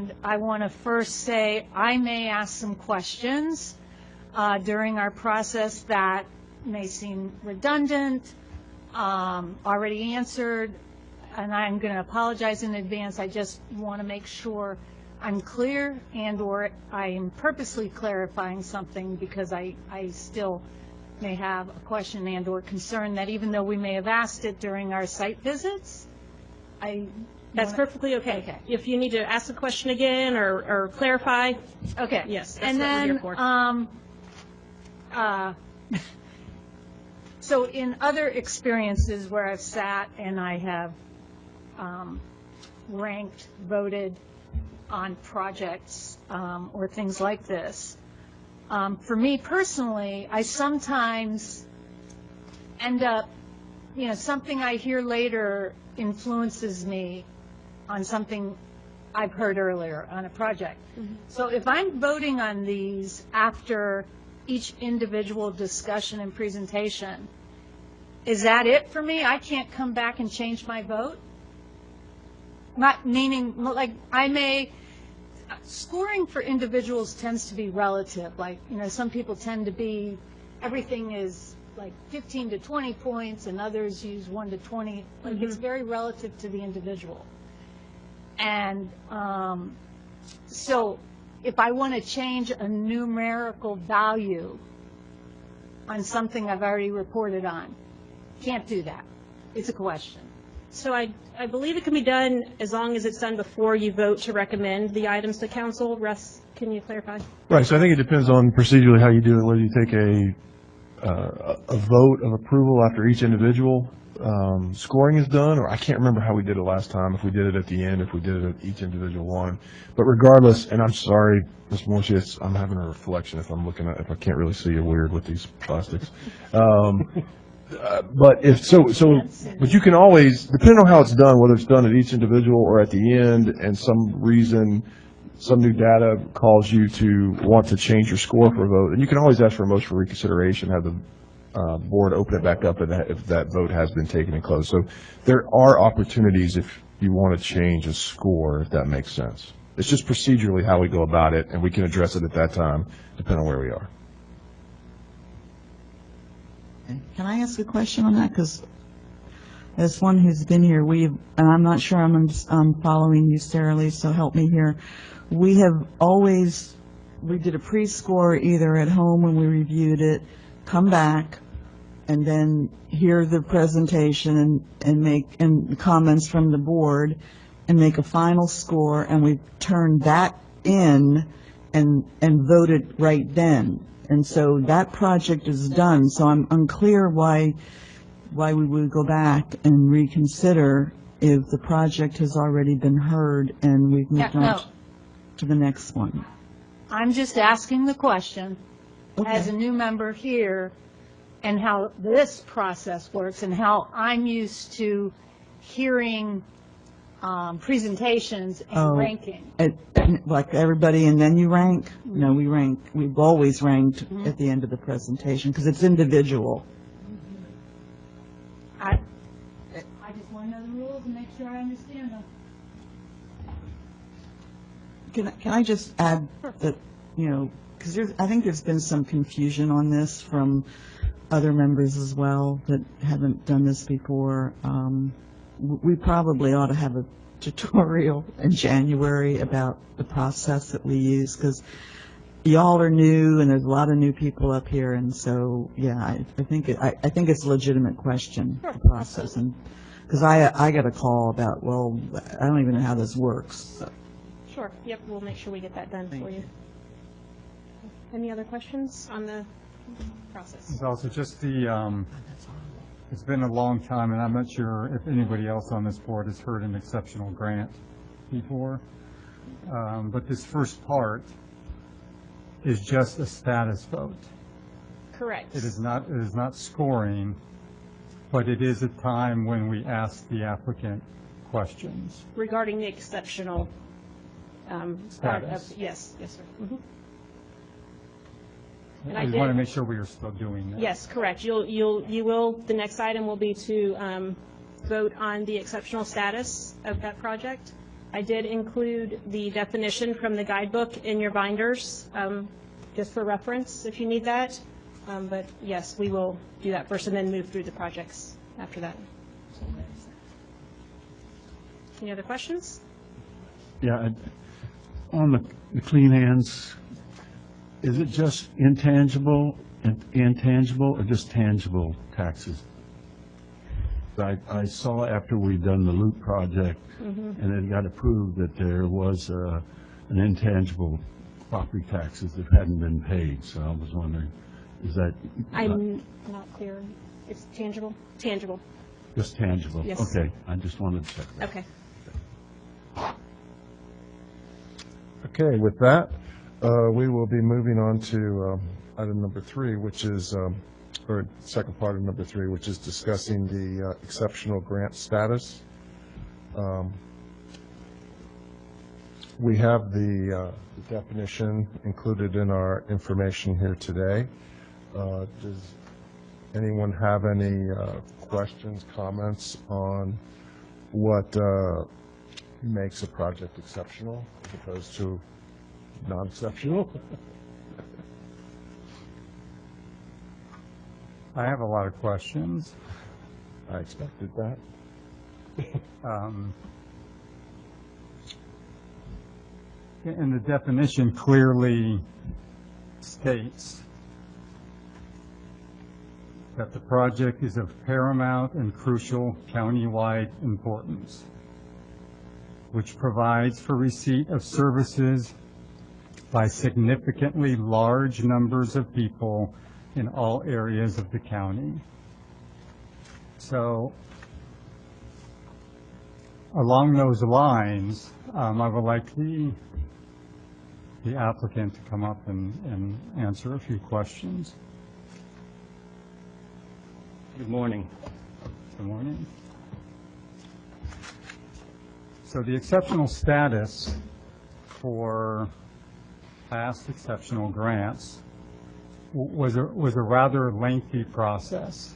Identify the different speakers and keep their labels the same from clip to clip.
Speaker 1: And I want to first say I may ask some questions during our process that may seem redundant, already answered, and I'm going to apologize in advance. I just want to make sure I'm clear and or I am purposely clarifying something because I still may have a question and or concern that even though we may have asked it during our site visits,
Speaker 2: That's perfectly okay.
Speaker 1: Okay.
Speaker 2: If you need to ask a question again or clarify,
Speaker 1: okay.
Speaker 2: Yes, that's
Speaker 1: and
Speaker 2: what
Speaker 1: then,
Speaker 2: we're here for.
Speaker 1: So in other experiences where I've sat and I have ranked, voted on projects or things like this, for me personally, I sometimes end up, something I hear later influences me on something I've heard earlier on a project. Mm-hmm. So if I'm voting on these after each individual discussion and presentation, is that it for me? I can't come back and change my vote? Not meaning, like, scoring for individuals tends to be relative. Like, some people tend to be, everything is like 15 to 20 points, and others use 1 to 20. Like, mm-hmm. It's very relative to the individual. And so if I want to change a numerical value on something I've already reported on, can't do that. It's a question.
Speaker 2: So I believe it can be done as long as it's done before you vote to recommend the items to council. Russ, can you clarify?
Speaker 3: Right. So I think it depends on procedurally how you do it, whether you take a vote of approval after each individual scoring is done, or I can't remember how we did it last time, if we did it at the end, if we did it at each individual one. But regardless, and I'm sorry, Ms. Morsius, I'm having a reflection if I can't really see you weird with these plastics. But but you can always, depending on how it's done, whether it's done at each individual or at the end, and some new data calls you to want to change your score for a vote, and you can always ask for a motion for reconsideration, have the board open it back up if that vote has been taken and closed. So there are opportunities if you want to change a score, if that makes sense. It's just procedurally how we go about it, and we can address it at that time, depending on where we are.
Speaker 4: Can I ask a question on that? Because as one who's been here, and I'm not sure I'm following you, Sarah Lee, so help me here. We did a pre-score either at home when we reviewed it, come back, and then hear the presentation and make comments from the board and make a final score, and we turned that in and voted right then. And so that project is done. So I'm unclear why we would go back and reconsider if the project has already been heard and we've moved on to the next one.
Speaker 1: I'm just asking the question as a new member here, and how this process works and how I'm used to hearing presentations and ranking.
Speaker 4: Like everybody, and then you rank? No, we rank. We've always ranked at the end of the presentation because it's individual.
Speaker 1: I just want to know the rules and make sure I understand them.
Speaker 4: Can I just add that, because I think there's been some confusion on this from other members as well that haven't done this before. We probably ought to have a tutorial in January about the process that we use, because y'all are new and there's a lot of new people up here, and so I think it's a legitimate question, the process, and because I got a call about, I don't even know how this works. So.
Speaker 2: Sure. Yep. We'll make sure we get that done for you. Any other questions on the process?
Speaker 5: It's also just it's been a long time, and I'm not sure if anybody else on this board has heard an exceptional grant before. But this first part is just a status vote.
Speaker 2: Correct.
Speaker 5: It is not scoring, but it is a time when we ask the applicant questions
Speaker 2: regarding the exceptional part of, yes, sir. Mm-hmm. And
Speaker 5: I just want to make sure we are still doing that.
Speaker 2: Yes, correct. You will. The next item will be to vote on the exceptional status of that project, I did include the definition from the guidebook in your binders, just for reference, if you need that. But yes, we will do that first and then move through the projects after that. Any other questions?
Speaker 6: Yeah, on the clean hands, is it just intangible or just tangible taxes? I saw after we'd done the loop project, and it got approved that there was an intangible property taxes that hadn't been paid, so I was wondering, is that?
Speaker 2: I'm not clear. It's tangible? Tangible.
Speaker 6: Just tangible?
Speaker 2: Yes.
Speaker 6: Okay, I just wanted to check that.
Speaker 2: Okay.
Speaker 3: Okay, with that, we will be moving on to item number 3, which is, or second part of number 3, which is discussing the exceptional grant status. We have the definition included in our information here today. Does anyone have any questions, comments on what makes a project exceptional as opposed to non-exceptional?
Speaker 5: I have a lot of questions.
Speaker 3: I expected that.
Speaker 5: And the definition clearly states that the project is of paramount and crucial countywide importance, which provides for receipt of services by significantly large numbers of people in all areas of the county. So, along those lines, I would like the applicant to come up and answer a few questions.
Speaker 7: Good morning.
Speaker 5: Good morning. So the exceptional status for past exceptional grants was a rather lengthy process.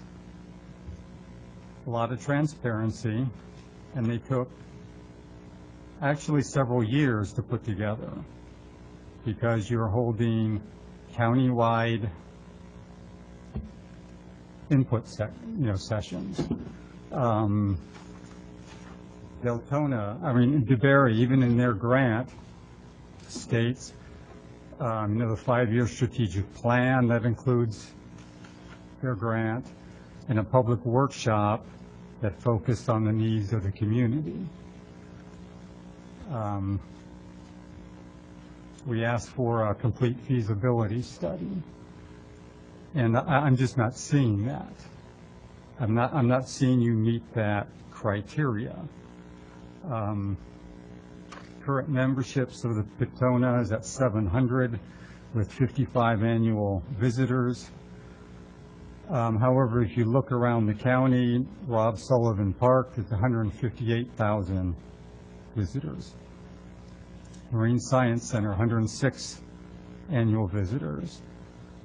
Speaker 5: A lot of transparency, and they took actually several years to put together because you're holding countywide input sessions. Deltona, DeBerry, even in their grant, states, the 5-year strategic plan that includes their grant, and a public workshop that focused on the needs of the community. We asked for a complete feasibility study, and I'm just not seeing that. I'm not seeing you meet that criteria. Current memberships of the Pitona is at 700 with 55 annual visitors. However, if you look around the county, Rob Sullivan Park is 158,000 visitors. Marine Science Center, 106 annual visitors.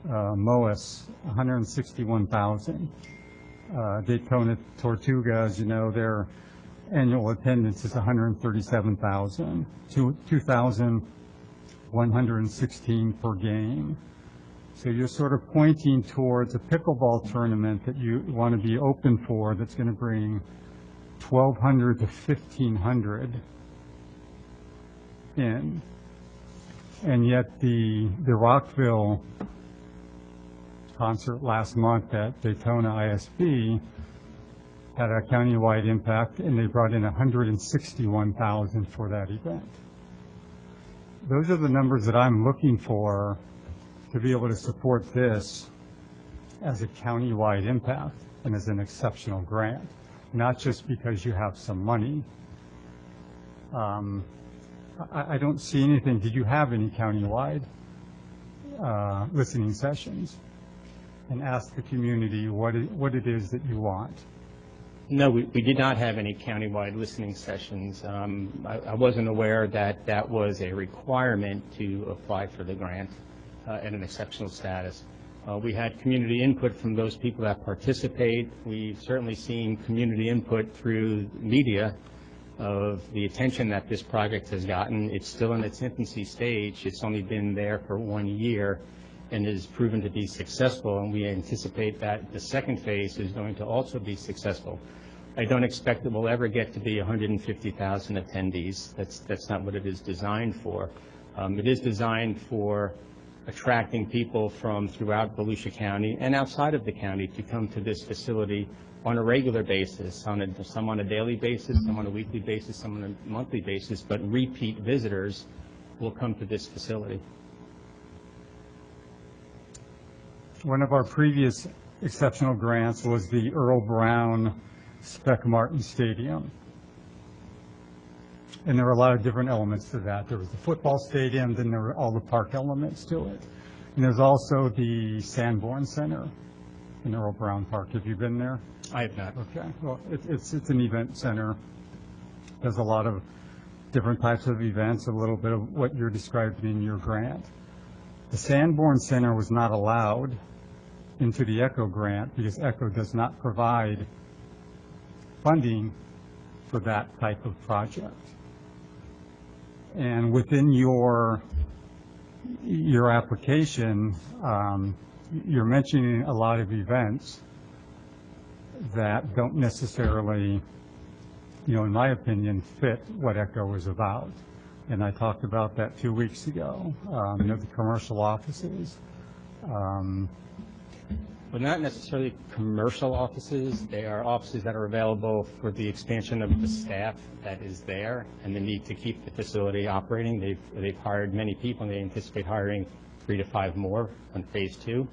Speaker 5: MOAS, 161,000. Daytona Tortuga, as you know, their annual attendance is 137,000, 2,116 per game. So you're sort of pointing towards a pickleball tournament that you want to be open for that's going to bring 1,200 to 1,500 in. And yet the Rockville concert last month at Daytona ISB had a countywide impact, and they brought in 161,000 for that event. Those are the numbers that I'm looking for to be able to support this as a countywide impact and as an exceptional grant, not just because you have some money. I don't see anything. Did you have any countywide listening sessions and ask the community what it is that you want?
Speaker 7: No, we did not have any countywide listening sessions. I wasn't aware that that was a requirement to apply for the grant and an exceptional status. We had community input from those people that participate. We've certainly seen community input through media of the attention that this project has gotten. It's still in its infancy stage. It's only been there for 1 year and has proven to be successful, and we anticipate that the second phase is going to also be successful. I don't expect it will ever get to be 150,000 attendees. That's not what it is designed for. It is designed for attracting people from throughout Volusia County and outside of the county to come to this facility on a regular basis, some on a daily basis, some on a weekly basis, some on a monthly basis, but repeat visitors will come to this facility.
Speaker 5: One of our previous exceptional grants was the Earl Brown Spec Martin Stadium. And there were a lot of different elements to that. There was the football stadium, then there were all the park elements to it. And there's also the Sanborn Center in Earl Brown Park. Have you been there?
Speaker 7: I have not.
Speaker 5: Okay. Well, it's an event center. There's a lot of different types of events, a little bit of what you're describing in your grant. The Sanborn Center was not allowed into the ECHO grant because ECHO does not provide funding for that type of project. And within your application, you're mentioning a lot of events that don't necessarily, in my opinion, fit what ECHO is about. And I talked about that 2 weeks ago. The commercial offices.
Speaker 7: Well, not necessarily commercial offices. They are offices that are available for the expansion of the staff that is there and the need to keep the facility operating. They've hired many people, and they anticipate hiring 3 to 5 more on phase 2.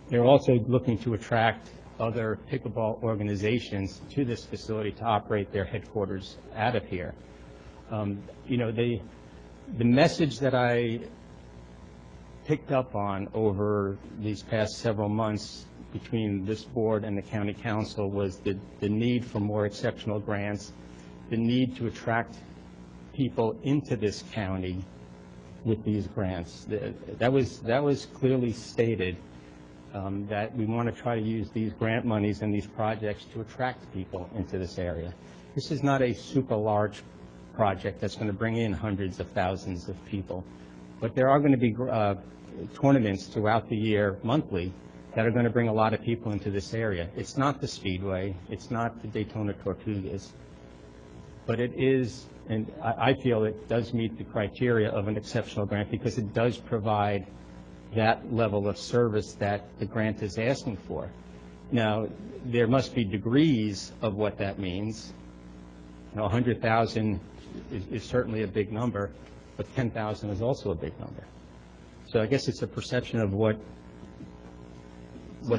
Speaker 7: They're also looking to attract other pickleball organizations to this facility to operate their headquarters out of here. The message that I picked up on over these past several months between this board and the county council was the need for more exceptional grants, the need to attract people into this county with these grants. That was clearly stated, that we want to try to use these grant monies and these projects to attract people into this area. This is not a super large project that's going to bring in hundreds of thousands of people, but there are going to be tournaments throughout the year, monthly, that are going to bring a lot of people into this area. It's not the Speedway, it's not the Daytona Tortugas, but it is, and I feel it does meet the criteria of an exceptional grant because it does provide that level of service that the grant is asking for. Now, there must be degrees of what that means. 100,000 is certainly a big number, but 10,000 is also a big number. So I guess it's a perception of what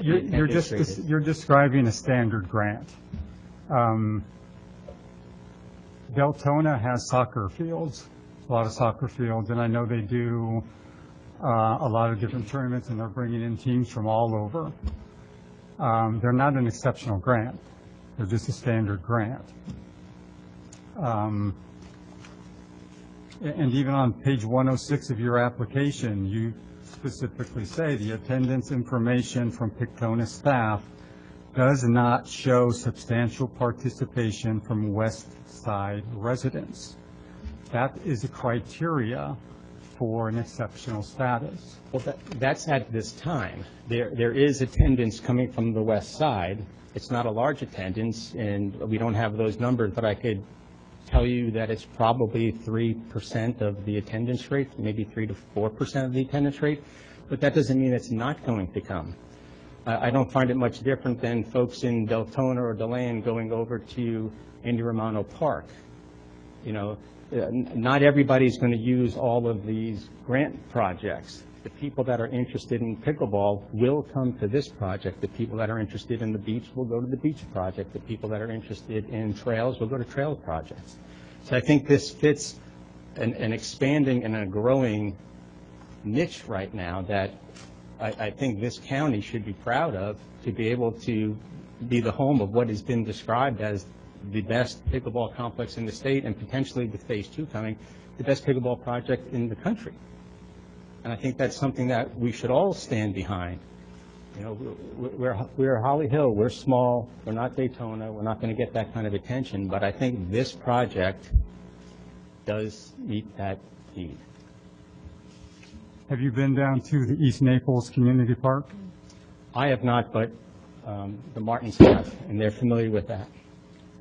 Speaker 5: you're describing a standard grant. Deltona has soccer fields, a lot of soccer fields, and I know they do a lot of different tournaments, and they're bringing in teams from all over. They're not an exceptional grant. They're just a standard grant. And even on page 106 of your application, you specifically say the attendance information from Pictona staff does not show substantial participation from West Side residents. That is a criteria for an exceptional status.
Speaker 7: Well, that's at this time. There is attendance coming from the West Side. It's not a large attendance, and we don't have those numbers, but I could tell you that it's probably 3% of the attendance rate, maybe 3 to 4% of the attendance rate, but that doesn't mean it's not going to come. I don't find it much different than folks in Deltona or DeLand going over to Indy Romano Park. Not everybody's going to use all of these grant projects. The people that are interested in pickleball will come to this project. The people that are interested in the beach will go to the beach project. The people that are interested in trails will go to trail projects. So I think this fits an expanding and a growing niche right now that I think this county should be proud of, to be able to be the home of what has been described as the best pickleball complex in the state, and potentially with phase 2 coming, the best pickleball project in the country. And I think that's something that we should all stand behind. You know, we're Holly Hill, we're small, we're not Daytona, we're not going to get that kind of attention, but I think this project does meet that need.
Speaker 5: Have you been down to the East Naples Community Park?
Speaker 7: I have not, but the Martins have, and they're familiar with that.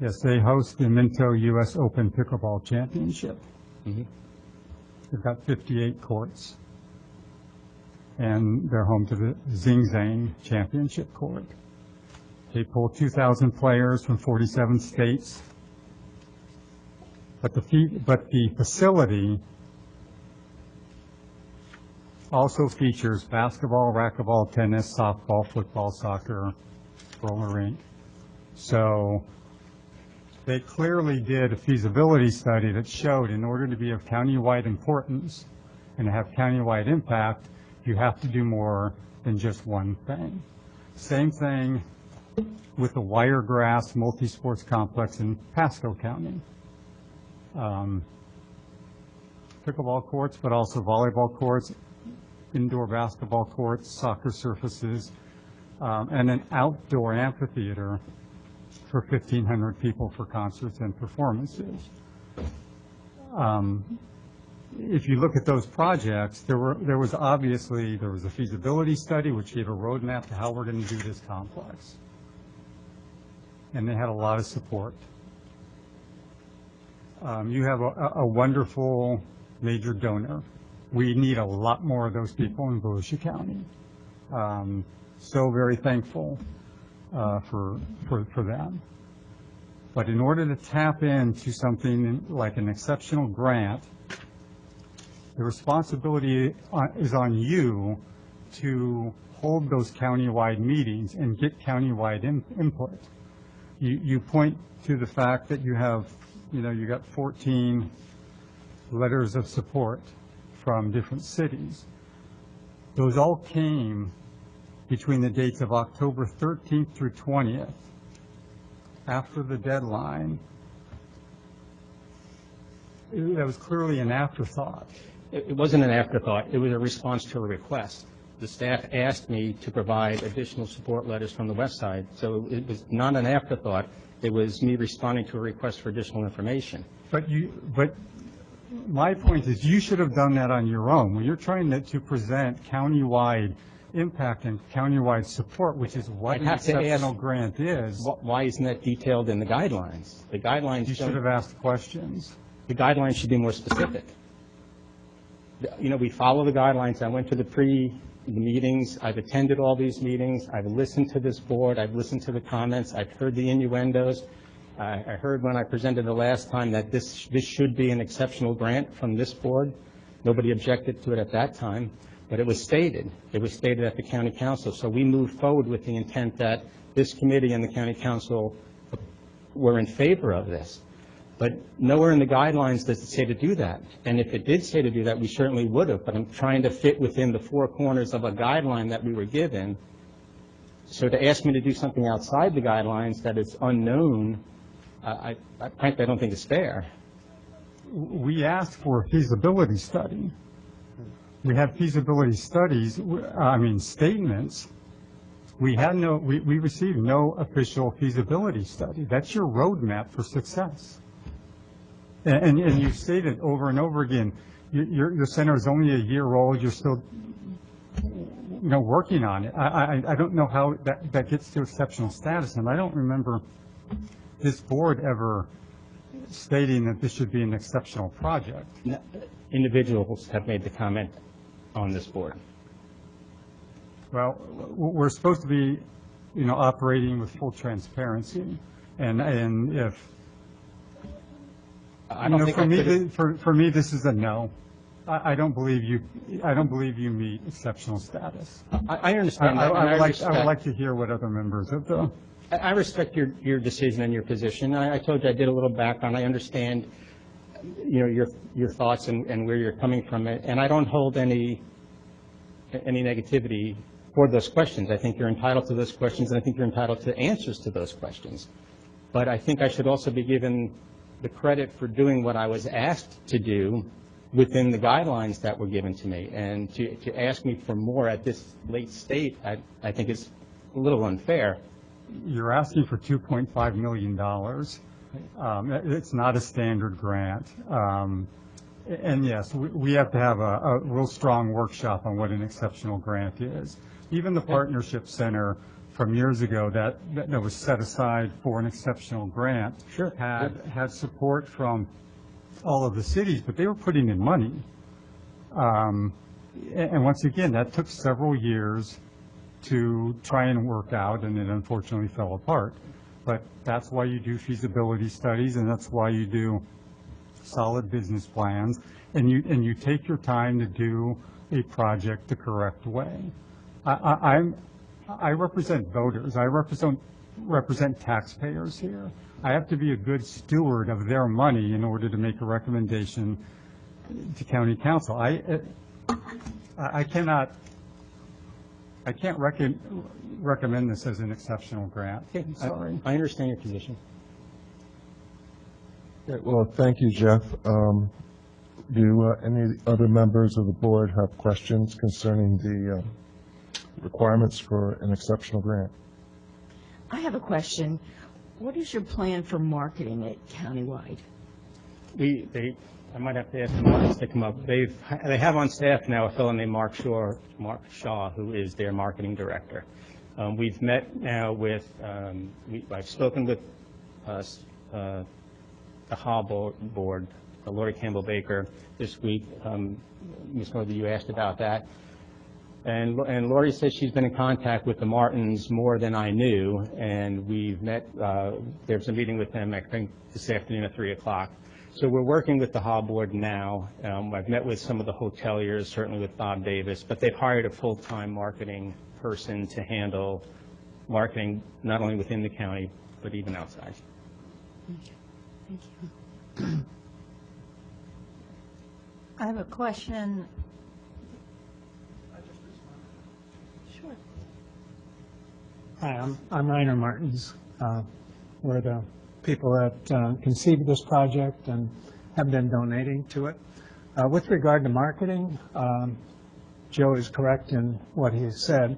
Speaker 5: Yes, they host the Minto U.S. Open Pickleball Championship.
Speaker 7: Mhm.
Speaker 5: They've got 58 courts, and they're home to the Zing Zang Championship Court. They pull 2,000 players from 47 states, but the facility also features basketball, racquetball, tennis, softball, football, soccer, roller rink. So they clearly did a feasibility study that showed in order to be of countywide importance and to have countywide impact, you have to do more than just one thing. Same thing with the Wiregrass Multi-Sports Complex in Pasco County. Pickleball courts, but also volleyball courts, indoor basketball courts, soccer surfaces, and an outdoor amphitheater for 1,500 people for concerts and performances. If you look at those projects, there was a feasibility study which gave a roadmap to how we're going to do this complex. And they had a lot of support. You have a wonderful major donor. We need a lot more of those people in Volusia County. So very thankful for them. But in order to tap into something like an exceptional grant, the responsibility is on you to hold those countywide meetings and get countywide input. You point to the fact that you got 14 letters of support from different cities. Those all came between the dates of October 13th through 20th, after the deadline. That was clearly an afterthought.
Speaker 7: It wasn't an afterthought. It was a response to a request. The staff asked me to provide additional support letters from the West Side, so it was not an afterthought. It was me responding to a request for additional information.
Speaker 5: But my point is, you should have done that on your own. When you're trying to present countywide impact and countywide support, which is what an exceptional grant is.
Speaker 7: Why isn't that detailed in the guidelines? The guidelines.
Speaker 5: You should have asked questions.
Speaker 7: The guidelines should be more specific. You know, we follow the guidelines. I went to the meetings. I've attended all these meetings. I've listened to this board. I've listened to the comments. I've heard the innuendos. I heard when I presented the last time that this should be an exceptional grant from this board. Nobody objected to it at that time, but it was stated. It was stated at the county council. So we moved forward with the intent that this committee and the county council were in favor of this. But nowhere in the guidelines does it say to do that. And if it did say to do that, we certainly would have. But I'm trying to fit within the four corners of a guideline that we were given. So to ask me to do something outside the guidelines that is unknown, frankly, I don't think it's fair.
Speaker 5: We asked for a feasibility study. We had feasibility studies, statements. We received no official feasibility study. That's your roadmap for success. And you stated over and over again, your center is only a year old. You're still, working on it. I don't know how that gets to exceptional status, and I don't remember this board ever stating that this should be an exceptional project.
Speaker 7: Individuals have made the comment on this board.
Speaker 5: Well, we're supposed to be, operating with full transparency, and if for me, this is a no. I don't believe you meet exceptional status.
Speaker 7: I understand.
Speaker 5: I would like to hear what other members of the.
Speaker 7: I respect your decision and your position. I told you I did a little background. I understand, your thoughts and where you're coming from, and I don't hold any negativity for those questions. I think you're entitled to those questions, and I think you're entitled to answers to those questions. But I think I should also be given the credit for doing what I was asked to do within the guidelines that were given to me. And to ask me for more at this late state, I think is a little unfair.
Speaker 5: You're asking for $2.5 million. It's not a standard grant. And yes, we have to have a real strong workshop on what an exceptional grant is. Even the Partnership Center from years ago that was set aside for an exceptional grant
Speaker 7: Sure.
Speaker 5: had support from all of the cities, but they were putting in money. And once again, that took several years to try and work out, and it unfortunately fell apart. But that's why you do feasibility studies, and that's why you do solid business plans, and you take your time to do a project the correct way. I represent voters. I represent taxpayers here. I have to be a good steward of their money in order to make a recommendation to county council. I can't recommend this as an exceptional grant.
Speaker 7: Okay, sorry. I understand your position.
Speaker 3: Okay, well, thank you, Jeff. Do any other members of the board have questions concerning the requirements for an exceptional grant?
Speaker 8: I have a question. What is your plan for marketing it countywide?
Speaker 7: I might have to ask the Martins to come up. They have on staff now a fellow named Mark Shaw, who is their marketing director. We've met now with, I've spoken with the HAW board, Lori Campbell Baker, this week. Ms. Northey, you asked about that. And Lori says she's been in contact with the Martins more than I knew, and we've met, there's a meeting with them, I think, this afternoon at 3 o'clock. So we're working with the HAW board now. I've met with some of the hoteliers, certainly with Bob Davis, but they've hired a full-time marketing person to handle marketing not only within the county, but even outside.
Speaker 8: Thank you.
Speaker 1: I have a question.
Speaker 8: Sure.
Speaker 9: Hi, I'm Reiner Martins. We're the people that conceived this project and have been donating to it. With regard to marketing, Joe is correct in what he said,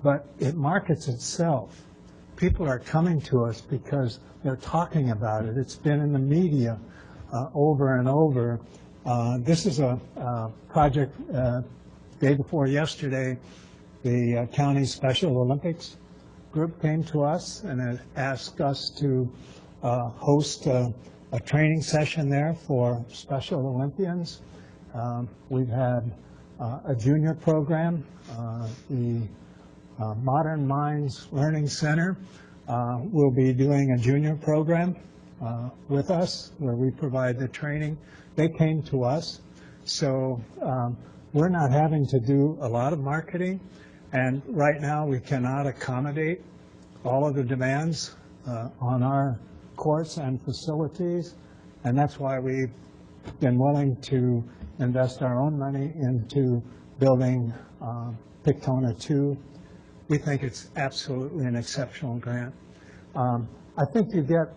Speaker 9: but it markets itself. People are coming to us because they're talking about it. It's been in the media over and over. This is a project, day before yesterday, the county Special Olympics group came to us and asked us to host a training session there for Special Olympians. We've had a junior program, the Modern Minds Learning Center will be doing a junior program with us where we provide the training. They came to us, so we're not having to do a lot of marketing, and right now we cannot accommodate all of the demands on our courts and facilities, and that's why we've been willing to invest our own money into building Pictona 2. We think it's absolutely an exceptional grant. I think you get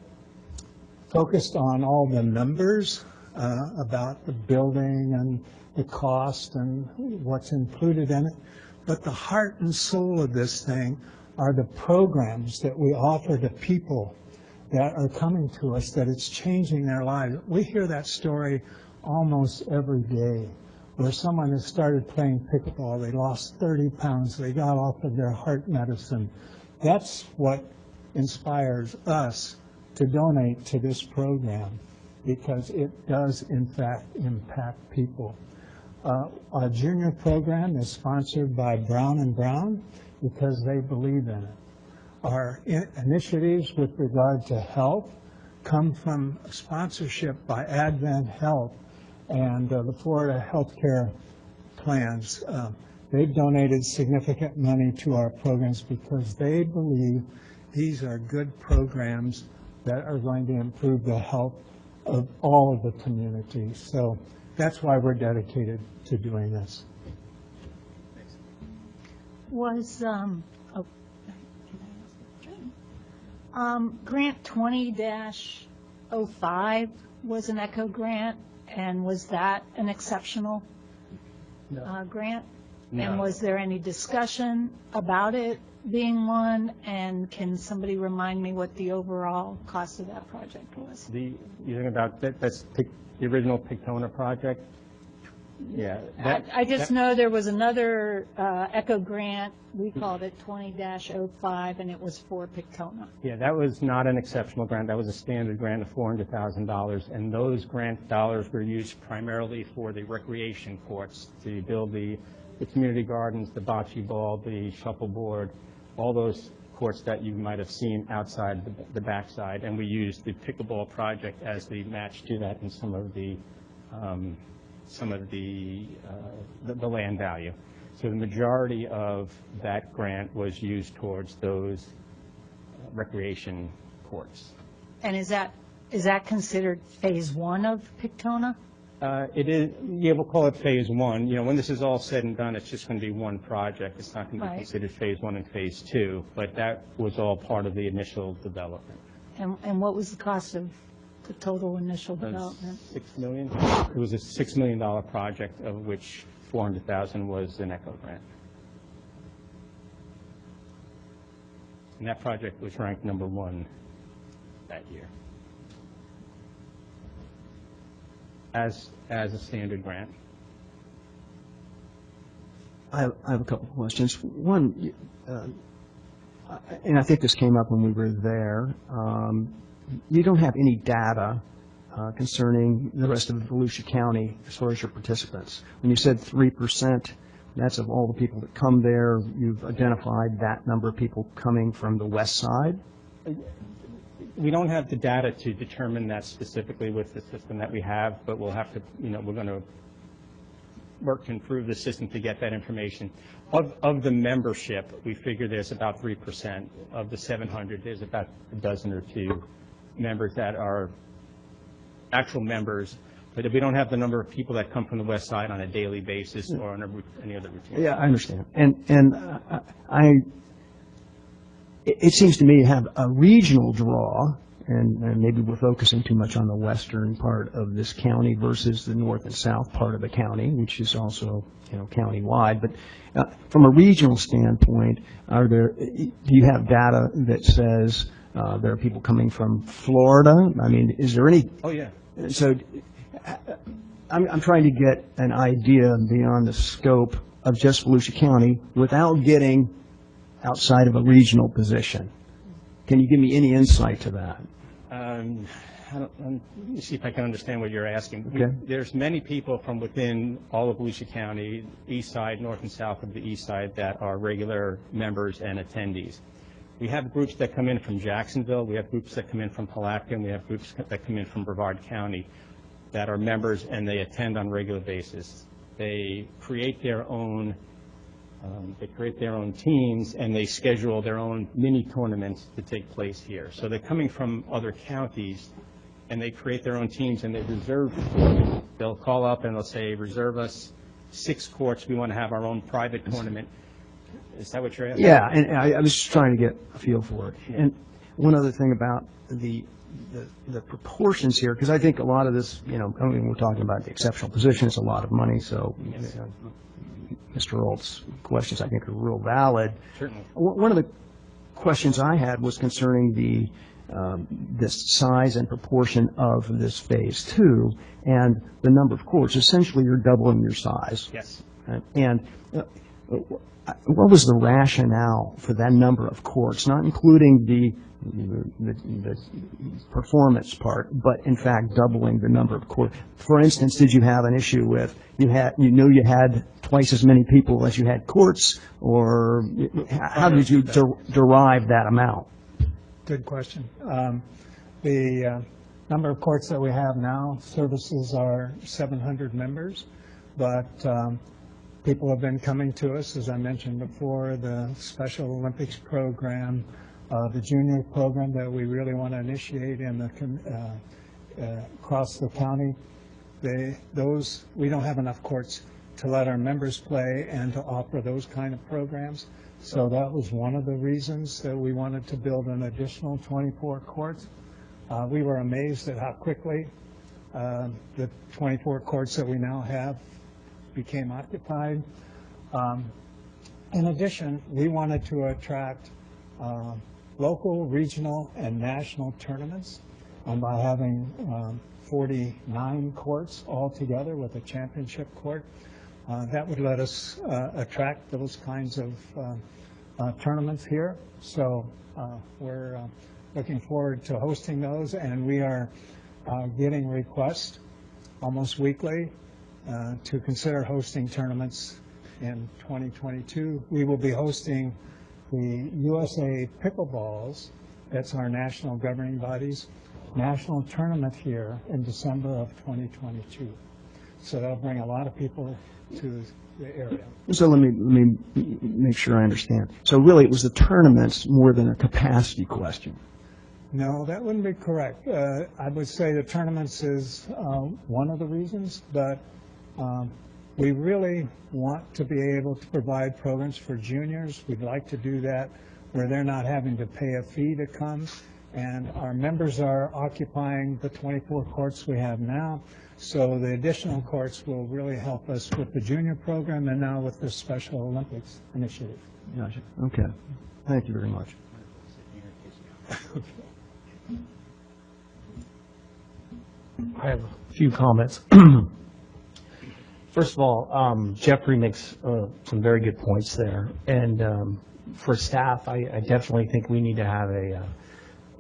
Speaker 9: focused on all the numbers about the building and the cost and what's included in it, but the heart and soul of this thing are the programs that we offer to people that are coming to us, that it's changing their lives. We hear that story almost every day, where someone has started playing pickleball, they lost 30 pounds, they got off of their heart medicine. That's what inspires us to donate to this program, because it does, in fact, impact people. Our junior program is sponsored by Brown & Brown because they believe in it. Our initiatives with regard to health come from sponsorship by Advent Health and the Florida Healthcare Plans. They've donated significant money to our programs because they believe these are good programs that are going to improve the health of all of the communities. So that's why we're dedicated to doing this.
Speaker 1: Was, Grant 20-05 was an ECHO grant, And was that an exceptional grant?
Speaker 7: No.
Speaker 1: And was there any discussion about it being one? And can somebody remind me what the overall cost of that project was?
Speaker 7: You're talking about, that's the original Pictona project? Yeah.
Speaker 1: I just know there was another ECHO grant, we called it 20-05, and it was for Pictona.
Speaker 7: Yeah, that was not an exceptional grant. That was a standard grant of $400,000, and those grant dollars were used primarily for the recreation courts to build the community gardens, the bocce ball, the shuffleboard, all those courts that you might have seen outside the backside, and we used the pickleball project as the match to that in some of the land value. So the majority of that grant was used towards those recreation courts.
Speaker 1: And is that considered phase one of Pictona?
Speaker 7: It is, yeah, we'll call it phase one. You know, when this is all said and done, it's just going to be one project. It's not going to be considered phase one and phase two, but that was all part of the initial development.
Speaker 1: And what was the cost of the total initial development?
Speaker 7: $6 million. It was a $6 million project, of which $400,000 was an ECHO grant. And that project was ranked #1 that year as a standard grant.
Speaker 10: I have a couple of questions. One, and I think this came up when we were there. You don't have any data concerning the rest of Volusia County as far as your participants. When you said 3%, that's of all the people that come there. You've identified that number of people coming from the west side?
Speaker 7: We don't have the data to determine that specifically with the system that we have, but we'll have to, we're going to work to improve the system to get that information. Of the membership, we figure there's about 3%. Of the 700, there's about a dozen or two members that are actual members, but if we don't have the number of people that come from the west side on a daily basis or on any other routine.
Speaker 10: Yeah, I understand. It seems to me to have a regional draw, and maybe we're focusing too much on the western part of this county versus the north and south part of the county, which is also, county-wide. But from a regional standpoint, do you have data that says there are people coming from Florida? I mean, is there any?
Speaker 7: Oh, yeah.
Speaker 10: So I'm trying to get an idea beyond the scope of just Volusia County without getting outside of a regional position. Can you give me any insight to that?
Speaker 7: Let me see if I can understand what you're asking.
Speaker 10: Okay.
Speaker 7: There's many people from within all of Volusia County, east side, north and south of the east side, that are regular members and attendees. We have groups that come in from Jacksonville, we have groups that come in from Palatka, and we have groups that come in from Brevard County that are members and they attend on a regular basis. They create their own teams, and they schedule their own mini tournaments to take place here. So they're coming from other counties, and they create their own teams, and they reserve courts. They'll call up and they'll say, reserve us 6 courts. We want to have our own private tournament. Is that what you're asking?
Speaker 10: Yeah, and I was just trying to get a feel for it. And one other thing about the proportions here, because I think a lot of this, we're talking about the exceptional position, it's a lot of money, so Mr. Olt's questions, I think, are real valid.
Speaker 7: Certainly.
Speaker 10: One of the questions I had was concerning this size and proportion of this phase 2 and the number of courts. Essentially, you're doubling your size.
Speaker 7: Yes.
Speaker 10: And what was the rationale for that number of courts, not including the performance part, but in fact doubling the number of courts? For instance, did you have an issue with you had twice as many people as you had courts, or how did you derive that amount?
Speaker 9: Good question. The number of courts that we have now services our 700 members, but people have been coming to us, as I mentioned before, the Special Olympics program, the junior program that we really want to initiate in across the county. We don't have enough courts to let our members play and to offer those kind of programs. So that was one of the reasons that we wanted to build an additional 24 courts. We were amazed at how quickly the 24 courts that we now have became occupied. In addition, we wanted to attract local, regional, and national tournaments, and by having 49 courts all together with a championship court, that would let us attract those kinds of tournaments here. So we're looking forward to hosting those, and we are getting requests almost weekly to consider hosting tournaments in 2022. We will be hosting the USA Pickleballs, that's our national governing body's national tournament here in December of 2022. So that'll bring a lot of people to the area.
Speaker 10: So let me make sure I understand. So really, it was the tournaments more than a capacity question.
Speaker 9: No, that wouldn't be correct. I would say the tournaments is one of the reasons, but we really want to be able to provide programs for juniors. We'd like to do that where they're not having to pay a fee to come. And our members are occupying the 24 courts we have now. So the additional courts will really help us with the junior program and now with the Special Olympics initiative.
Speaker 10: Gotcha. Okay. Thank you very much.
Speaker 11: I have a few comments. First of all, Jeffrey makes some very good points there. And for staff, I definitely think we need to have a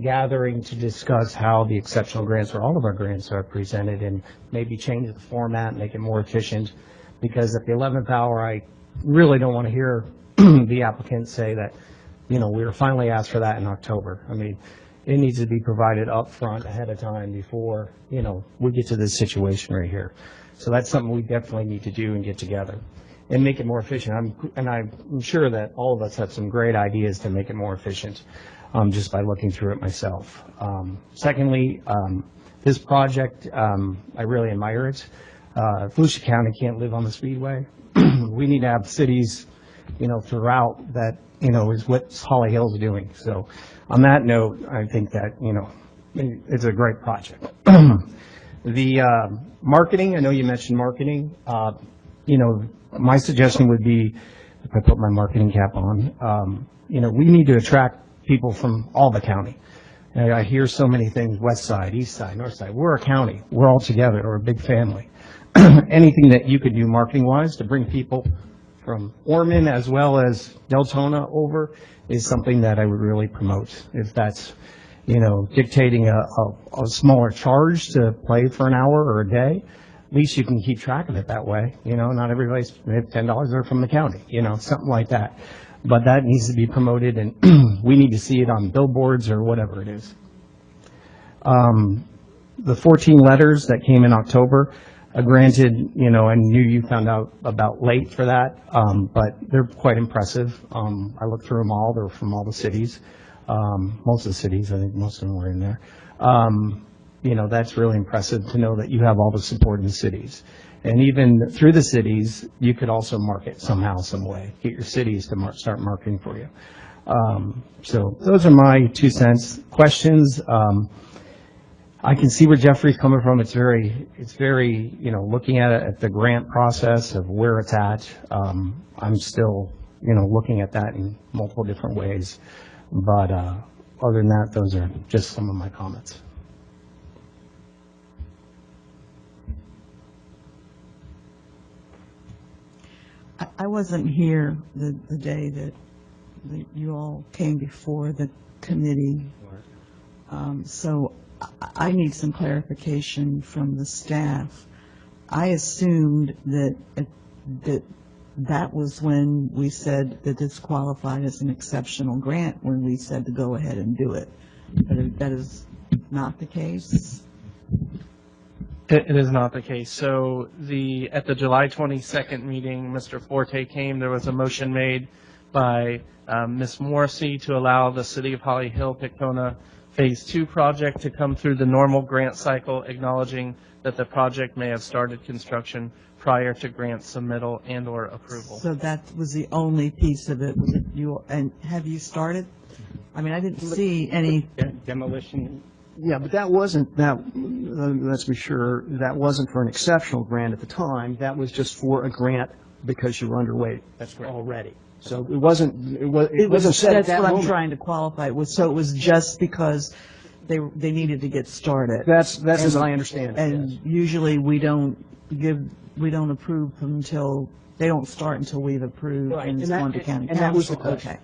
Speaker 11: gathering to discuss how the exceptional grants, or all of our grants, are presented, and maybe change the format, make it more efficient. Because at the 11th hour, I really don't want to hear the applicant say that, we were finally asked for that in October. I mean, it needs to be provided up front ahead of time before, we get to this situation right here. So that's something we definitely need to do and get together and make it more efficient. I'm sure that all of us have some great ideas to make it more efficient, just by looking through it myself. Secondly, this project, I really admire it. Volusia County can't live on the Speedway. We need to have cities, throughout that, is what Holly Hill's doing. So on that note, I think that, it's a great project. The marketing, I know you mentioned marketing. My suggestion would be, if I put my marketing cap on, we need to attract people from all the county. And I hear so many things, west side, east side, north side. We're a county. We're all together. We're a big family. Anything that you could do marketing-wise to bring people from Ormond as well as Deltona over is something that I would really promote. If that's, dictating a smaller charge to play for an hour or a day, at least you can keep track of it that way. Not everybody's $10 are from the county, something like that. But that needs to be promoted, and we need to see it on billboards or whatever it is. The 14 letters that came in October, granted, I knew you found out about late for that, but they're quite impressive. I looked through them all. They're from all the cities, most of the cities. I think most of them were in there. That's really impressive to know that you have all the support in the cities. And even through the cities, you could also market somehow, some way. Get your cities to start marketing for you. So those are my 2 cents. Questions? I can see where Jeffrey's coming from. It's very, looking at it at the grant process of where it's at. I'm still, looking at that in multiple different ways. But other than that, those are just some of my comments.
Speaker 4: I wasn't here the day that you all came before the committee. So I need some clarification from the staff. I assumed that was when we said that this qualified as an exceptional grant, when we said to go ahead and do it. But that is not the case?
Speaker 12: It is not the case. So at the July 22nd meeting, Mr. Forte came. There was a motion made by Ms. Morrissey to allow the City of Holly Hill Pictona Phase 2 project to come through the normal grant cycle, acknowledging that the project may have started construction prior to grant submittal and or approval.
Speaker 4: So that was the only piece of it. And have you started? I mean, I didn't see any.
Speaker 7: Demolition
Speaker 10: Yeah, but that wasn't, let's be sure, that wasn't for an exceptional grant at the time. That was just for a grant because you were underweight.
Speaker 7: That's correct.
Speaker 10: Already. So it wasn't said at
Speaker 4: That's
Speaker 10: that
Speaker 4: what I'm
Speaker 10: moment.
Speaker 4: trying to qualify it with. So it was just because they needed to get started.
Speaker 10: That's as I understand it,
Speaker 4: And
Speaker 10: yes.
Speaker 4: usually we don't approve them until, they don't start until we've approved
Speaker 10: Right,
Speaker 4: and it's
Speaker 10: and that-
Speaker 4: gone to county
Speaker 10: and that was the
Speaker 4: council.
Speaker 10: question.
Speaker 4: Okay.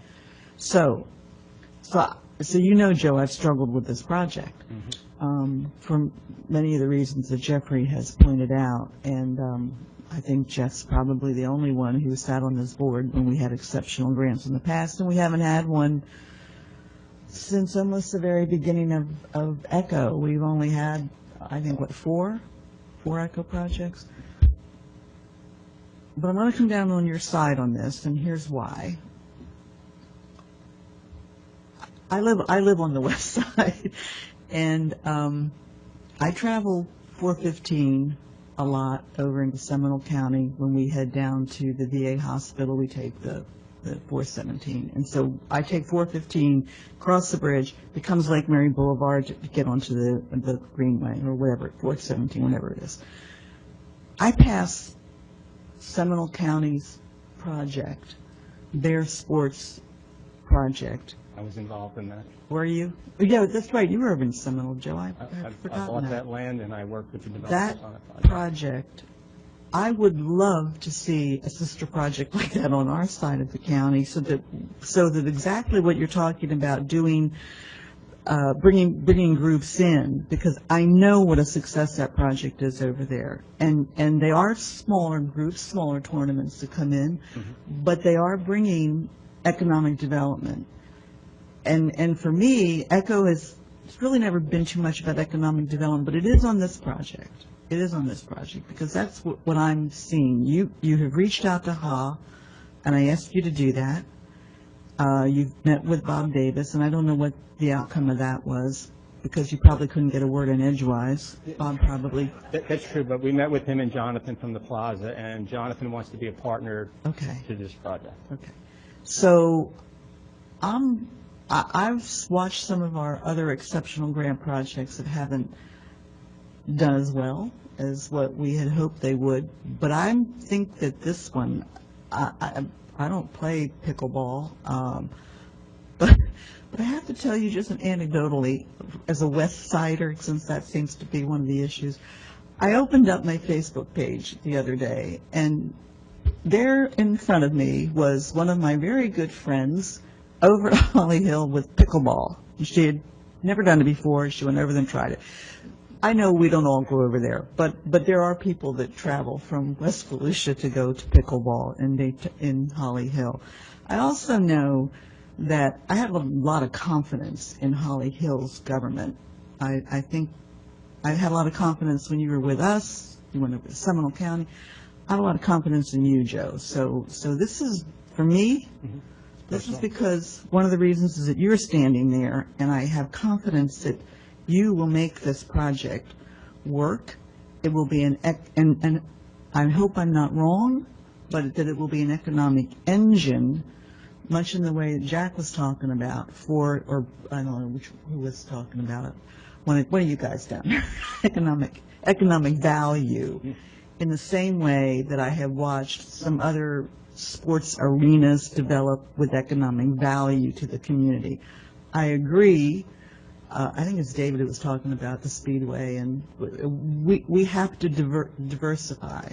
Speaker 4: So you know, Joe, I've struggled with this project for many of the reasons that Jeffrey has pointed out. And I think Jeff's probably the only one who sat on this board when we had exceptional grants in the past, and we haven't had one since almost the very beginning of ECHO. We've only had, I think, what, four ECHO projects? But I'm going to come down on your side on this, and here's why. I live on the west side, and I travel 415 a lot over into Seminole County. When we head down to the VA hospital, we take the 417. And so I take 415, cross the bridge, becomes Lake Mary Boulevard to get onto the Greenway or whatever, 417, whatever it is. I pass Seminole County's project, their sports project.
Speaker 7: I was involved in that.
Speaker 4: Were you? Yeah, that's right. You were over in Seminole, Joe. I
Speaker 7: I
Speaker 4: forgot
Speaker 7: bought that land and I worked with the developers
Speaker 4: That
Speaker 7: on it.
Speaker 4: project, I would love to see a sister project like that on our side of the county, so that exactly what you're talking about, doing, bringing groups in, because I know what a success that project is over there. And they are smaller groups, smaller tournaments to come in, but they are bringing economic development. And for me, ECHO it's really never been too much about economic development, but it is on this project. It is on this project, because that's what I'm seeing. You have reached out to HA, and I asked you to do that. You've met with Bob Davis, and I don't know what the outcome of that was, because you probably couldn't get a word in edgewise. Bob probably.
Speaker 7: That's true, but we met with him and Jonathan from the Plaza, and Jonathan wants to be a partner to this project.
Speaker 4: Okay. So I've watched some of our other exceptional grant projects that haven't done as well as what we had hoped they would, but I think that this one, I don't play pickleball, but I have to tell you, just anecdotally, as a West Sider, since that seems to be one of the issues, I opened up my Facebook page the other day, and there in front of me was one of my very good friends over at Holly Hill with pickleball. She had never done it before. She went over there and tried it. I know we don't all go over there, but there are people that travel from West Volusia to go to pickleball in Holly Hill. I also know that I have a lot of confidence in Holly Hill's government. I think I had a lot of confidence when you were with us. You went over to Seminole County. I have a lot of confidence in you, Joe. So this is, for me, this is because one of the reasons is that you're standing there, and I have confidence that you will make this project work. It will be and I hope I'm not wrong, but that it will be an economic engine, much in the way that Jack was talking about or I don't know who was talking about it. What are you guys down there? Economic value. In the same way that I have watched some other sports arenas develop with economic value to the community. I agree. I think it's David who was talking about the Speedway, and we have to diversify,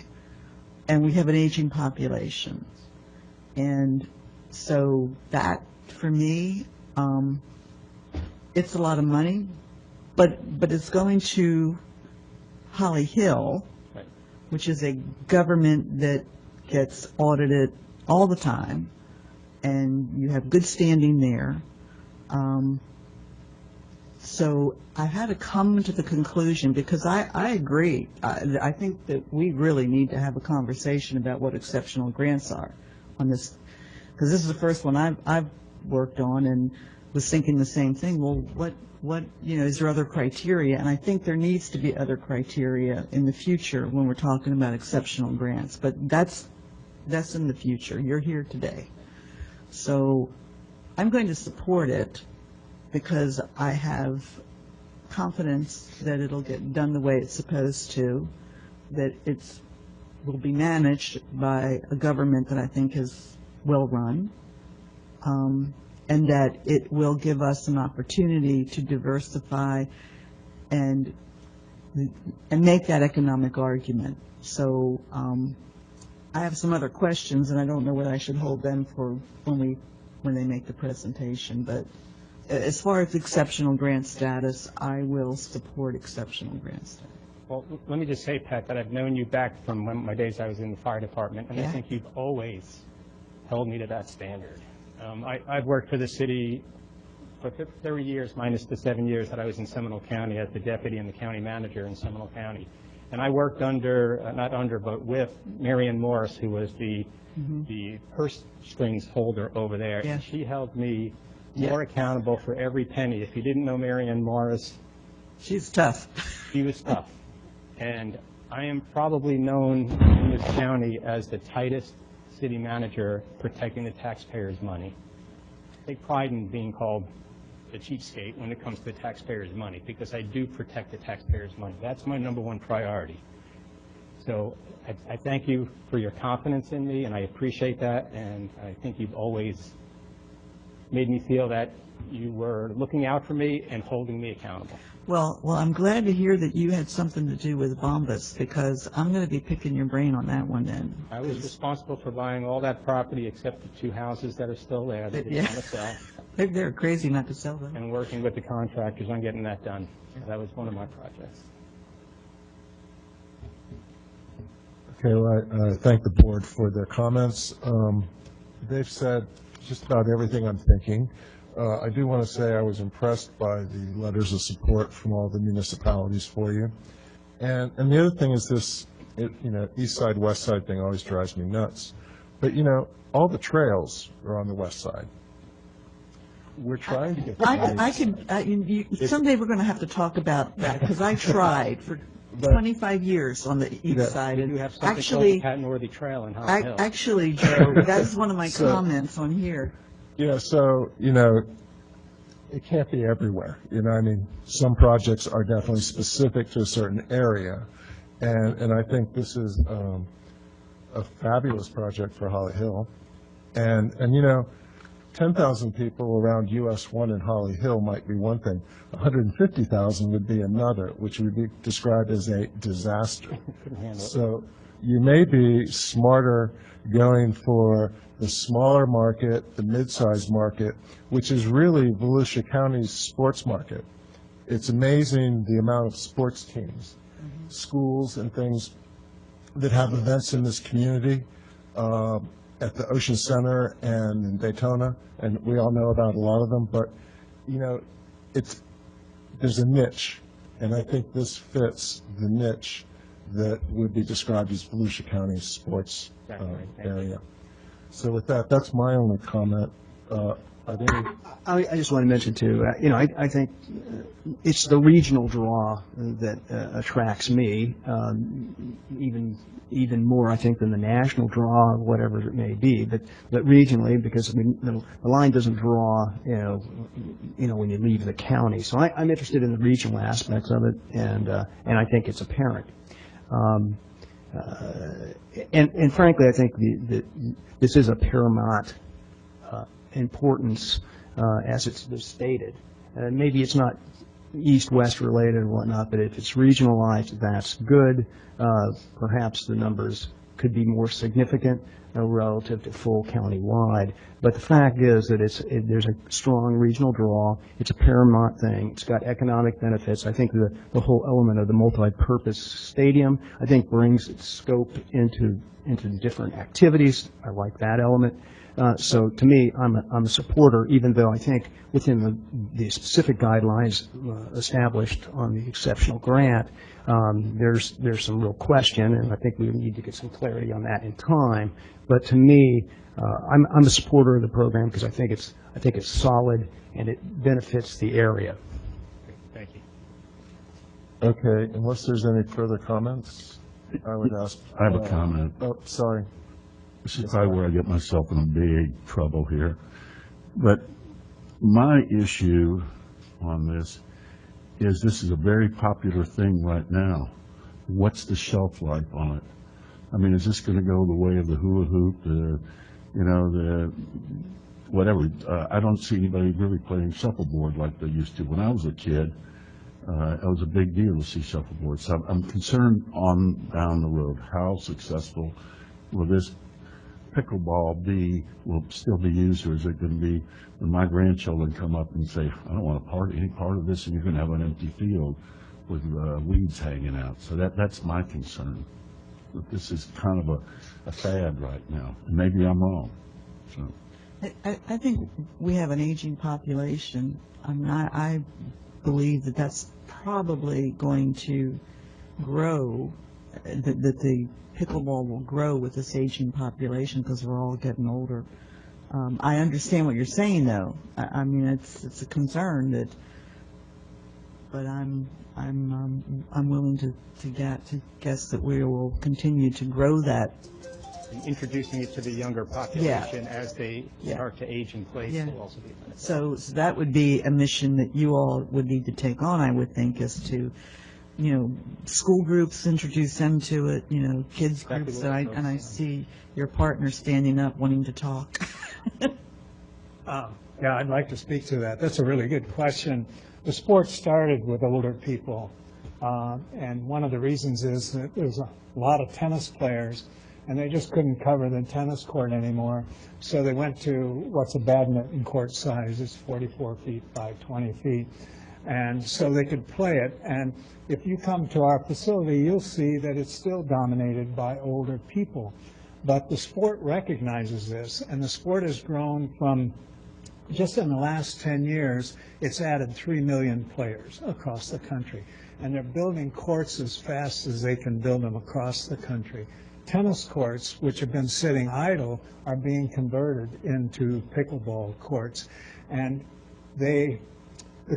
Speaker 4: and we have an aging population. And so that, for me, it's a lot of money, but it's going to Holly Hill, which is a government that gets audited all the time, and you have good standing there. So I had to come to the conclusion, because I agree. I think that we really need to have a conversation about what exceptional grants are on this, because this is the first one I've worked on, and was thinking the same thing. Well, what is there other criteria? And I think there needs to be other criteria in the future when we're talking about exceptional grants. But that's in the future. You're here today. So I'm going to support it, because I have confidence that it'll get done the way it's supposed to, that will be managed by a government that I think is well-run, and that it will give us an opportunity to diversify and make that economic argument. So I have some other questions, and I don't know whether I should hold them for when they make the presentation. But as far as exceptional grant status, I will support exceptional grant status.
Speaker 7: Well, let me just say, Pat, that I've known you back from my days I was in the fire department, and I think you've always held me to that standard. I've worked for the city for 30 years, minus the 7 years that I was in Seminole County as the deputy and the county manager in Seminole County. And I worked but with Marion Morris, who was the purse strings holder over there.
Speaker 4: Yeah.
Speaker 7: And she held me more accountable for every penny. If you didn't know Marion Morris,
Speaker 4: she's tough.
Speaker 7: She was tough. And I am probably known in this county as the tightest city manager protecting the taxpayers' money. I take pride in being called the cheapskate when it comes to the taxpayers' money, because I do protect the taxpayers' money. That's my #1 priority. So I thank you for your confidence in me, and I appreciate that, and I think you've always made me feel that you were looking out for me and holding me accountable.
Speaker 4: Well, I'm glad to hear that you had something to do with Bombas, because I'm going to be picking your brain on that one then.
Speaker 7: I was responsible for buying all that property except the 2 houses that are still there that didn't want to sell.
Speaker 4: They're crazy not to sell them.
Speaker 7: And working with the contractors on getting that done. That was one of my projects.
Speaker 3: Okay, well, I thank the board for their comments. They've said just about everything I'm thinking. I do want to say I was impressed by the letters of support from all the municipalities for you. And the other thing is this, east side, west side thing always drives me nuts. But, all the trails are on the west side. We're trying to get
Speaker 4: someday we're going to have to talk about that, because I tried for 25 years on the east side. And
Speaker 7: You have something called the Pat Northey Trail in Holly Hill.
Speaker 4: Actually, Joe, that's one of my comments on here.
Speaker 3: It can't be everywhere. Some projects are definitely specific to a certain area. And I think this is a fabulous project for Holly Hill. And 10,000 people around US 1 in Holly Hill might be one thing. 150,000 would be another, which would be described as a disaster. So you may be smarter going for the smaller market, the mid-sized market, which is really Volusia County's sports market. It's amazing the amount of sports teams, schools and things that have events in this community. At the Ocean Center and in Daytona, and we all know about a lot of them, but, there's a niche, and I think this fits the niche that would be described as Volusia County sports area. So with that, that's my only comment.
Speaker 10: I just want to mention too, I think it's the regional draw that attracts me, even more, I think, than the national draw, whatever it may be. But regionally, because the line doesn't draw, when you leave the county. So I'm interested in the regional aspects of it, and I think it's apparent. And frankly, I think this is a paramount importance, as it's stated. Maybe it's not east-west related and whatnot, but if it's regionalized, that's good. Perhaps the numbers could be more significant relative to full county-wide. But the fact is that there's a strong regional draw. It's a paramount thing. It's got economic benefits. I think the whole element of the multi-purpose stadium, I think, brings its scope into different activities. I like that element. So to me, I'm a supporter, even though I think within the specific guidelines established on the exceptional grant, there's some real question, and I think we need to get some clarity on that in time. But to me, I'm a supporter of the program because I think it's solid and it benefits the area.
Speaker 7: Thank you.
Speaker 3: Okay, unless there's any further comments, I would ask.
Speaker 6: I have a comment.
Speaker 3: Oh, sorry.
Speaker 6: This is probably where I get myself in big trouble here. But my issue on this is this is a very popular thing right now. What's the shelf life on it? I mean, is this going to go the way of the hula hoop, the whatever? I don't see anybody really playing shuffleboard like they used to. When I was a kid, it was a big deal to see shuffleboard. So I'm concerned on down the road, how successful will this pickleball will still be used, or is it going to be when my grandchildren come up and say, I don't want any part of this, and you're going to have an empty field with weeds hanging out. So that's my concern. That this is kind of a fad right now. And maybe I'm wrong. So.
Speaker 4: I think we have an aging population. I mean, I believe that that's probably going to grow, that the pickleball will grow with this aging population because we're all getting older. I understand what you're saying, though. I mean, it's a concern but I'm willing to guess that we will continue to grow that.
Speaker 7: Introducing it to the younger population as they start to age in place will also be beneficial.
Speaker 4: So that would be a mission that you all would need to take on, I would think, is to, school groups, introduce them to it, kids groups, and I see your partner standing up wanting to talk.
Speaker 9: Yeah, I'd like to speak to that. That's a really good question. The sport started with older people, and one of the reasons is that there's a lot of tennis players, and they just couldn't cover the tennis court anymore, so they went to what's a badminton court size. It's 44 feet by 20 feet, and so they could play it. And if you come to our facility, you'll see that it's still dominated by older people. But the sport recognizes this, and the sport has grown from, just in the last 10 years, it's added 3 million players across the country. And they're building courts as fast as they can build them across the country. Tennis courts, which have been sitting idle, are being converted into pickleball courts. And the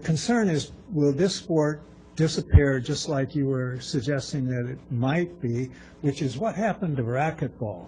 Speaker 9: concern is, will this sport disappear just like you were suggesting that it might be, which is what happened to racquetball,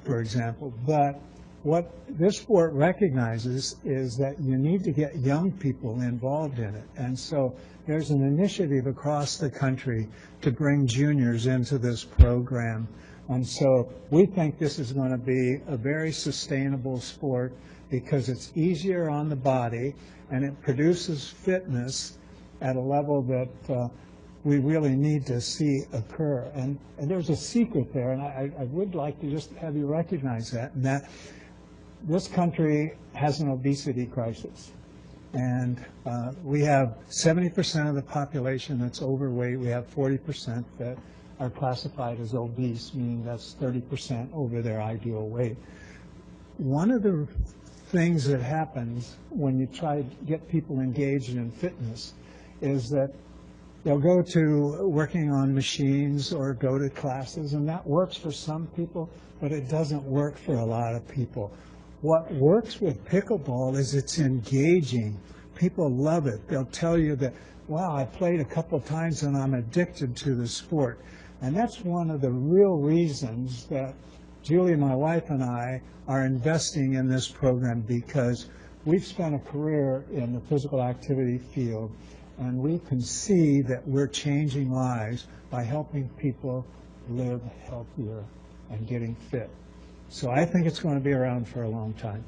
Speaker 9: for example. But what this sport recognizes is that you need to get young people involved in it. And so there's an initiative across the country to bring juniors into this program. And so we think this is going to be a very sustainable sport because it's easier on the body and it produces fitness at a level that we really need to see occur. And there's a secret there, and I would like to just have you recognize that, and that this country has an obesity crisis. And we have 70% of the population that's overweight. We have 40% that are classified as obese, meaning that's 30% over their ideal weight. One of the things that happens when you try to get people engaged in fitness is that they'll go to working on machines or go to classes, and that works for some people, but it doesn't work for a lot of people. What works with pickleball is it's engaging. People love it. They'll tell you that, wow, I played a couple of times and I'm addicted to the sport. And that's one of the real reasons that Julie, my wife, and I are investing in this program, because we've spent a career in the physical activity field, and we can see that we're changing lives by helping people live healthier and getting fit. So I think it's going to be around for a long time.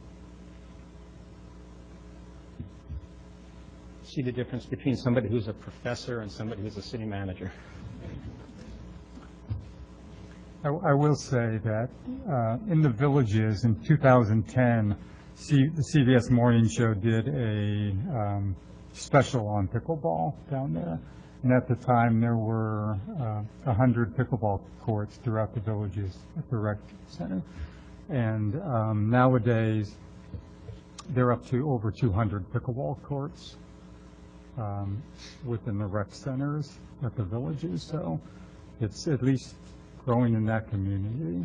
Speaker 7: See the difference between somebody who's a professor and somebody who's a city manager?
Speaker 5: I will say that in the villages in 2010, the CBS Morning Show did a special on pickleball down there. And at the time, there were 100 pickleball courts throughout the villages at the rec center. And nowadays, they're up to over 200 pickleball courts within the rec centers at the villages. So it's at least growing in that community.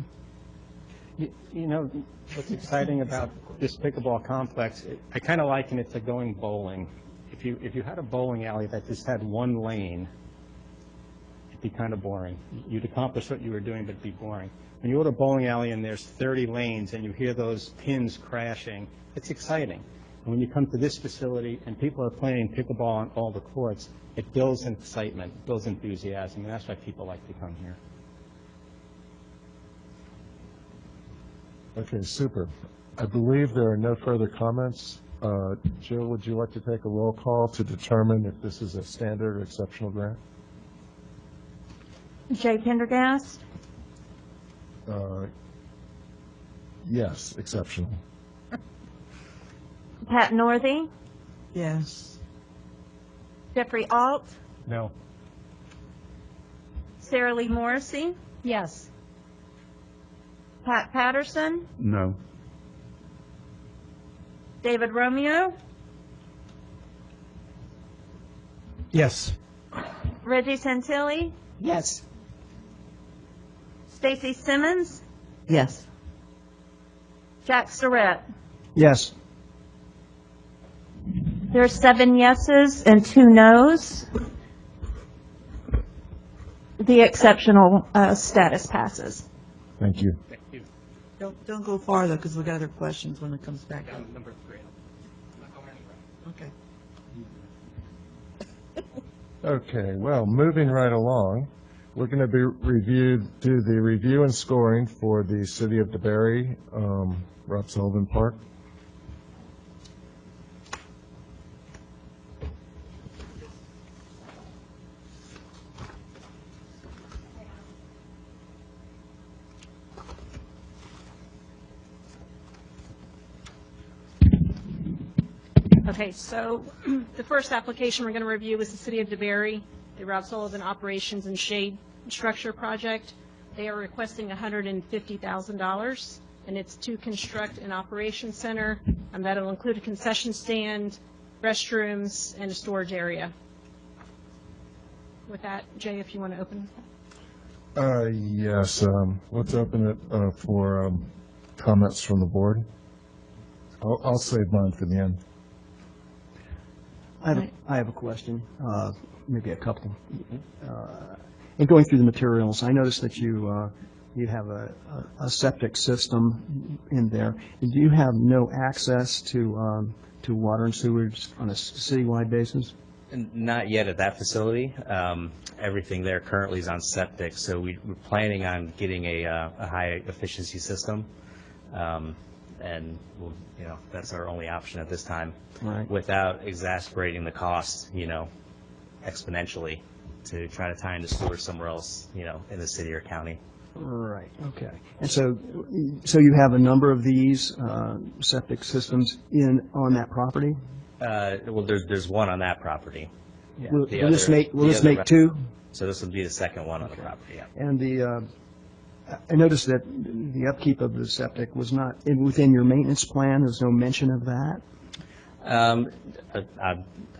Speaker 7: You know, what's exciting about this pickleball complex, I kind of liken it to going bowling. If you had a bowling alley that just had one lane, it'd be kind of boring. You'd accomplish what you were doing, but it'd be boring. When you go to a bowling alley and there's 30 lanes and you hear those pins crashing, it's exciting. And when you come to this facility and people are playing pickleball on all the courts, it builds excitement, builds enthusiasm, and that's why people like to come here.
Speaker 3: Okay, super. I believe there are no further comments. Jill, would you like to take a roll call to determine if this is a standard or exceptional grant?
Speaker 1: Jay Pendergast,
Speaker 3: Yes, exceptional.
Speaker 1: Pat Northey,
Speaker 4: Yes.
Speaker 1: Jeffrey Alt,
Speaker 5: No.
Speaker 1: Sarah Lee Morrissey. Yes. Pat Patterson,
Speaker 6: No.
Speaker 1: David Romeo,
Speaker 10: Yes.
Speaker 1: Reggie Santilli,
Speaker 8: Yes.
Speaker 1: Stacy Simmons,
Speaker 4: Yes.
Speaker 1: Jack Surratt.
Speaker 10: Yes.
Speaker 1: There are 7 yeses and 2 nos. The exceptional status passes.
Speaker 3: Thank you.
Speaker 7: Thank you.
Speaker 4: Don't go farther, because we got other questions when it comes back.
Speaker 7: Number 3. I'm not going anywhere.
Speaker 4: Okay.
Speaker 3: Okay, well, moving right along, we're going to do the review and scoring for the City of DeBary, Rob Sullivan Park.
Speaker 2: Okay, so the first application we're going to review is the City of DeBary, the Rob Sullivan Operations and Shade Structure Project. They are requesting $150,000, and it's to construct an operations center, and that'll include a concession stand, restrooms, and a storage area. With that, Jay, if you want to open.
Speaker 3: Yes, let's open it for comments from the board. I'll save mine for the end.
Speaker 10: I have a question, maybe a couple. In going through the materials, I noticed that you have a septic system in there. Do you have no access to water and sewage on a citywide basis?
Speaker 13: Not yet at that facility. Everything there currently is on septic, so we're planning on getting a high efficiency system. And we'll, that's our only option at this time,
Speaker 10: Right.
Speaker 13: without exasperating the cost, exponentially to try to tie into sewer somewhere else, in the city or county.
Speaker 10: Right, okay. And so you have a number of these septic systems on that property?
Speaker 13: Well, there's one on that property. Yeah.
Speaker 10: Will this make 2?
Speaker 13: So this will be the second one on the property, yeah.
Speaker 10: And I noticed that the upkeep of the septic was not within your maintenance plan. There's no mention of that?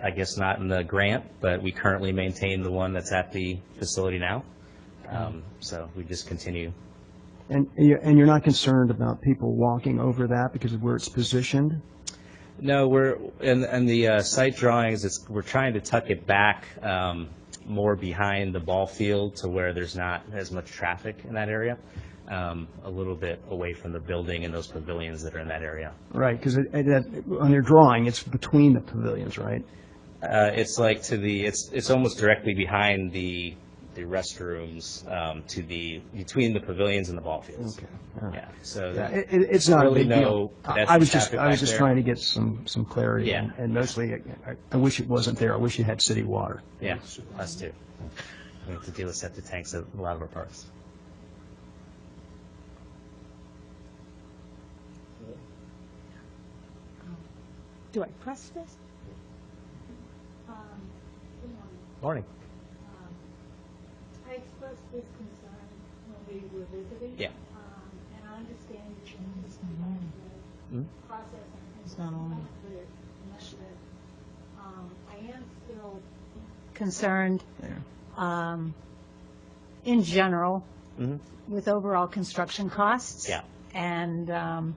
Speaker 13: I guess not in the grant, but we currently maintain the one that's at the facility now. So we just continue.
Speaker 10: And you're not concerned about people walking over that because of where it's positioned?
Speaker 13: No, we're in the site drawings. We're trying to tuck it back more behind the ball field to where there's not as much traffic in that area, a little bit away from the building and those pavilions that are in that area.
Speaker 10: Right, because on your drawing, it's between the pavilions, right?
Speaker 13: It's like it's almost directly behind the restrooms between the pavilions and the ball fields.
Speaker 10: Okay. All right.
Speaker 13: Yeah. So
Speaker 10: it's not
Speaker 13: really
Speaker 10: a big deal. I was just
Speaker 13: there.
Speaker 10: trying to get some clarity.
Speaker 13: Yeah.
Speaker 10: And mostly, I wish it wasn't there. I wish you had city water.
Speaker 13: Yeah, us too. We have to deal with septic tanks at a lot of our parks.
Speaker 2: Do I press this?
Speaker 13: Morning.
Speaker 1: I expressed this concern when we were visiting.
Speaker 13: Yeah.
Speaker 1: And I understand your changes in the process and
Speaker 4: It's not on.
Speaker 1: I am still concerned, in general, with overall construction costs.
Speaker 13: Yeah.
Speaker 1: And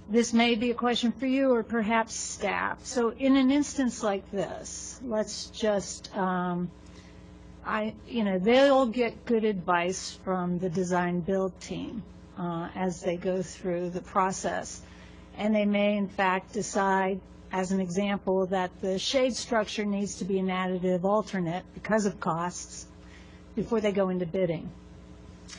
Speaker 1: this may be a question for you or perhaps staff. So in an instance like this, let's just, they'll get good advice from the design build team as they go through the process. and they may in fact decide, as an example, that the shade structure needs to be an additive alternate because of costs before they go into bidding.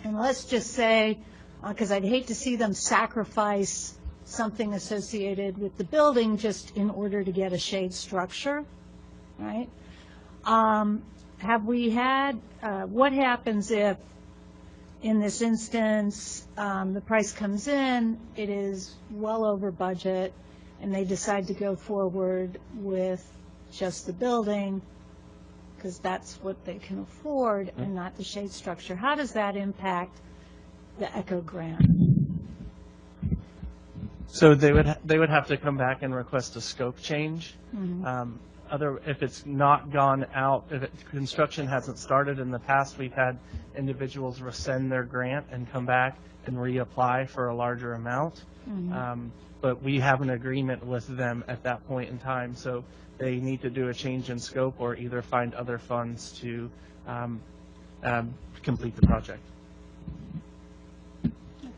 Speaker 1: And let's just say, because I'd hate to see them sacrifice something associated with the building just in order to get a shade structure, right? Have we had, what happens if, in this instance, the price comes in, it is well over budget, and they decide to go forward with just the building, because that's what they can afford, and not the shade structure? How does that impact the ECHO grant?
Speaker 12: So they would have to come back and request a scope change. If it's not gone out, if construction hasn't started in the past, we've had individuals rescind their grant and come back and reapply for a larger amount. But we have an agreement with them at that point in time, so they need to do a change in scope or either find other funds to complete the project.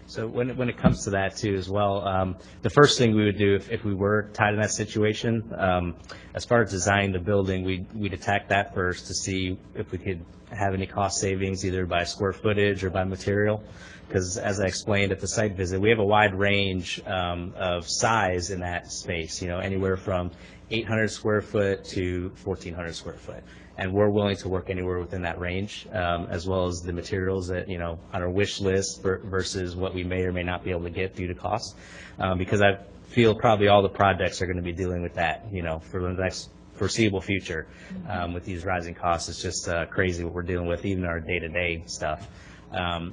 Speaker 13: So when it comes to that too as well, the first thing we would do if we were tied in that situation, as far as designing the building, we'd attack that first to see if we could have any cost savings either by square footage or by material. Because as I explained at the site visit, we have a wide range of size in that space, anywhere from 800 square foot to 1,400 square foot. And we're willing to work anywhere within that range, as well as the materials that, on our wish list versus what we may or may not be able to get due to cost. Because I feel probably all the projects are going to be dealing with that, for the next foreseeable future. With these rising costs, it's just crazy what we're dealing with, even our day-to-day stuff.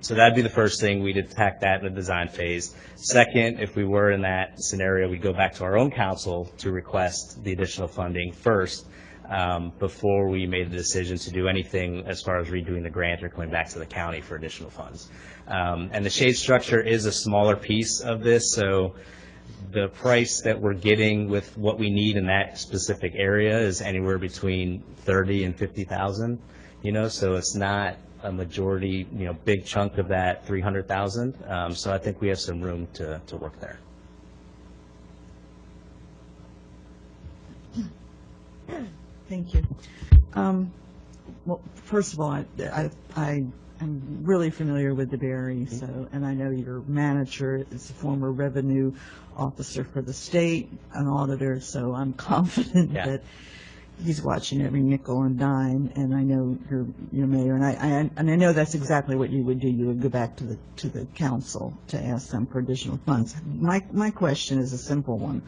Speaker 13: So that'd be the first thing. We'd attack that in the design phase. Second, if we were in that scenario, we'd go back to our own council to request the additional funding first, before we made the decision to do anything as far as redoing the grant or coming back to the county for additional funds. And the shade structure is a smaller piece of this, so the price that we're getting with what we need in that specific area is anywhere between 30 and 50,000. So it's not a majority, big chunk of that 300,000. So I think we have some room to work there.
Speaker 4: Thank you. Well, first of all, I'm really familiar with DeBerry, and I know your manager is a former revenue officer for the state, an auditor, so I'm confident that he's watching every nickel and dime, and I know your mayor, and I know that's exactly what you would do. You would go back to the council to ask them for additional funds. My question is a simple one.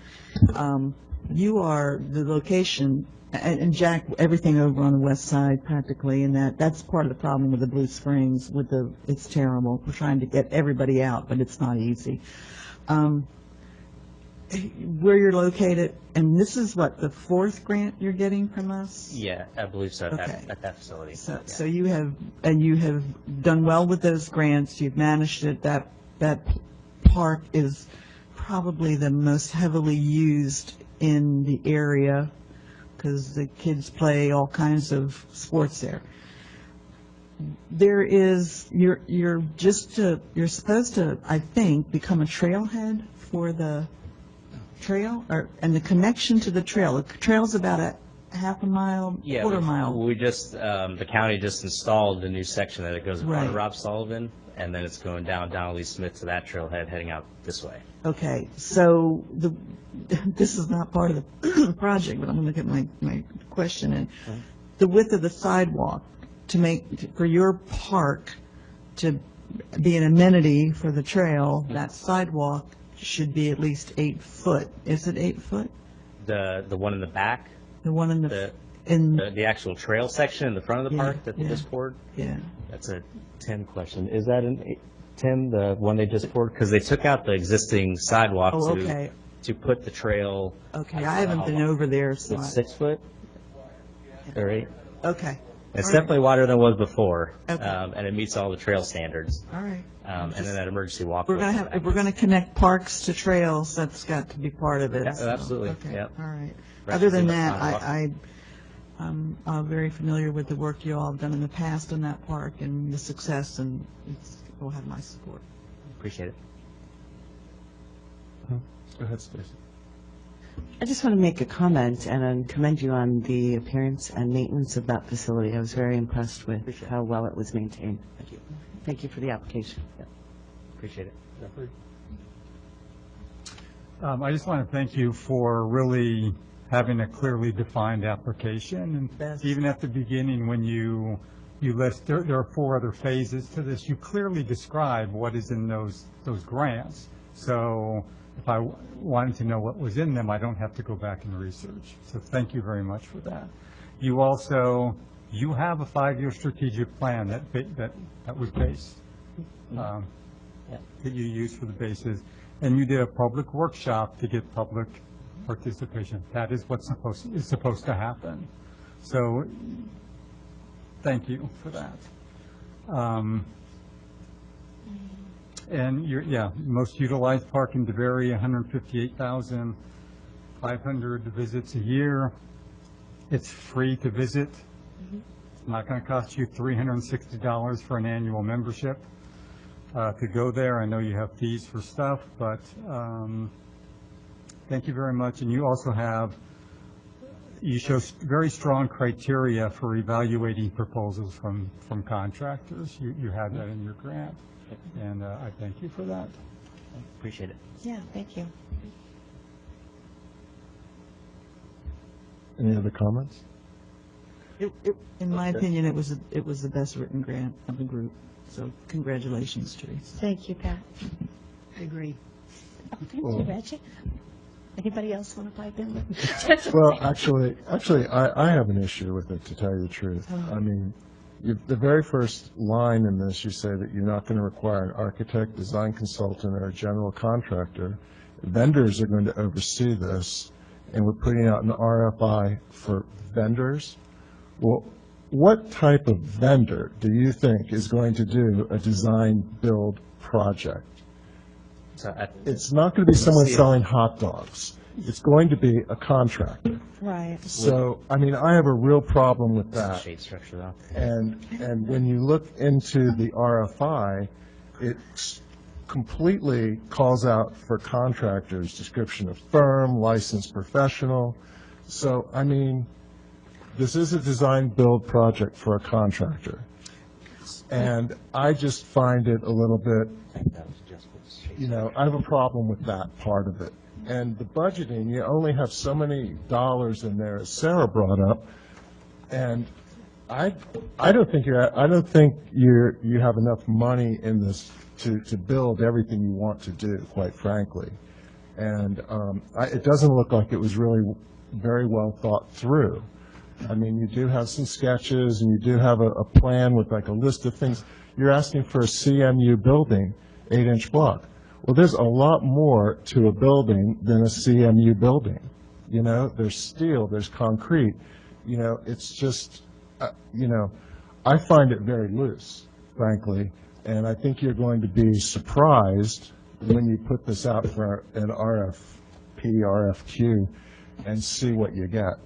Speaker 4: You are the location, and Jack, everything over on the west side practically, and that's part of the problem with the Blue Springs. It's terrible. We're trying to get everybody out, but it's not easy. Where you're located, and this is what, the fourth grant you're getting from us?
Speaker 13: Yeah, I believe so.
Speaker 4: Okay.
Speaker 13: At that facility.
Speaker 4: So you have done well with those grants. You've managed it. That park is probably the most heavily used in the area because the kids play all kinds of sports there. You're supposed to, I think, become a trailhead for the trail, and the connection to the trail. The trail's about a half a mile, quarter mile.
Speaker 13: We just the county just installed a new section that it goes in front of Rob Sullivan, and then it's going down Lee Smith to that trailhead heading out this way.
Speaker 4: Okay, so this is not part of the project, but I'm going to get my question in. The width of the sidewalk for your park to be an amenity for the trail, that sidewalk should be at least 8 foot. Is it 8 foot?
Speaker 13: The one in the back?
Speaker 4: The one in
Speaker 13: the actual trail section in the front of the park that they just poured?
Speaker 4: Yeah.
Speaker 13: That's a Tim question. Is that Tim, the one they just poured? Because they took out the existing sidewalk to put the trail.
Speaker 4: Okay, I haven't been over there. So
Speaker 13: it's 6 foot or 8?
Speaker 4: Okay.
Speaker 13: It's definitely wider than it was before, and it meets all the trail standards.
Speaker 4: All right.
Speaker 13: And then that emergency walkway.
Speaker 4: If we're going to connect parks to trails, that's got to be part of it.
Speaker 13: Yeah, absolutely.
Speaker 4: Okay.
Speaker 13: Yep.
Speaker 4: All right. Other than that, I'm very familiar with the work you all have done in the past in that park and the success, and it will have my support.
Speaker 13: Appreciate it.
Speaker 3: Go ahead, Stacy.
Speaker 14: I just want to make a comment and commend you on the appearance and maintenance of that facility. I was very impressed with how well it was maintained. Thank you. Thank you for the application.
Speaker 13: Appreciate it.
Speaker 5: I just want to thank you for really having a clearly defined application. And even at the beginning, when you list, there are 4 other phases to this, you clearly describe what is in those grants. So if I wanted to know what was in them, I don't have to go back and research. So thank you very much for that. You also, you have a 5-year strategic plan that was based, that you used for the bases. And you did a public workshop to get public participation. That is what's supposed to happen. So thank you for that. And most utilized park in DeBary, 158,500 visits a year. It's free to visit. It's not going to cost you $360 for an annual membership to go there. I know you have fees for stuff, but thank you very much. And you also you show very strong criteria for evaluating proposals from contractors. You had that in your grant, and I thank you for that.
Speaker 13: Appreciate it.
Speaker 14: Yeah, thank you.
Speaker 3: Any other comments?
Speaker 4: In my opinion, it was the best written grant of the group. So congratulations, Teresa.
Speaker 8: Thank you, Pat. I agree. Oh, thank you, Reggie. Anybody else want to pipe in?
Speaker 3: Well, actually, I have an issue with it, to tell you the truth. I mean, the very first line in this, you say that you're not going to require an architect, design consultant, or a general contractor. Vendors are going to oversee this, and we're putting out an RFI for vendors. Well, what type of vendor do you think is going to do a design-build project? It's not going to be someone selling hot dogs. It's going to be a contractor.
Speaker 14: Right.
Speaker 3: So, I mean, I have a real problem with that.
Speaker 13: Shade structure, though.
Speaker 3: And when you look into the RFI, it completely calls out for contractors, description of firm, licensed professional. So, I mean, this is a design-build project for a contractor. And I just find it a little bit, I have a problem with that part of it. And the budgeting, you only have so many dollars in there, as Sarah brought up. And I don't think you have enough money in this to build everything you want to do, quite frankly. And it doesn't look like it was really very well thought through. I mean, you do have some sketches, and you do have a plan with like a list of things. You're asking for a CMU building, 8-inch block. Well, there's a lot more to a building than a CMU building. There's steel, there's concrete. It's just, I find it very loose, frankly. And I think you're going to be surprised when you put this out for an RFP, RFQ, and see what you get.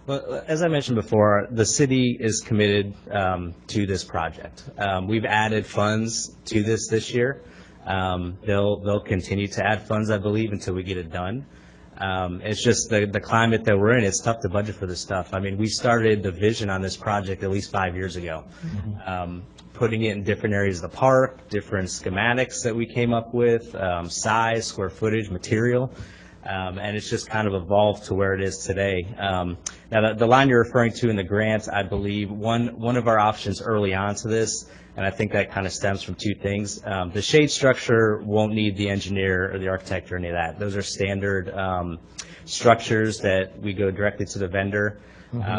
Speaker 13: Well, as I mentioned before, the city is committed to this project. We've added funds to this year. They'll continue to add funds, I believe, until we get it done. It's just the climate that we're in. It's tough to budget for this stuff. I mean, we started the vision on this project at least 5 years ago, putting it in different areas of the park, different schematics that we came up with, size, square footage, material. And it's just kind of evolved to where it is today. Now, the line you're referring to in the grant, I believe, one of our options early on to this, and I think that kind of stems from 2 things. The shade structure won't need the engineer or the architect or any of that. Those are standard structures that we go directly to the vendor.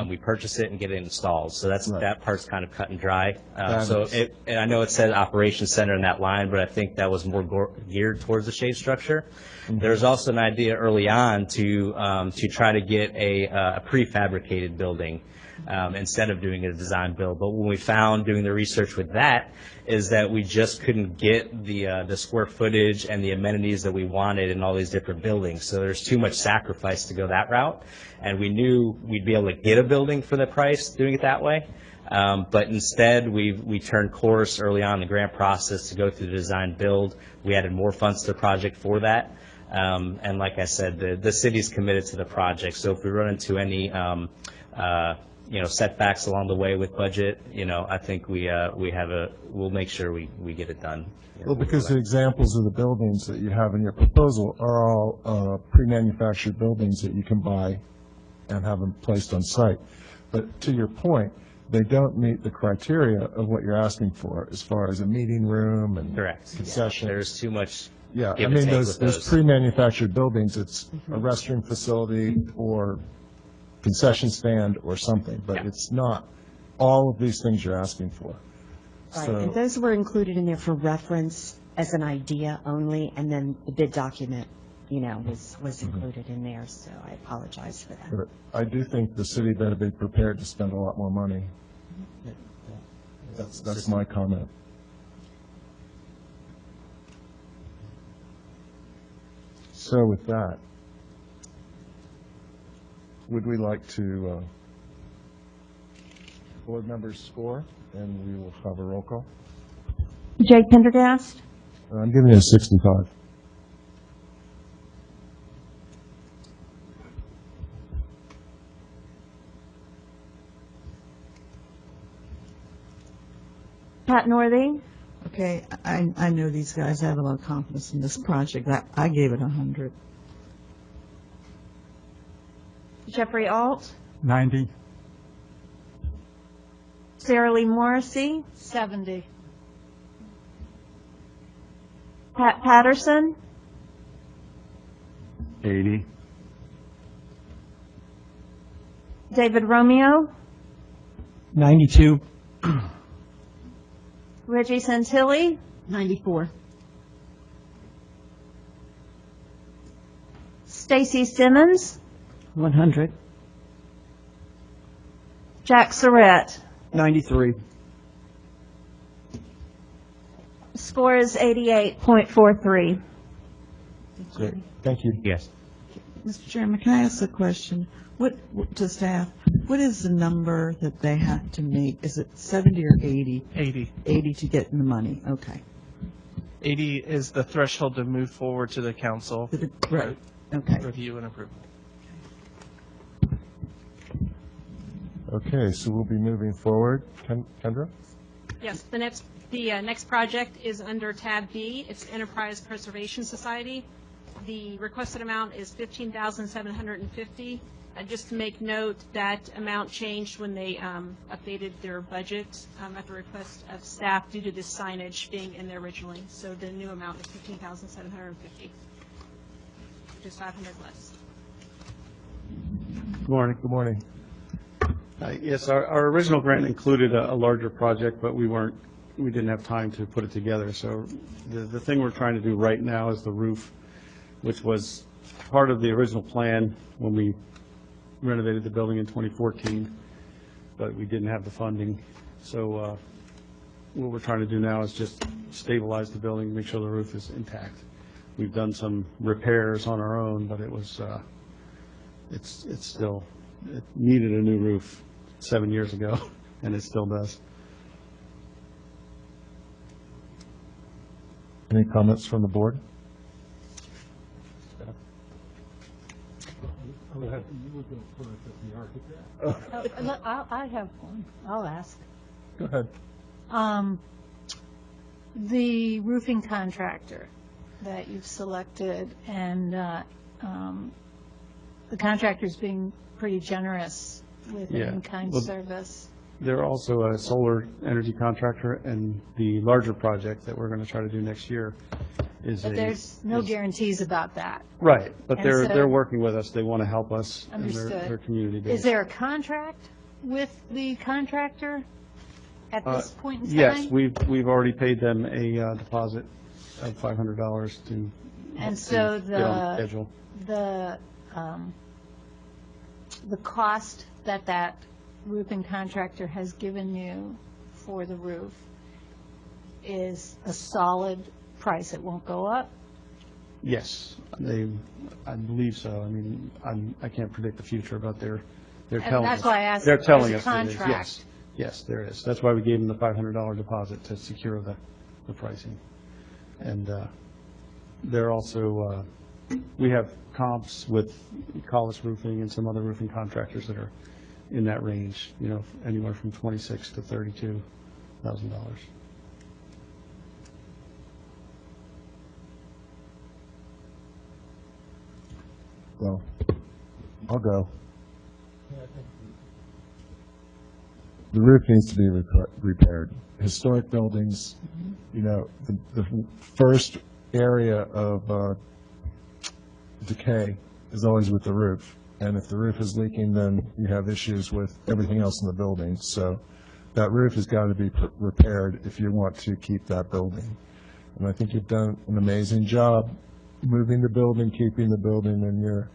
Speaker 13: We purchase it and get it installed. So that part's kind of cut and dry. And I know it said operations center in that line, but I think that was more geared towards the shade structure. There's also an idea early on to try to get a prefabricated building instead of doing a design build. But when we found doing the research with that is that we just couldn't get the square footage and the amenities that we wanted in all these different buildings. So there's too much sacrifice to go that route. And we knew we'd be able to get a building for the price doing it that way. But instead, we turned course early on in the grant process to go through the design build. We added more funds to the project for that. And like I said, the city's committed to the project, so if we run into any, setbacks along the way with budget, I think we'll make sure we get it done.
Speaker 3: Well, because the examples of the buildings that you have in your proposal are all pre-manufactured buildings that you can buy and have them placed on site. But to your point, they don't meet the criteria of what you're asking for as far as a meeting room and
Speaker 13: Correct.
Speaker 3: concession.
Speaker 13: There's too much
Speaker 3: Yeah, I
Speaker 13: give and
Speaker 3: mean,
Speaker 13: take
Speaker 3: those
Speaker 13: with those.
Speaker 3: pre-manufactured buildings, it's a restroom facility or concession stand or something, but it's not all of these things you're asking for.
Speaker 15: Right,
Speaker 3: So,
Speaker 15: and those were included in there for reference as an idea only, and then the bid document, was included in there, so I apologize for that.
Speaker 3: but I do think the city better be prepared to spend a lot more money. That's my comment. So with that, would we like to, board members score, and we will have a roll call?
Speaker 16: Jay Pendergast,
Speaker 3: I'm giving it a 65.
Speaker 16: Pat Northey,
Speaker 4: Okay, I know these guys have a lot of confidence in this project. I gave it 100.
Speaker 16: Jeffrey Alt,
Speaker 5: 90.
Speaker 16: Sarah Lee Morrissey,
Speaker 1: 70.
Speaker 16: Pat Patterson,
Speaker 6: 80.
Speaker 16: David Romeo,
Speaker 10: 92.
Speaker 16: Reggie Santilli,
Speaker 15: 94.
Speaker 16: Stacy Simmons,
Speaker 10: 100.
Speaker 16: Jack Surratt.
Speaker 10: 93.
Speaker 16: Score is 88.43.
Speaker 3: Great. Thank you.
Speaker 13: Yes.
Speaker 4: Mr. Chairman, can I ask a question? To staff, what is the number that they have to make? Is it 70 or 80?
Speaker 12: 80.
Speaker 4: 80 to get in the money, okay.
Speaker 12: 80 is the threshold to move forward to the council.
Speaker 4: Right, okay.
Speaker 12: Review and approve.
Speaker 3: Okay, so we'll be moving forward. Kendra?
Speaker 2: Yes, the next project is under tab B. It's Enterprise Preservation Society. The requested amount is $15,750. Just to make note, that amount changed when they updated their budget at the request of staff due to the signage being in there originally. So the new amount is $15,750, just 500 less.
Speaker 3: Good morning. Good morning.
Speaker 6: Yes, our original grant included a larger project, but we didn't have time to put it together. So the thing we're trying to do right now is the roof, which was part of the original plan when we renovated the building in 2014, but we didn't have the funding. So what we're trying to do now is just stabilize the building, make sure the roof is intact. We've done some repairs on our own, but it needed a new roof 7 years ago, and it still does.
Speaker 3: Any comments from the board?
Speaker 1: I have one. I'll ask.
Speaker 3: Go ahead.
Speaker 1: The roofing contractor that you've selected, and the contractor's being pretty generous with in-kind service.
Speaker 6: They're also a solar energy contractor, and the larger project that we're going to try to do next year is
Speaker 1: But there's no guarantees about that.
Speaker 6: Right, but
Speaker 1: And
Speaker 6: they're
Speaker 1: so-
Speaker 6: working with us. They want to help us, and
Speaker 1: Understood.
Speaker 6: they're community-based.
Speaker 1: Is there a contract with the contractor at this point in time?
Speaker 6: Yes, we've already paid them a deposit of $500 to
Speaker 1: And so
Speaker 6: get on schedule.
Speaker 1: the cost that roofing contractor has given you for the roof is a solid price. It won't go up?
Speaker 6: Yes, I believe so. I mean, I can't predict the future, but they're telling us.
Speaker 1: That's why I asked
Speaker 6: They're
Speaker 1: if
Speaker 6: telling
Speaker 1: there's
Speaker 6: us
Speaker 1: a
Speaker 6: it is.
Speaker 1: contract.
Speaker 6: Yes, there is. That's why we gave them the $500 deposit to secure the pricing. And they're also we have comps with Collis Roofing and some other roofing contractors that are in that range, anywhere from $26,000 to $32,000.
Speaker 3: Well, I'll go. The roof needs to be repaired. Historic buildings, the first area of decay is always with the roof. And if the roof is leaking, then you have issues with everything else in the building. So that roof has got to be repaired if you want to keep that building. And I think you've done an amazing job moving the building, keeping the building, and your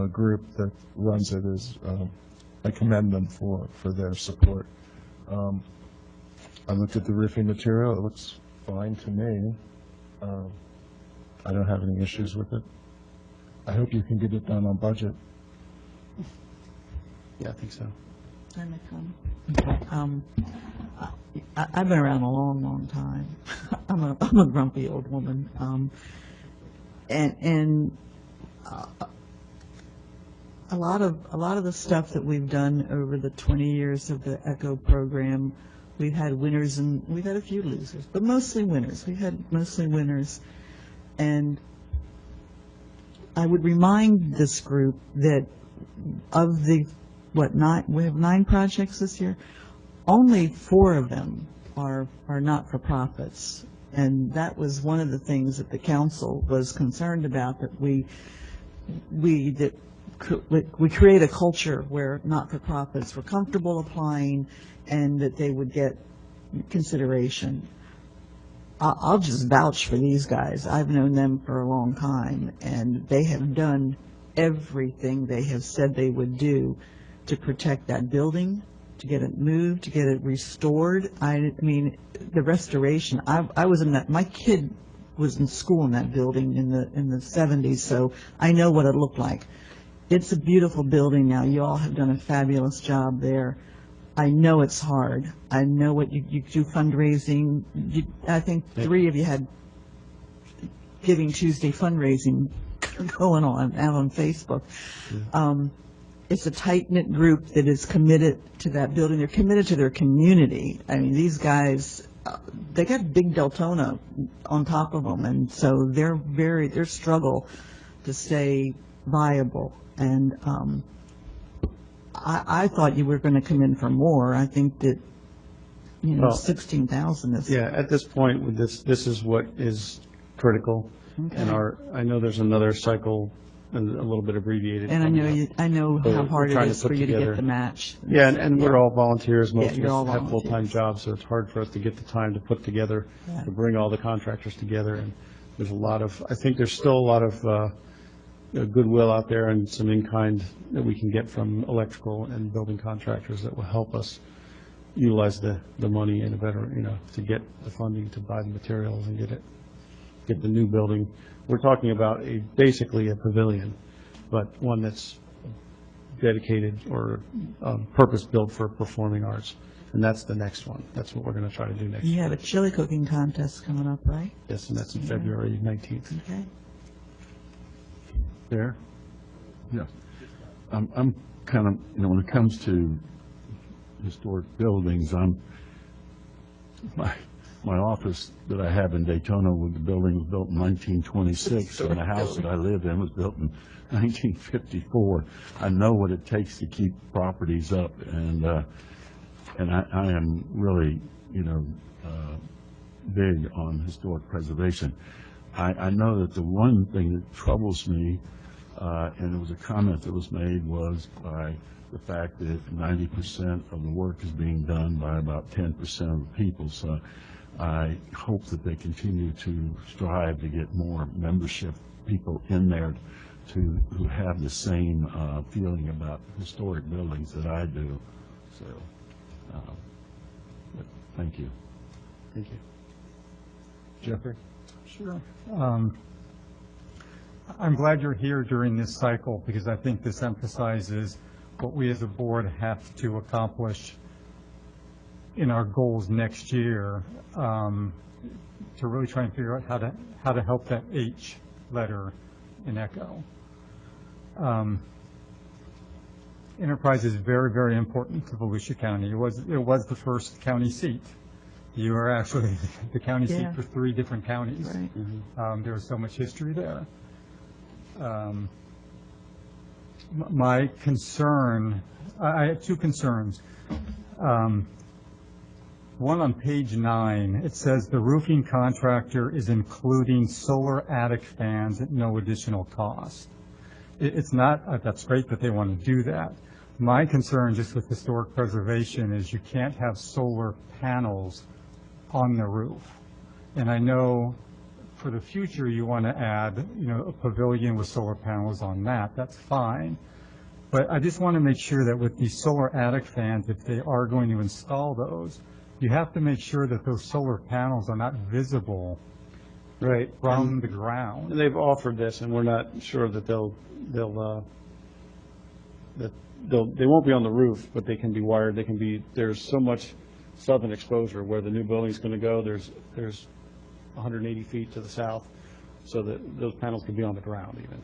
Speaker 3: group that runs it is, I commend them for their support. I looked at the roofing material. It looks fine to me. I don't have any issues with it. I hope you can get it done on budget.
Speaker 6: Yeah, I think so.
Speaker 4: Can I comment? I've been around a long, long time. I'm a grumpy old woman. A lot of the stuff that we've done over the 20 years of the ECHO program, we've had winners and we've had a few losers, but mostly winners. We've had mostly winners. And I would remind this group that of the, we have 9 projects this year, only 4 of them are not-for-profits. And that was one of the things that the council was concerned about, that we create a culture where not-for-profits were comfortable applying and that they would get consideration. I'll just vouch for these guys. I've known them for a long time, and they have done everything they have said they would do to protect that building, to get it moved, to get it restored. I mean, the restoration, I was in that, my kid was in school in that building in the 70s, so I know what it looked like. It's a beautiful building now. You all have done a fabulous job there. I know it's hard. I know what you do fundraising. I think 3 of you had Giving Tuesday fundraising going on out on Facebook. It's a tight-knit group that is committed to that building. They're committed to their community. I mean, these guys, they got big Deltona on top of them, and so their struggle to stay viable. And I thought you were going to come in for more. I think that, 16,000 is.
Speaker 6: Yeah, at this point, this is what is critical.
Speaker 4: Okay.
Speaker 6: And I know there's another cycle, a little bit abbreviated.
Speaker 4: And I know
Speaker 6: So
Speaker 4: how hard
Speaker 6: we're
Speaker 4: it
Speaker 6: trying
Speaker 4: is
Speaker 6: to put
Speaker 4: for you to
Speaker 6: together-
Speaker 4: get the match.
Speaker 6: Yeah, and we're all volunteers. Most of
Speaker 4: you're all
Speaker 6: us have full-time
Speaker 4: volunteers.
Speaker 6: jobs, so it's hard for us to get the time to put together,
Speaker 4: Yeah.
Speaker 6: to bring all the contractors together. And there's I think there's still a lot of goodwill out there and some in-kind that we can get from electrical and building contractors that will help us utilize the money in a better, to get the funding to buy the materials and get the new building. We're talking about basically a pavilion, but one that's dedicated or purpose-built for performing arts. And that's the next one. That's what we're going to try to do next
Speaker 4: You
Speaker 6: year.
Speaker 4: have a chili cooking contest coming up, right?
Speaker 6: Yes, and that's in February 19th.
Speaker 4: Okay.
Speaker 6: There? Yeah. I'm kind of, when it comes to historic buildings, my office that I have in Daytona, with the building was built in 1926, and the house that I live in was built in 1954. I know what it takes to keep properties up, and I am really, big on historic preservation. I know that the one thing that troubles me, and it was a comment that was made, was by the fact that 90% of the work is being done by about 10% of the people. So I hope that they continue to strive to get more membership people in there who have the same feeling about historic buildings that I do. So, but thank you. Thank you. Jeffrey?
Speaker 5: Sure. I'm glad you're here during this cycle, because I think this emphasizes what we as a board have to accomplish in our goals next year, to really try and figure out how to help that H letter in Echo. Enterprise is very, very important to Volusia County. It was the first county seat. You are actually the county seat for 3 different counties.
Speaker 4: Right.
Speaker 5: There was so much history there. My concern, I have 2 concerns. One on page 9, it says the roofing contractor is including solar attic fans at no additional cost. It's not, that's great that they want to do that. My concern just with historic preservation is you can't have solar panels on the roof. And I know for the future you want to add, a pavilion with solar panels on that. That's fine. But I just want to make sure that with these solar attic fans, if they are going to install those, you have to make sure that those solar panels are not visible from the ground.
Speaker 17: And they've offered this, and we're not sure that they won't be on the roof, but they can be wired. They can be. There's so much southern exposure where the new building's going to go. There's 180 feet to the south, so that those panels can be on the ground even.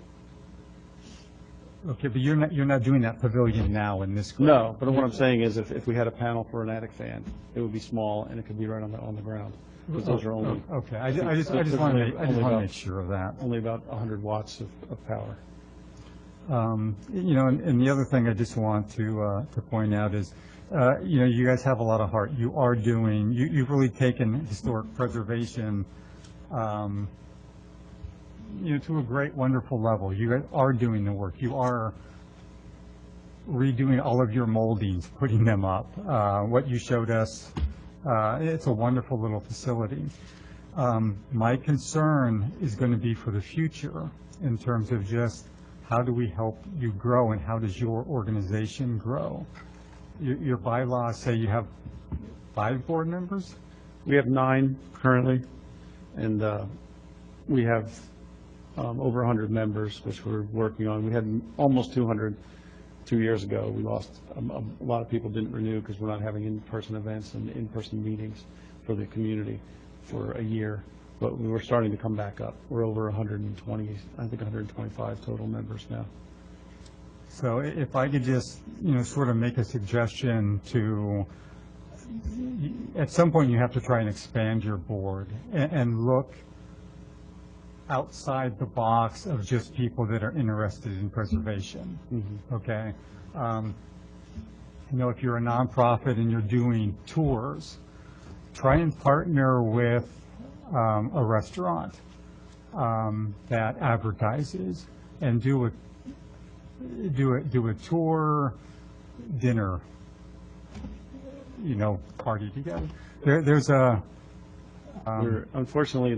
Speaker 5: Okay, but you're not doing that pavilion now in this grade.
Speaker 17: No, but what I'm saying is if we had a panel for an attic fan, it would be small and it could be right on the ground. Because those are only.
Speaker 5: Okay, I just want to make sure of that.
Speaker 17: Only about 100 watts of power.
Speaker 5: And the other thing I just want to point out is, you guys have a lot of heart. You are doing, you've really taken historic preservation, to a great, wonderful level. You guys are doing the work. You are redoing all of your moldings, putting them up. What you showed us, it's a wonderful little facility. My concern is going to be for the future in terms of just how do we help you grow and how does your organization grow? Your bylaws say you have 5 board members?
Speaker 17: We have 9 currently, and we have over 100 members, which we're working on. We had almost 200 2 years ago. We lost, a lot of people didn't renew because we're not having in-person events and in-person meetings for the community for a year, but we were starting to come back up. We're over 120, I think 125 total members now.
Speaker 5: So if I could just, sort of make a suggestion to, at some point you have to try and expand your board and look outside the box of just people that are interested in preservation, okay? If you're a nonprofit and you're doing tours, try and partner with a restaurant that advertises and do a tour dinner, party together. There's a
Speaker 17: unfortunately,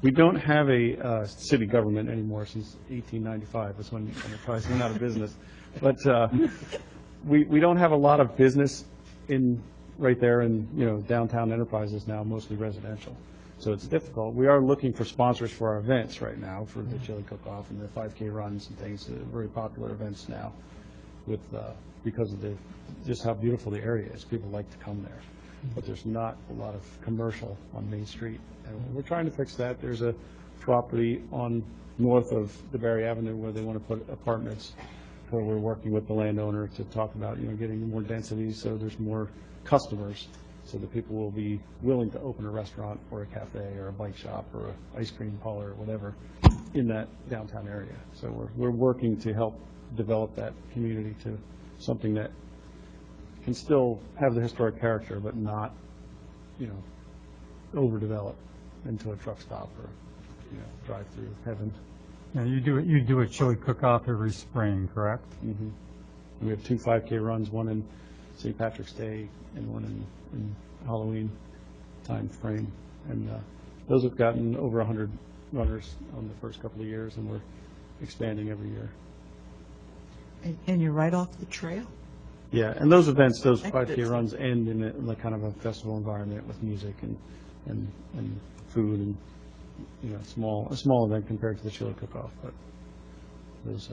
Speaker 17: we don't have a city government anymore since 1895. That's when Enterprise went out of business. But we don't have a lot of business right there in downtown Enterprise is now mostly residential. So it's difficult. We are looking for sponsors for our events right now, for the chili cook-off and the 5K runs and things. Very popular events now, because of just how beautiful the area is. People like to come there. But there's not a lot of commercial on Main Street. And we're trying to fix that. There's a property north of DeBerry Avenue where they want to put apartments, where we're working with the landowner to talk about, getting more density so there's more customers, so that people will be willing to open a restaurant or a cafe or a bike shop or an ice cream parlor or whatever in that downtown area. So we're working to help develop that community to something that can still have the historic character, but not, overdevelop into a truck stop or, drive-through heaven.
Speaker 5: Now you do a chili cook-off every spring, correct?
Speaker 17: Mm-hmm. We have 2 5K runs, one in St. Patrick's Day and one in Halloween time frame, and those have gotten over 100 runners on the first couple of years, and we're expanding every year.
Speaker 4: And you're right off the trail?
Speaker 17: Yeah, and those events, those 5K runs end in a kind of a festival environment with music and food and a small event compared to the chili cook-off. But there's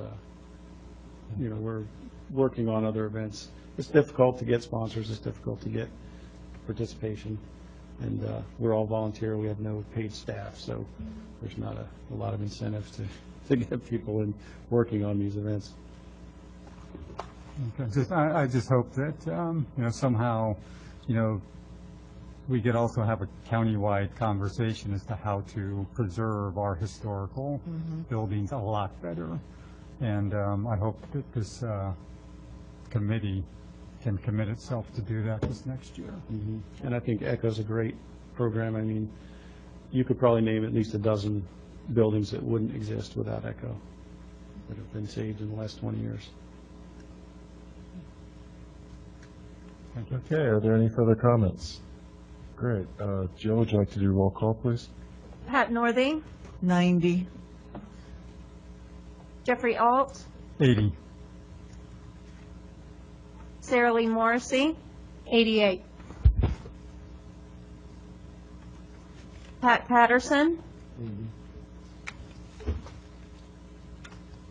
Speaker 17: we're working on other events. It's difficult to get sponsors. It's difficult to get participation, and we're all volunteer. We have no paid staff, so there's not a lot of incentive to get people in, working on these events.
Speaker 5: Okay, I just hope that, somehow, we could also have a countywide conversation as to how to preserve our historical buildings a lot better. And I hope that this committee can commit itself to do that this next year.
Speaker 17: And I think ECHO's a great program. I mean, you could probably name at least a dozen buildings that wouldn't exist without ECHO that have been saved in the last 20 years.
Speaker 3: Okay, are there any further comments? Great. Jill, would you like to do roll call, please?
Speaker 16: Pat Northey,
Speaker 4: 90.
Speaker 16: Jeffrey Alt,
Speaker 5: 80.
Speaker 16: Sarah Lee Morrissey,
Speaker 1: 88.
Speaker 16: Pat Patterson,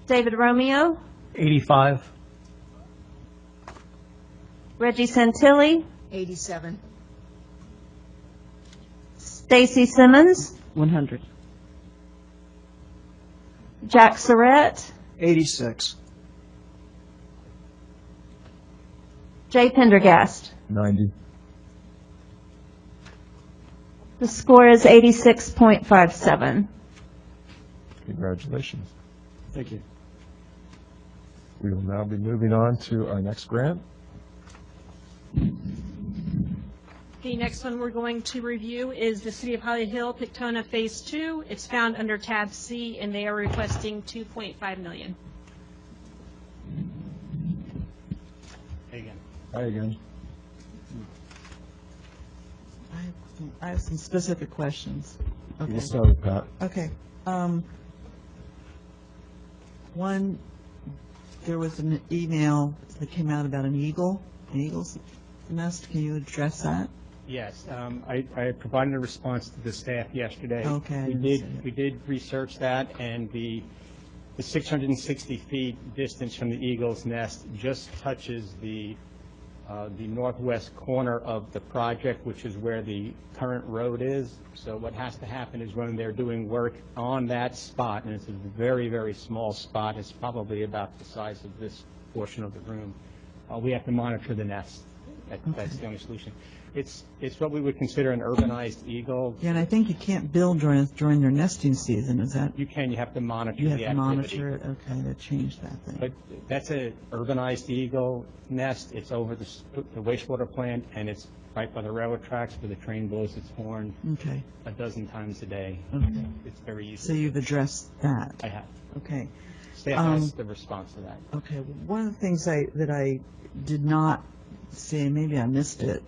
Speaker 16: David Romeo,
Speaker 11: 85.
Speaker 16: Reggie Santilli,
Speaker 8: 87.
Speaker 16: Stacy Simmons,
Speaker 14: 100.
Speaker 16: Jack Surratt,
Speaker 10: 86.
Speaker 16: Jay Pendergast.
Speaker 3: 90.
Speaker 16: The score is 86.57.
Speaker 3: Congratulations.
Speaker 17: Thank you.
Speaker 3: We will now be moving on to our next grant.
Speaker 2: The next one we're going to review is the City of Holly Hill Pictona Phase 2. It's found under tab C, and they are requesting $2.5 million.
Speaker 7: Hey again.
Speaker 3: Hi again.
Speaker 4: I have some specific questions. Okay.
Speaker 3: We'll start with Pat.
Speaker 4: Okay. One, there was an email that came out about an eagle's nest. Can you address that?
Speaker 7: Yes, I provided a response to the staff yesterday.
Speaker 4: Okay.
Speaker 7: We did research that, and the 660 feet distance from the eagle's nest just touches the northwest corner of the project, which is where the current road is. So what has to happen is when they're doing work on that spot, and it's a very, very small spot, it's probably about the size of this portion of the room, we have to monitor the nest. That's the only solution. It's what we would consider an urbanized eagle.
Speaker 4: Yeah, and I think you can't build during their nesting season, is that?
Speaker 7: You can, you have to monitor
Speaker 4: You
Speaker 7: the
Speaker 4: have to
Speaker 7: activity.
Speaker 4: monitor it, okay, to change that thing.
Speaker 7: But that's a urbanized eagle nest. It's over the wastewater plant, and it's right by the railroad tracks where the train blows its horn
Speaker 4: Okay,
Speaker 7: a dozen times a day.
Speaker 4: okay.
Speaker 7: It's very easy.
Speaker 4: So you've addressed that?
Speaker 7: I have.
Speaker 4: Okay.
Speaker 7: Staff has the response to that.
Speaker 4: Okay, one of the things that I did not see, maybe I missed it,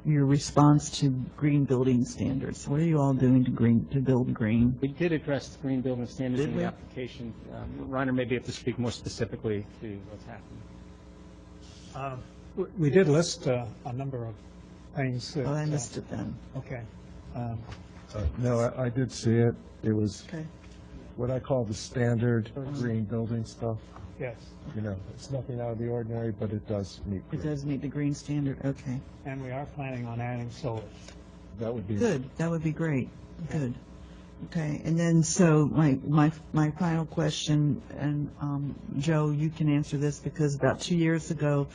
Speaker 4: your response to green building standards. What are you all doing to build green?
Speaker 7: We did address the green building standards
Speaker 4: Did
Speaker 7: in
Speaker 4: we?
Speaker 7: the application. Reiner may be able to speak more specifically to what's happening.
Speaker 9: We did list a number of things.
Speaker 4: Oh, I missed it then.
Speaker 9: Okay.
Speaker 3: No, I did see it. It was
Speaker 4: Okay.
Speaker 3: what I call the standard green building stuff.
Speaker 9: Yes.
Speaker 3: You know, it's nothing out of the ordinary, but it does meet.
Speaker 4: It does meet the green standard, okay.
Speaker 9: And we are planning on adding solar.
Speaker 3: That would be.
Speaker 4: Good, that would be great, good. Okay, and then, so my final question, and Joe, you can answer this, because about 2 years ago,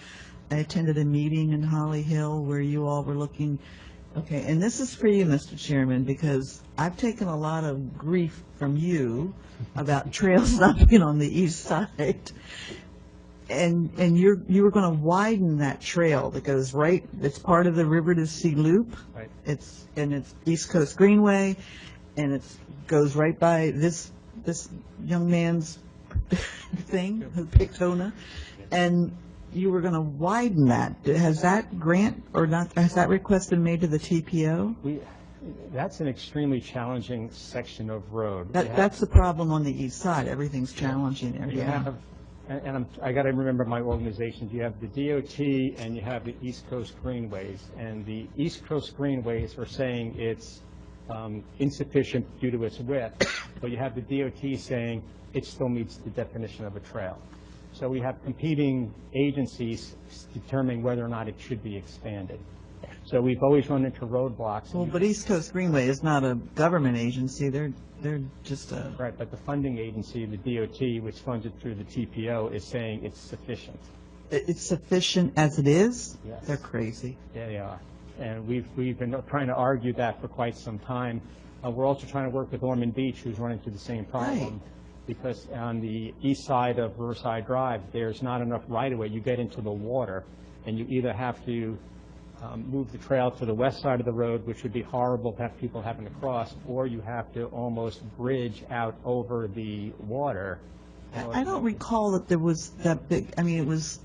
Speaker 4: I attended a meeting in Holly Hill where you all were looking, okay, and this is for you, Mr. Chairman, because I've taken a lot of grief from you about trails not being on the east side. And you were going to widen that trail that goes right, it's part of the River to Sea Loop.
Speaker 7: Right.
Speaker 4: It's East Coast Greenway, and it goes right by this young man's thing, Pictona, and you were going to widen that. Has that grant or not? Has that request been made to the TPO?
Speaker 7: That's an extremely challenging section of road.
Speaker 4: That's the problem on the east side. Everything's challenging there.
Speaker 7: You
Speaker 4: Yeah.
Speaker 7: have, and I got to remember my organizations. You have the DOT and you have the East Coast Greenways. And the East Coast Greenways are saying it's insufficient due to its width, but you have the DOT saying it still meets the definition of a trail. So we have competing agencies determining whether or not it should be expanded. So we've always run into roadblocks.
Speaker 4: Well, but East Coast Greenway is not a government agency, they're just a...
Speaker 7: Right, but the funding agency, the DOT, which funds it through the TPO, is saying it's sufficient.
Speaker 4: It's sufficient as it is?
Speaker 7: Yes.
Speaker 4: They're crazy.
Speaker 7: Yeah, they are. And we've been trying to argue that for quite some time. We're also trying to work with Ormond Beach, who's running through the same problem.
Speaker 4: Right.
Speaker 7: Because on the east side of Riverside Drive, there's not enough right-of-way. You get into the water, and you either have to move the trail to the west side of the road, which would be horrible to have people having to cross, or you have to almost bridge out over the water.
Speaker 4: I don't recall that there was that big, I mean, it was,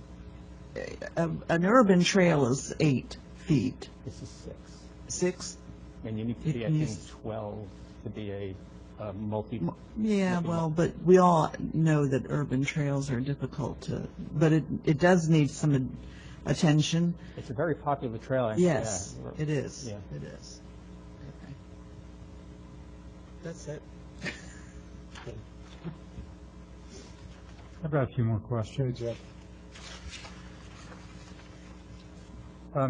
Speaker 4: an urban trail is 8 feet.
Speaker 7: This is 6.
Speaker 4: 6?
Speaker 7: And you need to be, I think, 12 to be a multi.
Speaker 4: Yeah, well, but we all know that urban trails are difficult to, but it does need some attention.
Speaker 7: It's a very popular trail, actually.
Speaker 4: Yes,
Speaker 7: yeah.
Speaker 4: it is.
Speaker 7: Yeah.
Speaker 4: It is. Okay. That's it.
Speaker 5: I've got a few more questions.
Speaker 3: Jeff.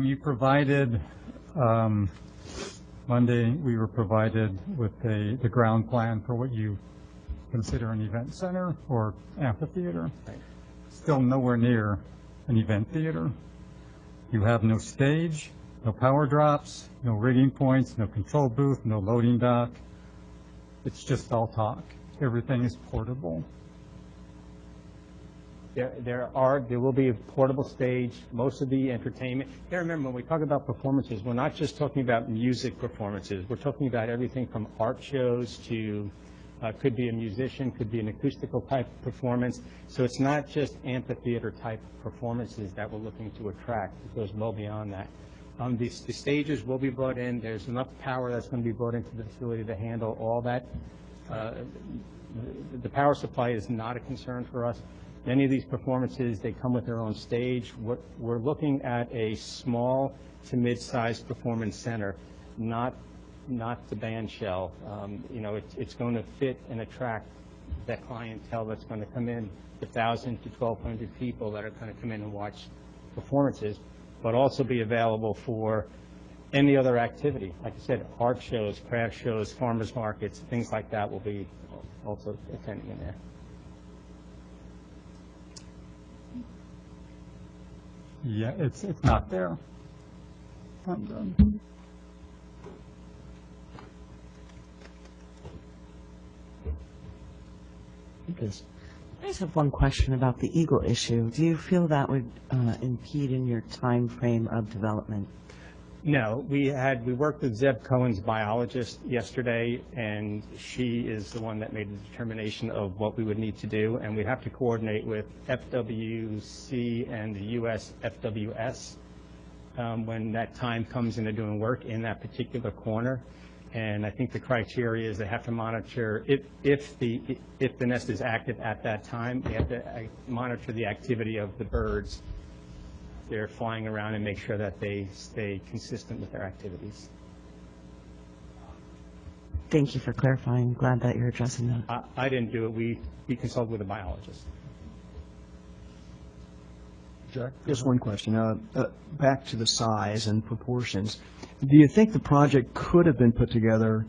Speaker 5: You provided, Monday, we were provided with the ground plan for what you consider an event center or amphitheater. Still nowhere near an event theater. You have no stage, no power drops, no rigging points, no control booth, no loading dock. It's just all talk. Everything is portable.
Speaker 7: There will be a portable stage. Most of the entertainment. Yeah, remember, when we talk about performances, we're not just talking about music performances. We're talking about everything from art shows to could be a musician, could be an acoustical type performance. So it's not just amphitheater type performances that we're looking to attract. It goes well beyond that. The stages will be brought in. There's enough power that's going to be brought into the facility to handle all that. The power supply is not a concern for us. Many of these performances, they come with their own stage. We're looking at a small to mid-sized performance center, not the band shell. It's going to fit and attract that clientele that's going to come in, the 1,000 to 1,200 people that are going to come in and watch performances, but also be available for any other activity. Like I said, art shows, craft shows, farmers markets, things like that will be also attending in there.
Speaker 5: Yeah, it's not there. I'm done.
Speaker 14: I just have one question about the Eagle issue. Do you feel that would impede in your time frame of development?
Speaker 7: No, we worked with Zeb Cohen's biologist yesterday, and she is the one that made the determination of what we would need to do, and we have to coordinate with FWC and the US FWS when that time comes into doing work in that particular corner. And I think the criteria is they have to monitor if the nest is active at that time. They have to monitor the activity of the birds. They're flying around and make sure that they stay consistent with their activities.
Speaker 14: Thank you for clarifying. Glad that you're addressing that.
Speaker 7: I didn't do it. We consulted with a biologist.
Speaker 3: Jack?
Speaker 10: Just one question. Back to the size and proportions. Do you think the project could have been put together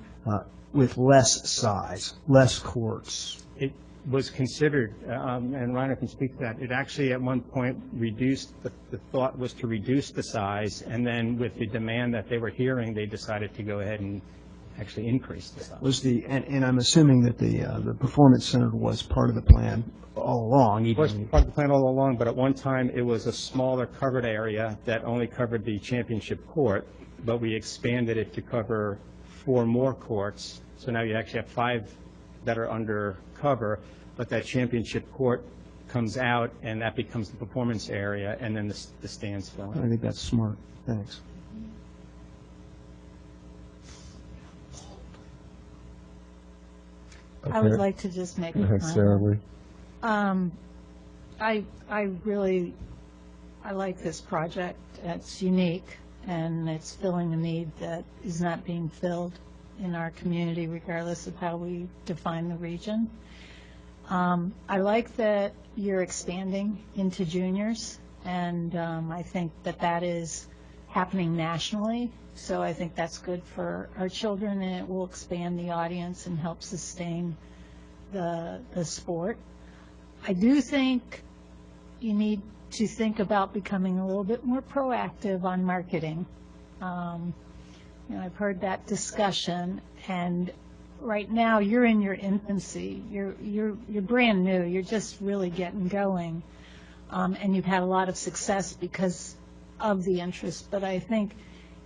Speaker 10: with less size, less courts?
Speaker 7: It was considered, and Reiner can speak to that. It actually at one point reduced, the thought was to reduce the size, and then with the demand that they were hearing, they decided to go ahead and actually increase the size.
Speaker 10: And I'm assuming that the performance center was part of the plan all along.
Speaker 7: It was part of the plan all along, but at one time it was a smaller covered area that only covered the championship court, but we expanded it to cover 4 more courts. So now you actually have 5 that are under cover, but that championship court comes out and that becomes the performance area, and then the stands fill in.
Speaker 10: I think that's smart. Thanks.
Speaker 1: I would like to just make a comment.
Speaker 3: Sarah Lee.
Speaker 1: I like this project. It's unique, and it's filling a need that is not being filled in our community, regardless of how we define the region. I like that you're expanding into juniors, and I think that is happening nationally. So I think that's good for our children, and it will expand the audience and help sustain the sport. I do think you need to think about becoming a little bit more proactive on marketing. I've heard that discussion, and right now you're in your infancy. You're brand new. You're just really getting going, and you've had a lot of success because of the interest. But I think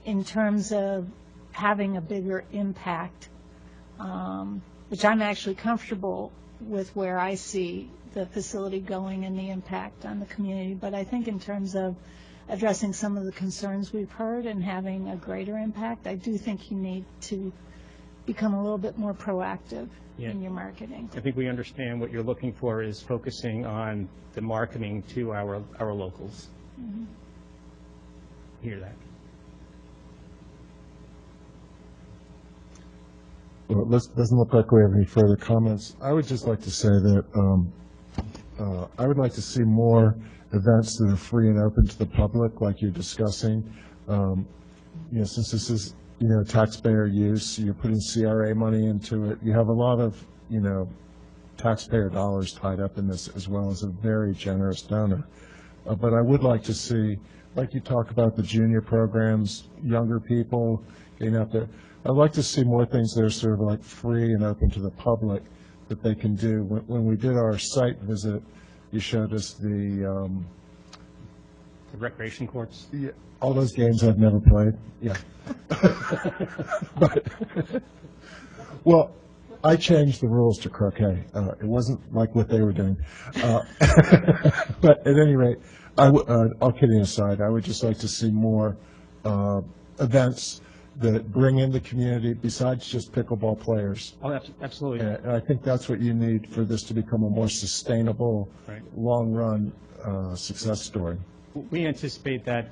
Speaker 1: in terms of having a bigger impact, which I'm actually comfortable with where I see the facility going and the impact on the community. But I think in terms of addressing some of the concerns we've heard and having a greater impact, I do think you need to become a little bit more proactive in your marketing.
Speaker 7: I think we understand what you're looking for is focusing on the marketing to our locals.
Speaker 1: Mm-hmm.
Speaker 7: Hear that.
Speaker 3: Well, it doesn't look like we have any further comments. I would just like to say that I would like to see more events that are free and open to the public, like you're discussing. Since this is, taxpayer use, you're putting CRA money into it. You have a lot of, taxpayer dollars tied up in this, as well as a very generous donor. But I would like to see, like you talk about the junior programs, younger people getting out there. I'd like to see more things that are sort of like free and open to the public that they can do. When we did our site visit, you showed us the
Speaker 7: recreation courts?
Speaker 3: Yeah, all those games I've never played. Yeah. Well, I changed the rules to croquet. It wasn't like what they were doing. But at any rate, all kidding aside, I would just like to see more events that bring in the community besides just pickleball players.
Speaker 7: Oh, absolutely.
Speaker 3: And I think that's what you need for this to become a more sustainable, long-run success story.
Speaker 7: We anticipate that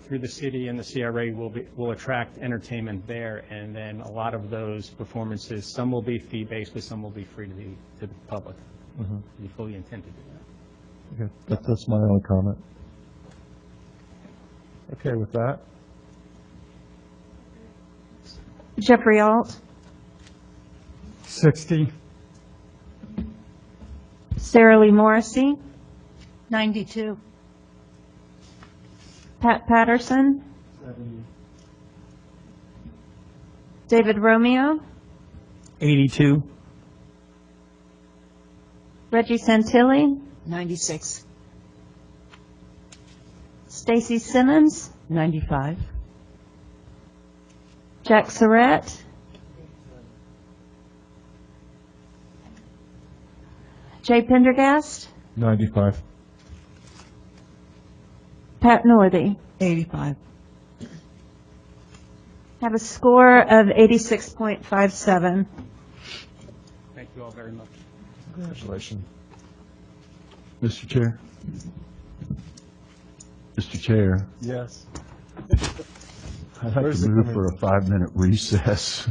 Speaker 7: through the city and the CRA will attract entertainment there, and then a lot of those performances, some will be fee-based, but some will be free to the public.
Speaker 3: Mm-hmm.
Speaker 7: We fully intend to do that.
Speaker 3: Okay, that's my only comment. Okay, with that.
Speaker 16: Jeffrey Alt,
Speaker 5: 60.
Speaker 16: Sarah Lee Morrissey,
Speaker 1: 92.
Speaker 16: Pat Patterson, David Romeo,
Speaker 11: 82.
Speaker 16: Reggie Santilli,
Speaker 8: 96.
Speaker 16: Stacy Simmons,
Speaker 14: 95.
Speaker 16: Jack Surratt, Jay Pendergast,
Speaker 3: 95.
Speaker 16: Pat Northey.
Speaker 4: 85.
Speaker 16: Have a score of 86.57.
Speaker 7: Thank you all very much.
Speaker 3: Congratulations.
Speaker 6: Mr. Chair? Mr. Chair,
Speaker 3: Yes.
Speaker 6: I'd like to move for a 5-minute recess.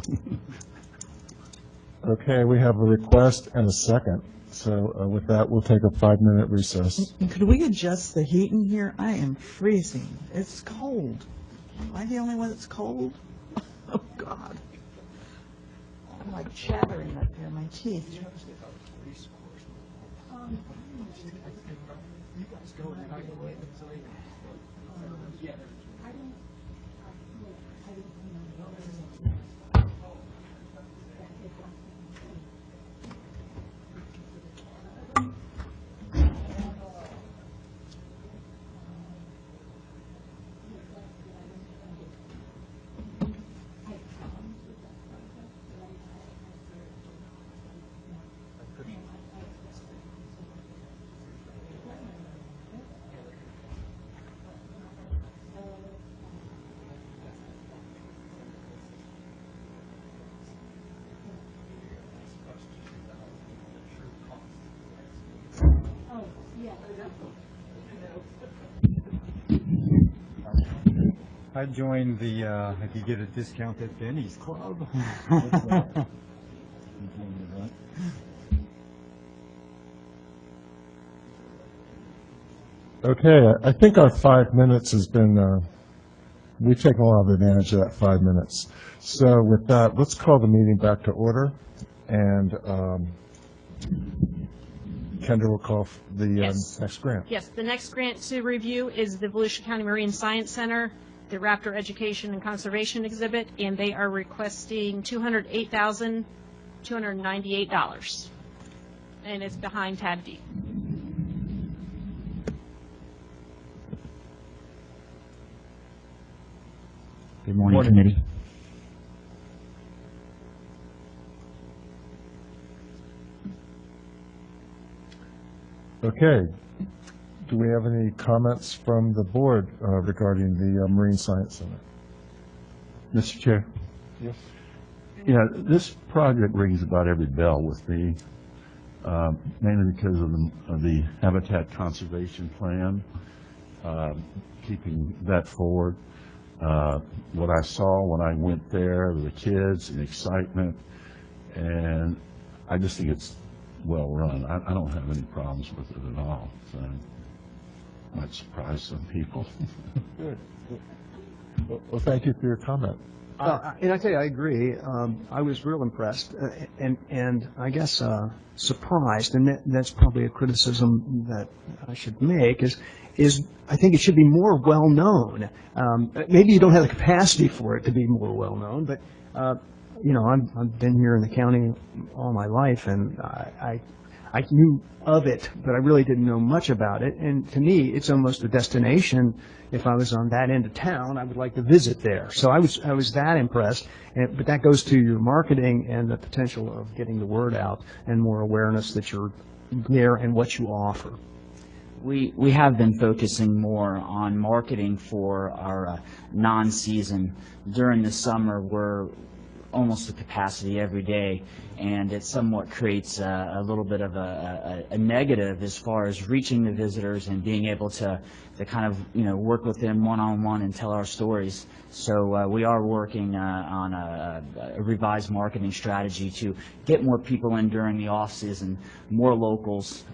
Speaker 3: Okay, we have a request and a second. So with that, we'll take a 5-minute recess.
Speaker 4: And could we adjust the heat in here? I am freezing. It's cold. Am I the only one that's cold? Oh, God. I'm like chattering up here, my teeth.
Speaker 5: I joined the, I could get a discount at Benny's Club.
Speaker 3: Okay, I think our 5 minutes has been we've taken a lot of advantage of that 5 minutes. So with that, let's call the meeting back to order, and Kendra will call the next grant.
Speaker 2: Yes, the next grant to review is the Volusia County Marine Science Center, the Raptor Education and Conservation Exhibit, and they are requesting $208,298. And it's behind tab D.
Speaker 18: Good morning, committee.
Speaker 3: Okay. Do we have any comments from the board regarding the Marine Science Center?
Speaker 6: Mr. Chair?
Speaker 3: Yes.
Speaker 6: Yeah, this project rings about every bell with me, mainly because of the habitat conservation plan, keeping that forward. What I saw when I went there, the kids, the excitement, and I just think it's well run. I don't have any problems with it at all. So might surprise some people.
Speaker 3: Good. Well, thank you for your comment.
Speaker 10: And I tell you, I agree. I was real impressed, and I guess surprised, and that's probably a criticism that I should make, is I think it should be more well known. Maybe you don't have the capacity for it to be more well known, but you know, I've been here in the county all my life, and I knew of it, but I really didn't know much about it. And to me, it's almost a destination. If I was on that end of town, I would like to visit there. So I was that impressed. But that goes to your marketing and the potential of getting the word out and more awareness that you're there and what you offer.
Speaker 18: We have been focusing more on marketing for our non-season. During the summer, we're almost at capacity every day, and it somewhat creates a little bit of a negative as far as reaching the visitors and being able to kind of, you know, work with them one-on-one and tell our stories. So we are working on a revised marketing strategy to get more people in during the off-season, more locals.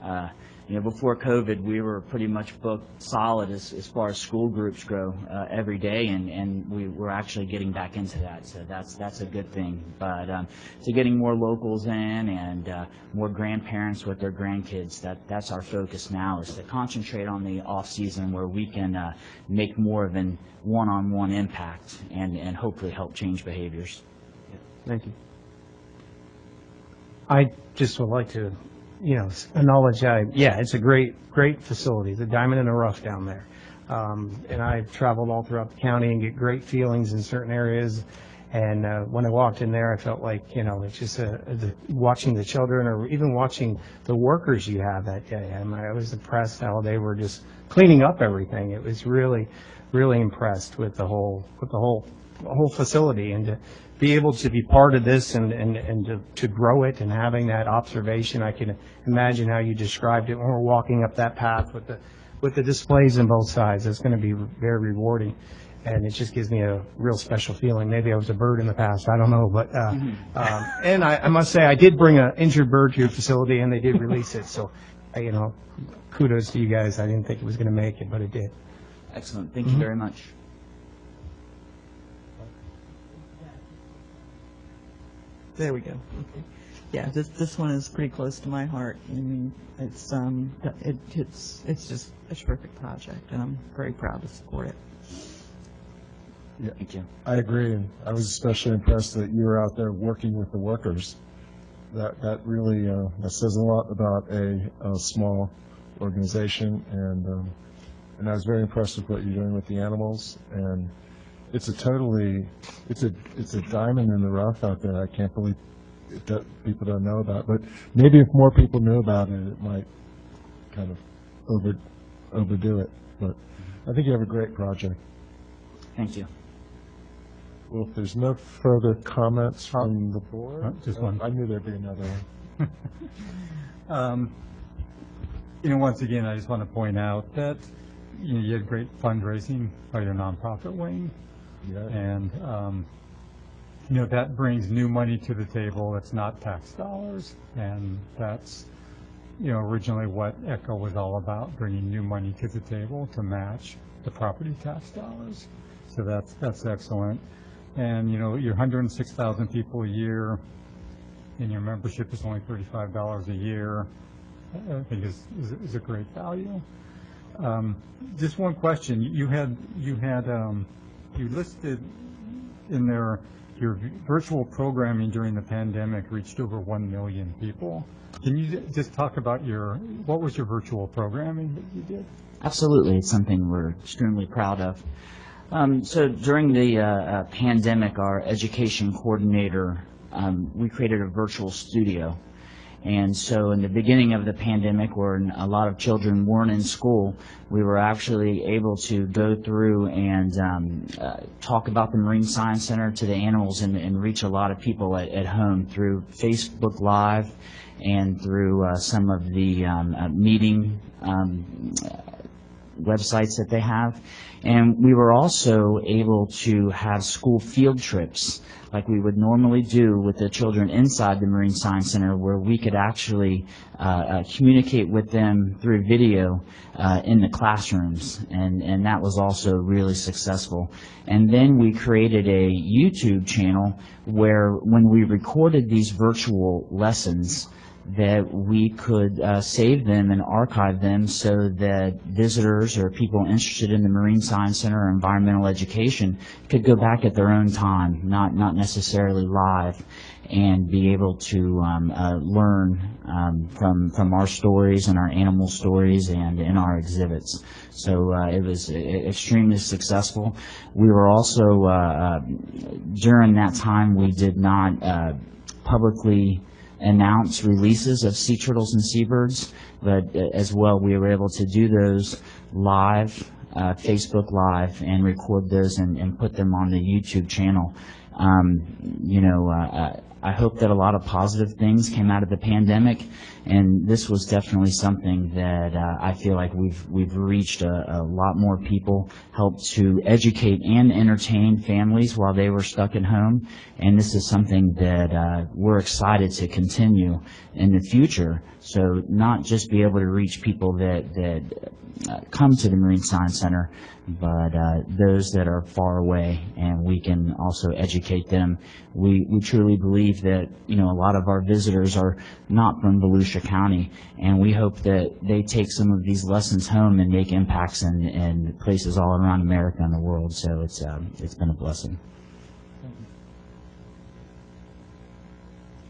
Speaker 18: You know, before COVID, we were pretty much booked solid as far as school groups go every day, and we're actually getting back into that, so that's a good thing. But so getting more locals in and more grandparents with their grandkids, that's our focus now, is to concentrate on the off-season where we can make more of an one-on-one impact and hopefully help change behaviors.
Speaker 10: Thank you.
Speaker 11: I just would like to, you know, acknowledge, yeah, it's a great facility. It's a diamond in the rough down there. And I've traveled all throughout the county and get great feelings in certain areas. And when I walked in there, I felt like, you know, it's just watching the children or even watching the workers you have that day. And I was impressed how they were just cleaning up everything. It was really, really impressed with the whole facility, and to be able to be part of this and to grow it and having that observation. I can imagine how you described it when we're walking up that path with the displays on both sides. It's going to be very rewarding, and it just gives me a real special feeling. Maybe I was a bird in the past, I don't know, but and I must say I did bring an injured bird to your facility, and they did release it. So, you know, kudos to you guys. I didn't think it was going to make it, but it did.
Speaker 18: Excellent. Thank you very much.
Speaker 4: There we go. Okay. Yeah, this one is pretty close to my heart. I mean, it's just a terrific project, and I'm very proud to support it.
Speaker 3: Yeah,
Speaker 18: thank you.
Speaker 3: I agree, and I was especially impressed that you were out there working with the workers. That really that says a lot about a small organization, and I was very impressed with what you're doing with the animals. And it's a diamond in the rough out there. I can't believe that people don't know about it. But maybe if more people knew about it, it might kind of overdo it. But I think you have a great project.
Speaker 18: Thank you.
Speaker 3: Well, if there's no further comments from the board,
Speaker 5: just one.
Speaker 3: I knew there'd be another one.
Speaker 5: You know, once again, I just want to point out that you had great fundraising by your nonprofit wing.
Speaker 3: Yeah.
Speaker 5: And, you know, that brings new money to the table. It's not tax dollars. And that's, you know, originally what ECHO was all about, bringing new money to the table to match the property tax dollars. So that's excellent. And, you know, you're 106,000 people a year, and your membership is only $35 a year. I think is a great value. Just one question. You listed in there your virtual programming during the pandemic reached over 1 million people. Can you just talk about what was your virtual programming that you did?
Speaker 18: Absolutely. It's something we're extremely proud of. So during the pandemic, our education coordinator, we created a virtual studio. And so in the beginning of the pandemic, when a lot of children weren't in school, we were actually able to go through and talk about the Marine Science Center to the animals and reach a lot of people at home through Facebook Live and through some of the meeting websites that they have. And we were also able to have school field trips like we would normally do with the children inside the Marine Science Center, where we could actually communicate with them through video in the classrooms, and that was also really successful. And then we created a YouTube channel where when we recorded these virtual lessons, that we could save them and archive them so that visitors or people interested in the Marine Science Center or environmental education could go back at their own time, not necessarily live, and be able to learn from our stories and our animal stories and in our exhibits. So it was extremely successful. We were also, during that time, we did not publicly announce releases of sea turtles and seabirds, but as well we were able to do those live, Facebook Live, and record those and put them on the YouTube channel. I hope that a lot of positive things came out of the pandemic, and this was definitely something that I feel like we've reached a lot more people, helped to educate and entertain families while they were stuck at home, and this is something that we're excited to continue in the future. So not just be able to reach people that come to the Marine Science Center, but those that are far away, and we can also educate them. We truly believe that, a lot of our visitors are not from Volusia County, and we hope that they take some of these lessons home and make impacts in places all around America and the world. So it's been a blessing.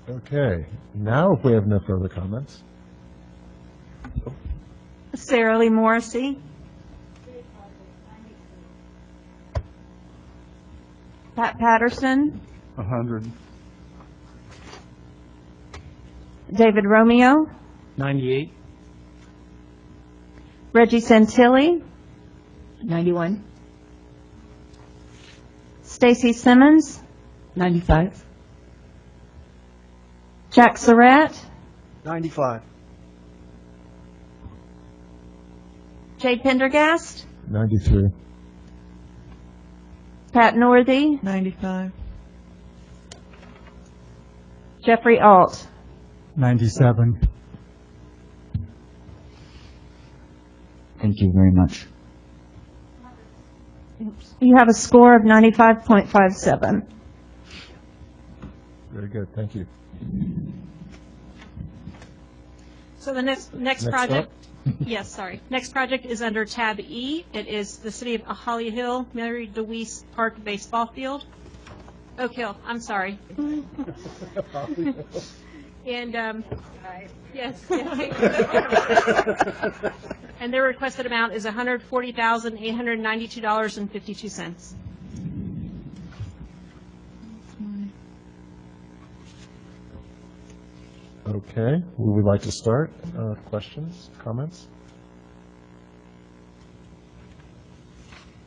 Speaker 3: Okay, now if we have no further comments.
Speaker 16: Sarah Lee Morrissey. Pat Patterson.
Speaker 6: 100.
Speaker 16: David Romeo.
Speaker 7: 98.
Speaker 16: Reggie Santilli.
Speaker 8: 91.
Speaker 16: Stacy Simmons.
Speaker 14: 95.
Speaker 16: Jack Surratt.
Speaker 10: 95.
Speaker 16: Jade Pendergast.
Speaker 3: 93.
Speaker 16: Pat Northey.
Speaker 4: 95.
Speaker 16: Jeffrey Alt.
Speaker 5: 97.
Speaker 18: Thank you very much.
Speaker 16: You have a score of 95.57.
Speaker 3: Very good, thank you.
Speaker 2: So the next
Speaker 3: Next
Speaker 2: project, yes, sorry. Next project is under tab E. It is the City of Holly Hill, Mary DeWeese Park Baseball Field. Oak Hill, I'm sorry. And, yes. And their requested amount is $140,892.52.
Speaker 3: Okay, who would like to start? Questions, comments?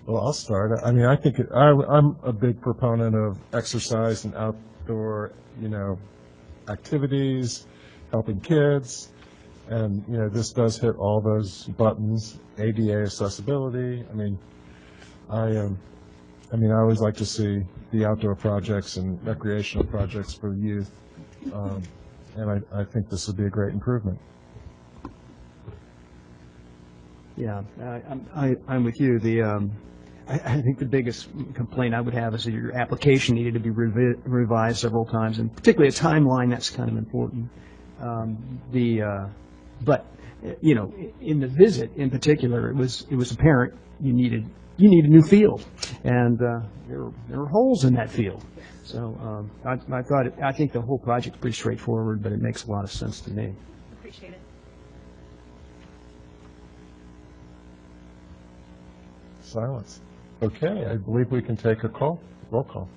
Speaker 3: Well, I'll start. I mean, I think I'm a big proponent of exercise and outdoor, activities, helping kids, and this does hit all those buttons. ADA accessibility. I always like to see the outdoor projects and recreational projects for youth, and I think this would be a great improvement.
Speaker 10: Yeah, I'm with you. I think the biggest complaint I would have is that your application needed to be revised several times, and particularly a timeline, that's kind of important. But, you know, in the visit in particular, it was apparent you need a new field, and there are holes in that field. So I think the whole project's pretty straightforward, but it makes a lot of sense to me.
Speaker 2: Appreciate it.
Speaker 3: Silence. Okay, I believe we can take a call. Roll call.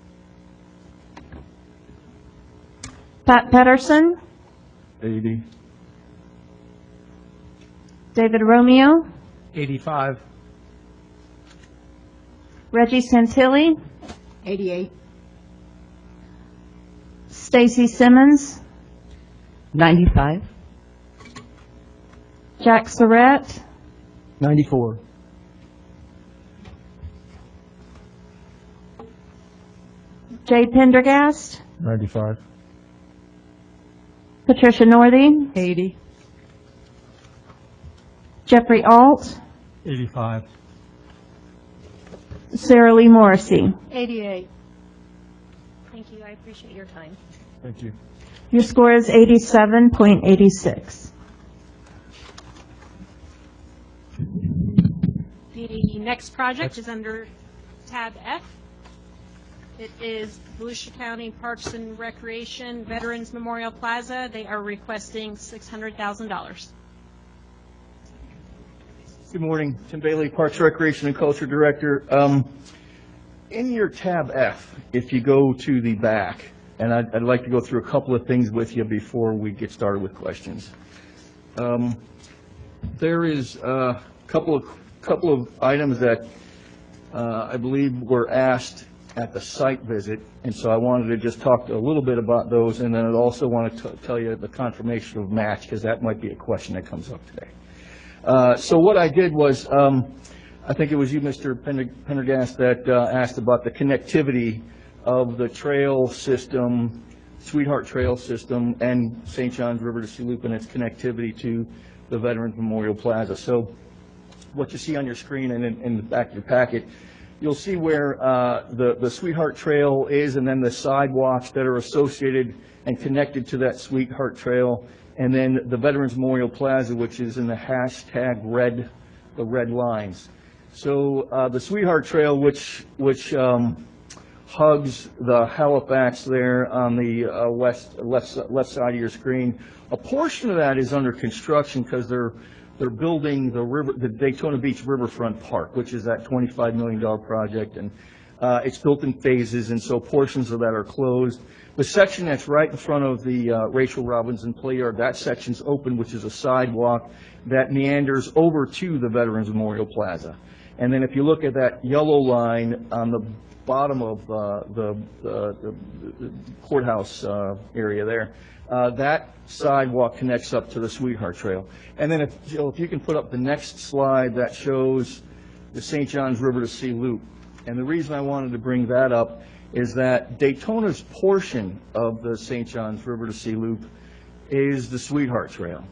Speaker 16: Pat Pedersen,
Speaker 3: 80.
Speaker 16: David Romeo,
Speaker 12: 85.
Speaker 16: Reggie Santilli,
Speaker 8: 88.
Speaker 16: Stacy Simmons,
Speaker 14: 95.
Speaker 16: Jack Surratt,
Speaker 10: 94.
Speaker 16: Jay Pendergast,
Speaker 3: 95.
Speaker 16: Patricia Northey,
Speaker 14: 80.
Speaker 16: Jeffrey Alt,
Speaker 6: 85.
Speaker 16: Sarah Lee Morrissey.
Speaker 1: 88.
Speaker 2: Thank you, I appreciate your time.
Speaker 3: Thank you.
Speaker 16: Your score is 87.86.
Speaker 2: The next project is under tab F. It is Volusia County Parks and Recreation Veterans Memorial Plaza. They are requesting $600,000.
Speaker 19: Good morning, Tim Bailey, Parks, Recreation, and Culture Director. In your tab F, if you go to the back, and I'd like to go through a couple of things with you before we get started with questions. There is a couple of items that I believe were asked at the site visit, and so I wanted to just talk a little bit about those, and then I'd also want to tell you the confirmation of match, because that might be a question that comes up today. So what I did was, I think it was you, Mr. Pendergast, that asked about the connectivity of the trail system, Sweetheart Trail system, and St. John's River to Sea Loop and its connectivity to the Veterans Memorial Plaza. So what you see on your screen and in the back of your packet, you'll see where the Sweetheart Trail is, and then the sidewalks that are associated and connected to that Sweetheart Trail, and then the Veterans Memorial Plaza, which is in the hashtag red, the red lines. So the Sweetheart Trail, which hugs the Halifax there on the left side of your screen, a portion of that is under construction because they're building the Daytona Beach Riverfront Park, which is that $25 million project, and it's built in phases, and so portions of that are closed. The section that's right in front of the Rachel Robinson Play Yard, that section's open, which is a sidewalk that meanders over to the Veterans Memorial Plaza. And then if you look at that yellow line on the bottom of the courthouse area there, that sidewalk connects up to the Sweetheart Trail. And then if you can put up the next slide that shows the St. John's River to Sea Loop. And the reason I wanted to bring that up is that Daytona's portion of the St. John's River to Sea Loop is the Sweetheart Trail.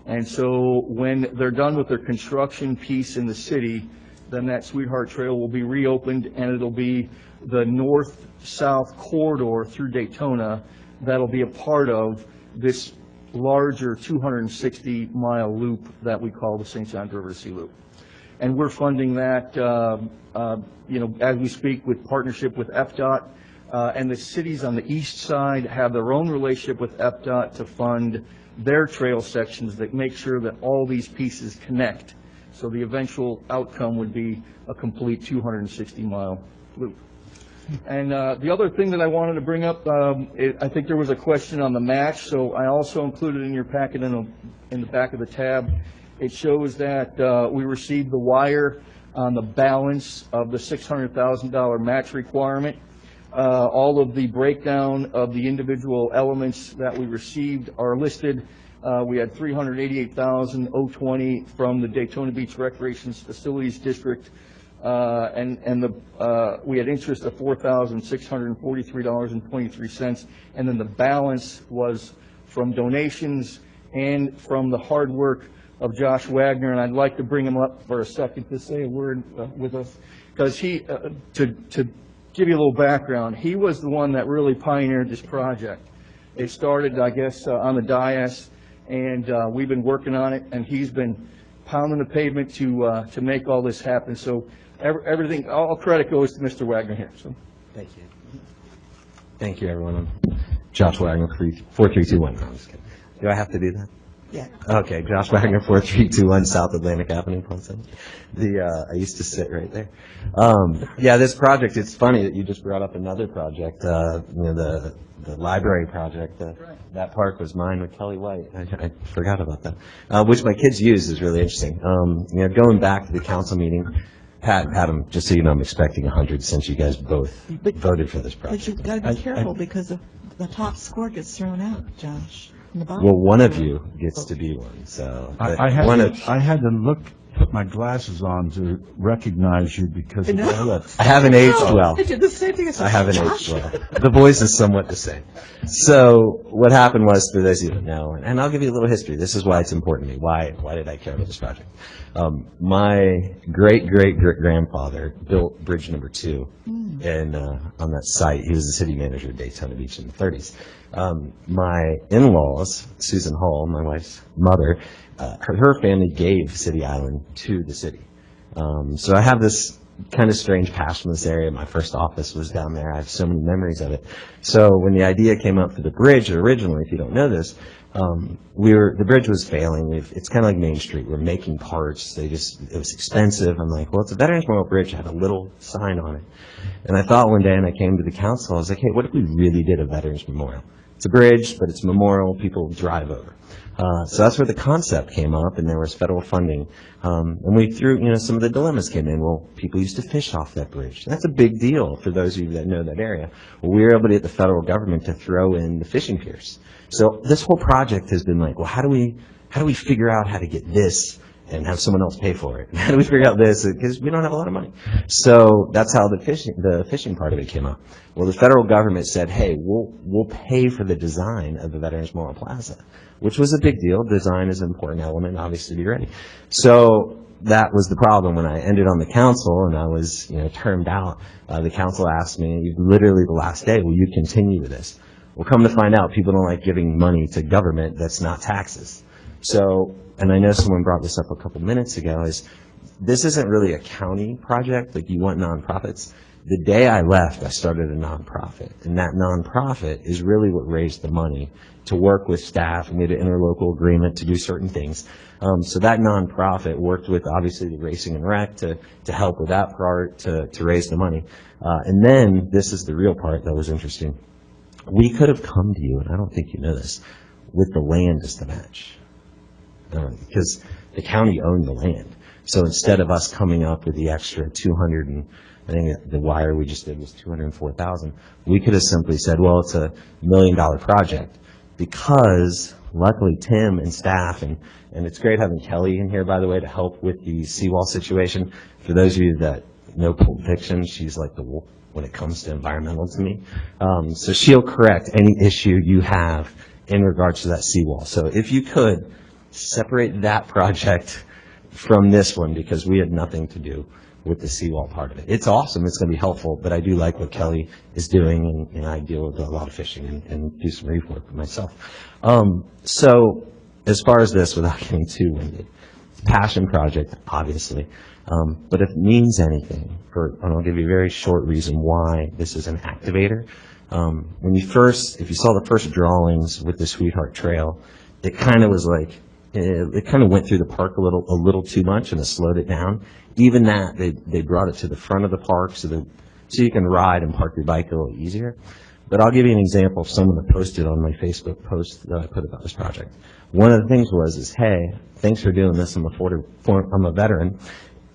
Speaker 19: And so when they're done with their construction piece in the city, then that Sweetheart Trail will be reopened, and it'll be the north-south corridor through Daytona that'll be a part of this larger 260-mile loop that we call the St. John's River to Sea Loop. And we're funding that, as we speak, with partnership with FDOT, and the cities on the east side have their own relationship with FDOT to fund their trail sections that make sure that all these pieces connect. So the eventual outcome would be a complete 260-mile loop. And the other thing that I wanted to bring up, I think there was a question on the match, so I also included in your packet in the back of the tab. It shows that we received the wire on the balance of the $600,000 match requirement. All of the breakdown of the individual elements that we received are listed. We had $388,020 from the Daytona Beach Recreation Facilities District, and we had interest of $4,643.23, and then the balance was from donations and from the hard work of Josh Wagner, and I'd like to bring him up for a second to say a word with us, because he, to give you a little background, he was the one that really pioneered this project. It started, I guess, on the dais, and we've been working on it, and he's been pounding the pavement to make all this happen. So everything, all credit goes to Mr. Wagner here. So
Speaker 20: thank you. Thank you, everyone. I'm Josh Wagner, 4321. No, I'm just kidding. Do I have to do that?
Speaker 14: Yeah.
Speaker 20: Okay, Josh Wagner, 4321 South Atlantic Avenue, Ponce. I used to sit right there. Yeah, this project, it's funny that you just brought up another project, the library project. That park was mine with Kelly White. I forgot about that, which my kids use is really interesting. Going back to the council meeting, Adam, just so you know, I'm expecting 100 since you guys both voted for this project.
Speaker 4: But you've got to be careful because the top score gets thrown out, Josh.
Speaker 20: Well, one of you gets to be one, so.
Speaker 6: I had to put my glasses on to recognize you because of the lips.
Speaker 20: I haven't aged well.
Speaker 4: I did the same thing as
Speaker 20: I haven't aged well. The voice is somewhat the same. So what happened was, for those of you who know, and I'll give you a little history. This is why it's important to me. Why did I care about this project? My great-great-great-grandfather built bridge number 2 on that site. He was the city manager of Daytona Beach in the 30s. My in-laws, Susan Hall, my wife's mother, her family gave City Island to the city. So I have this kind of strange past from this area. My first office was down there. I have so many memories of it. So when the idea came up for the bridge originally, if you don't know this, the bridge was failing. It's kind of like Main Street. We're making parts. It was expensive. I'm like, well, it's a Veterans Memorial Bridge. It had a little sign on it. And I thought one day, and I came to the council, I was like, hey, what if we really did a Veterans Memorial? It's a bridge, but it's a memorial. People drive over. So that's where the concept came up, and there was federal funding. And we threw, some of the dilemmas came in. Well, people used to fish off that bridge. That's a big deal for those of you that know that area. Well, we were able to get the federal government to throw in the fishing piers. So this whole project has been like, well, how do we figure out how to get this and have someone else pay for it? How do we figure out this? Because we don't have a lot of money. So that's how the fishing part of it came up. Well, the federal government said, hey, we'll pay for the design of the Veterans Memorial Plaza, which was a big deal. Design is an important element, obviously, to be ready. So that was the problem. When I ended on the council and I was, termed out, the council asked me, literally the last day, will you continue with this? Well, come to find out, people don't like giving money to government that's not taxes. So, and I know someone brought this up a couple minutes ago, is this isn't really a county project, like you want nonprofits. The day I left, I started a nonprofit, and that nonprofit is really what raised the money to work with staff, and we had an interlocal agreement to do certain things. So that nonprofit worked with, obviously, the Racing and Rec to help with that part, to raise the money. And then, this is the real part that was interesting. We could have come to you, and I don't think you know this, with the land as the match. Because the county owned the land. So instead of us coming up with the extra 200 and I think the wire we just did was 204,000, we could have simply said, well, it's $1 million project, because luckily Tim and staff, and it's great having Kelly in here, by the way, to help with the seawall situation. For those of you that know Pulp Fiction, she's like the wolf when it comes to environmental to me. So she'll correct any issue you have in regards to that seawall. So if you could separate that project from this one, because we had nothing to do with the seawall part of it. It's awesome. It's going to be helpful, but I do like what Kelly is doing, and I deal with a lot of fishing and do some reef work myself. So as far as this, without getting too winded, it's a passion project, obviously. But if it means anything, and I'll give you a very short reason why this is an activator. If you saw the first drawings with the Sweetheart Trail, it kind of was like, it kind of went through the park a little too much, and it slowed it down. Even that, they brought it to the front of the park so you can ride and park your bike a little easier. But I'll give you an example of someone that posted on my Facebook post that I put about this project. One of the things was, hey, thanks for doing this. I'm a veteran,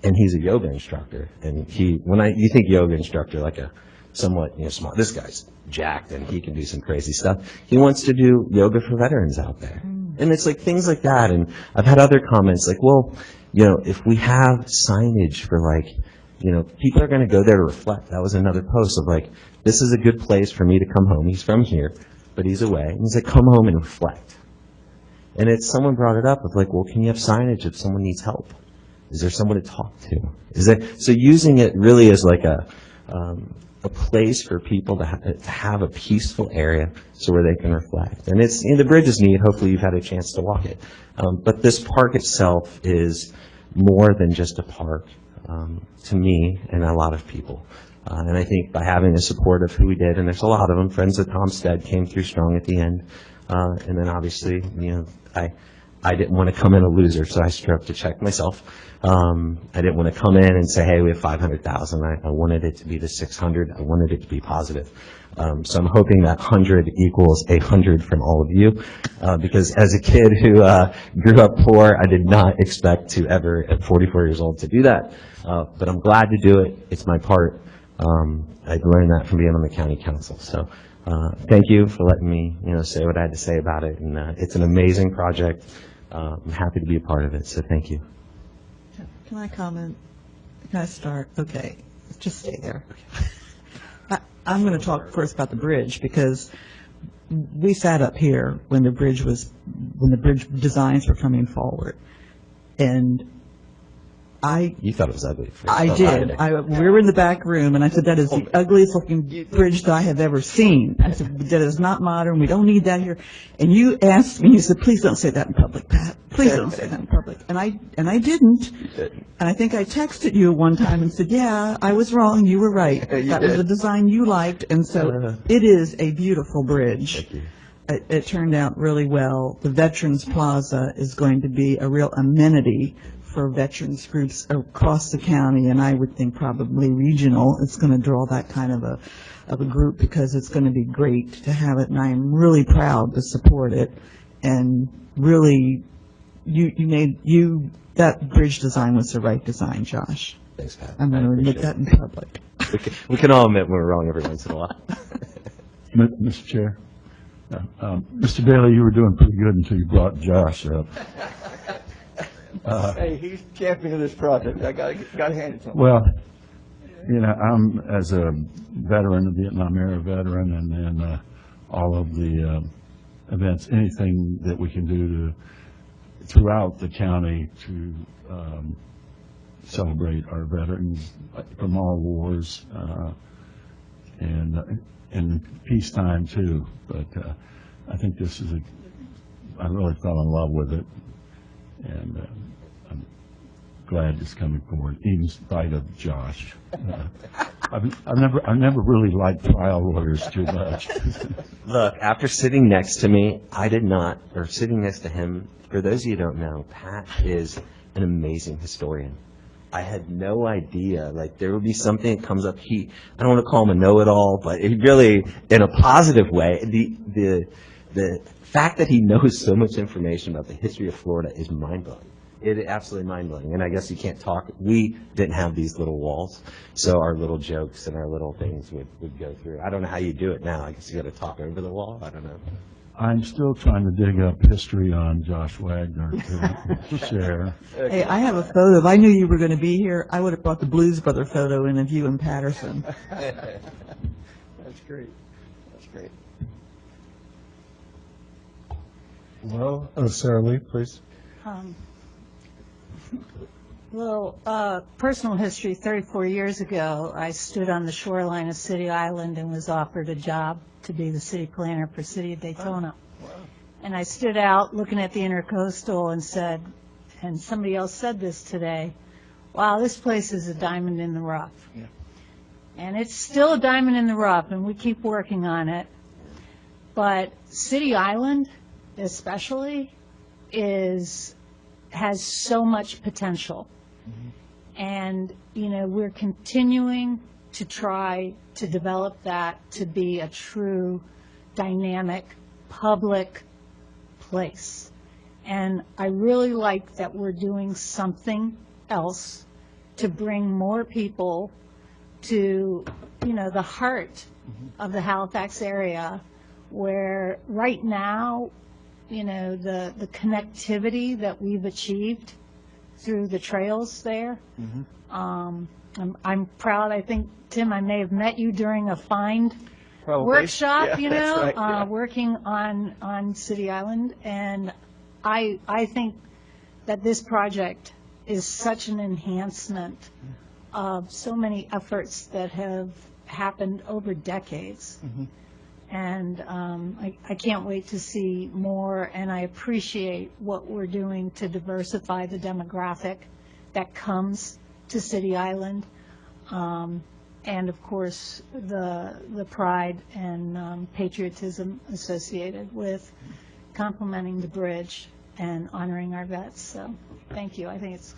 Speaker 20: and he's a yoga instructor. And you think yoga instructor like a somewhat small. This guy's jacked, and he can do some crazy stuff. He wants to do yoga for veterans out there. And it's like things like that. And I've had other comments like, well, if we have signage for people are going to go there to reflect. That was another post of this is a good place for me to come home. He's from here, but he's away. And he's like, come home and reflect. And someone brought it up of like, well, can you have signage if someone needs help? Is there someone to talk to? So using it really as like a place for people to have a peaceful area so where they can reflect. And the bridge is neat. Hopefully you've had a chance to walk it. But this park itself is more than just a park to me and a lot of people. And I think by having the support of who we did, and there's a lot of them, friends of Tom Stead came through strong at the end. And then obviously, I didn't want to come in a loser, so I strove to check myself. I didn't want to come in and say, hey, we have 500,000. I wanted it to be the 600. I wanted it to be positive. So I'm hoping that 100 equals 100 from all of you, because as a kid who grew up poor, I did not expect to ever, at 44 years old, to do that. But I'm glad to do it. It's my part. I learned that from being on the county council. So thank you for letting me, say what I had to say about it. And it's an amazing project. I'm happy to be a part of it. So thank you.
Speaker 4: Can I comment? Can I start? Okay, just stay there. I'm going to talk first about the bridge, because we sat up here when the bridge designs were coming forward, and
Speaker 20: You thought it was ugly.
Speaker 4: I did. We were in the back room, and I said, that is the ugliest looking bridge that I have ever seen. I said, that is not modern. We don't need that here. And you asked me, you said, please don't say that in public, Pat. Please don't say that in public. And I didn't. And I think I texted you one time and said, yeah, I was wrong. You were right. That was a design you liked. And so it is a beautiful bridge. It turned out really well. The Veterans Plaza is going to be a real amenity for veterans groups across the county, and I would think probably regional. It's going to draw that kind of a group, because it's going to be great to have it, and I am really proud to support it. And really, that bridge design was the right design, Josh.
Speaker 20: Thanks, Pat.
Speaker 4: I'm going to admit that in public.
Speaker 20: We can all admit when we're wrong every once in a while.
Speaker 6: Mr. Chair, Mr. Bailey, you were doing pretty good until you brought Josh up.
Speaker 19: Hey, he's champion of this project. I got to hand it to him.
Speaker 6: Well, I'm, as a veteran, a Vietnam era veteran, and then all of the events, anything that we can do throughout the county to celebrate our veterans from all wars, and in peacetime too. But I think this is I really fell in love with it, and I'm glad it's coming forward, even in spite of Josh. I've never really liked trial lawyers too much.
Speaker 20: Look, after sitting next to me, sitting next to him, for those of you who don't know, Pat is an amazing historian. I had no idea, there would be something that comes up. I don't want to call him a know-it-all, but he really, in a positive way, the fact that he knows so much information about the history of Florida is mind-blowing. It is absolutely mind-blowing. And I guess you can't talk. We didn't have these little walls, so our little jokes and our little things would go through. I don't know how you do it now. I guess you got to talk over the wall. I don't know.
Speaker 6: I'm still trying to dig up history on Josh Wagner to share.
Speaker 4: Hey, I have a photo. If I knew you were going to be here, I would have brought the Blues Brother photo in of you and Patterson.
Speaker 19: That's great. That's great.
Speaker 3: Well, Sarah Lee, please.
Speaker 1: Little personal history. 34 years ago, I stood on the shoreline of City Island and was offered a job to be the city planner for City of Daytona. Oh, wow. And I stood out looking at the intercoastal and said, and somebody else said this today, wow, this place is a diamond in the rough. Yeah. And it's still a diamond in the rough, and we keep working on it. But City Island, especially, has so much potential. Mm-hmm. And, we're continuing to try to develop that to be a true dynamic public place. And I really like that we're doing something else to bring more people to, the heart of the Halifax area, where right now, the connectivity that we've achieved through the trails there. Mm-hmm. I'm proud. I think, Tim, I may have met you during a find workshop,
Speaker 19: yeah, right, yeah.
Speaker 1: working on City Island. And I think that this project is such an enhancement of so many efforts that have happened over decades. And I can't wait to see more, and I appreciate what we're doing to diversify the demographic that comes to City Island. And of course, the pride and patriotism associated with complimenting the bridge and honoring our vets. So, thank you. I think it's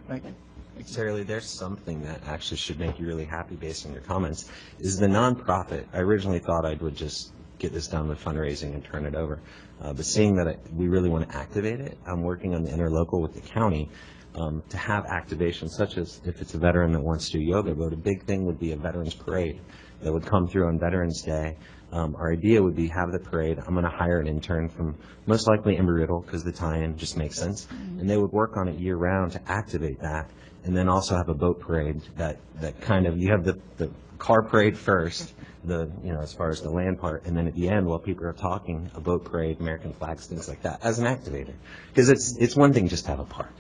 Speaker 17: Thank you.
Speaker 20: Sarah Lee, there's something that actually should make you really happy based on your comments, is the nonprofit. I originally thought I would just get this done with fundraising and turn it over. But seeing that we really want to activate it, I'm working on the interlocal with the county to have activations, such as if it's a veteran that wants to do yoga, but a big thing would be a veterans parade that would come through on Veterans Day. Our idea would be have the parade. I'm going to hire an intern from most likely Embry-Riddle because the tie-in just makes sense. And they would work on it year-round to activate that, and then also have a boat parade that kind of, you have the car parade first, as far as the land part, and then at the end, while people are talking, a boat parade, American flags, things like that, as an activator. Because it's one thing just to have a park.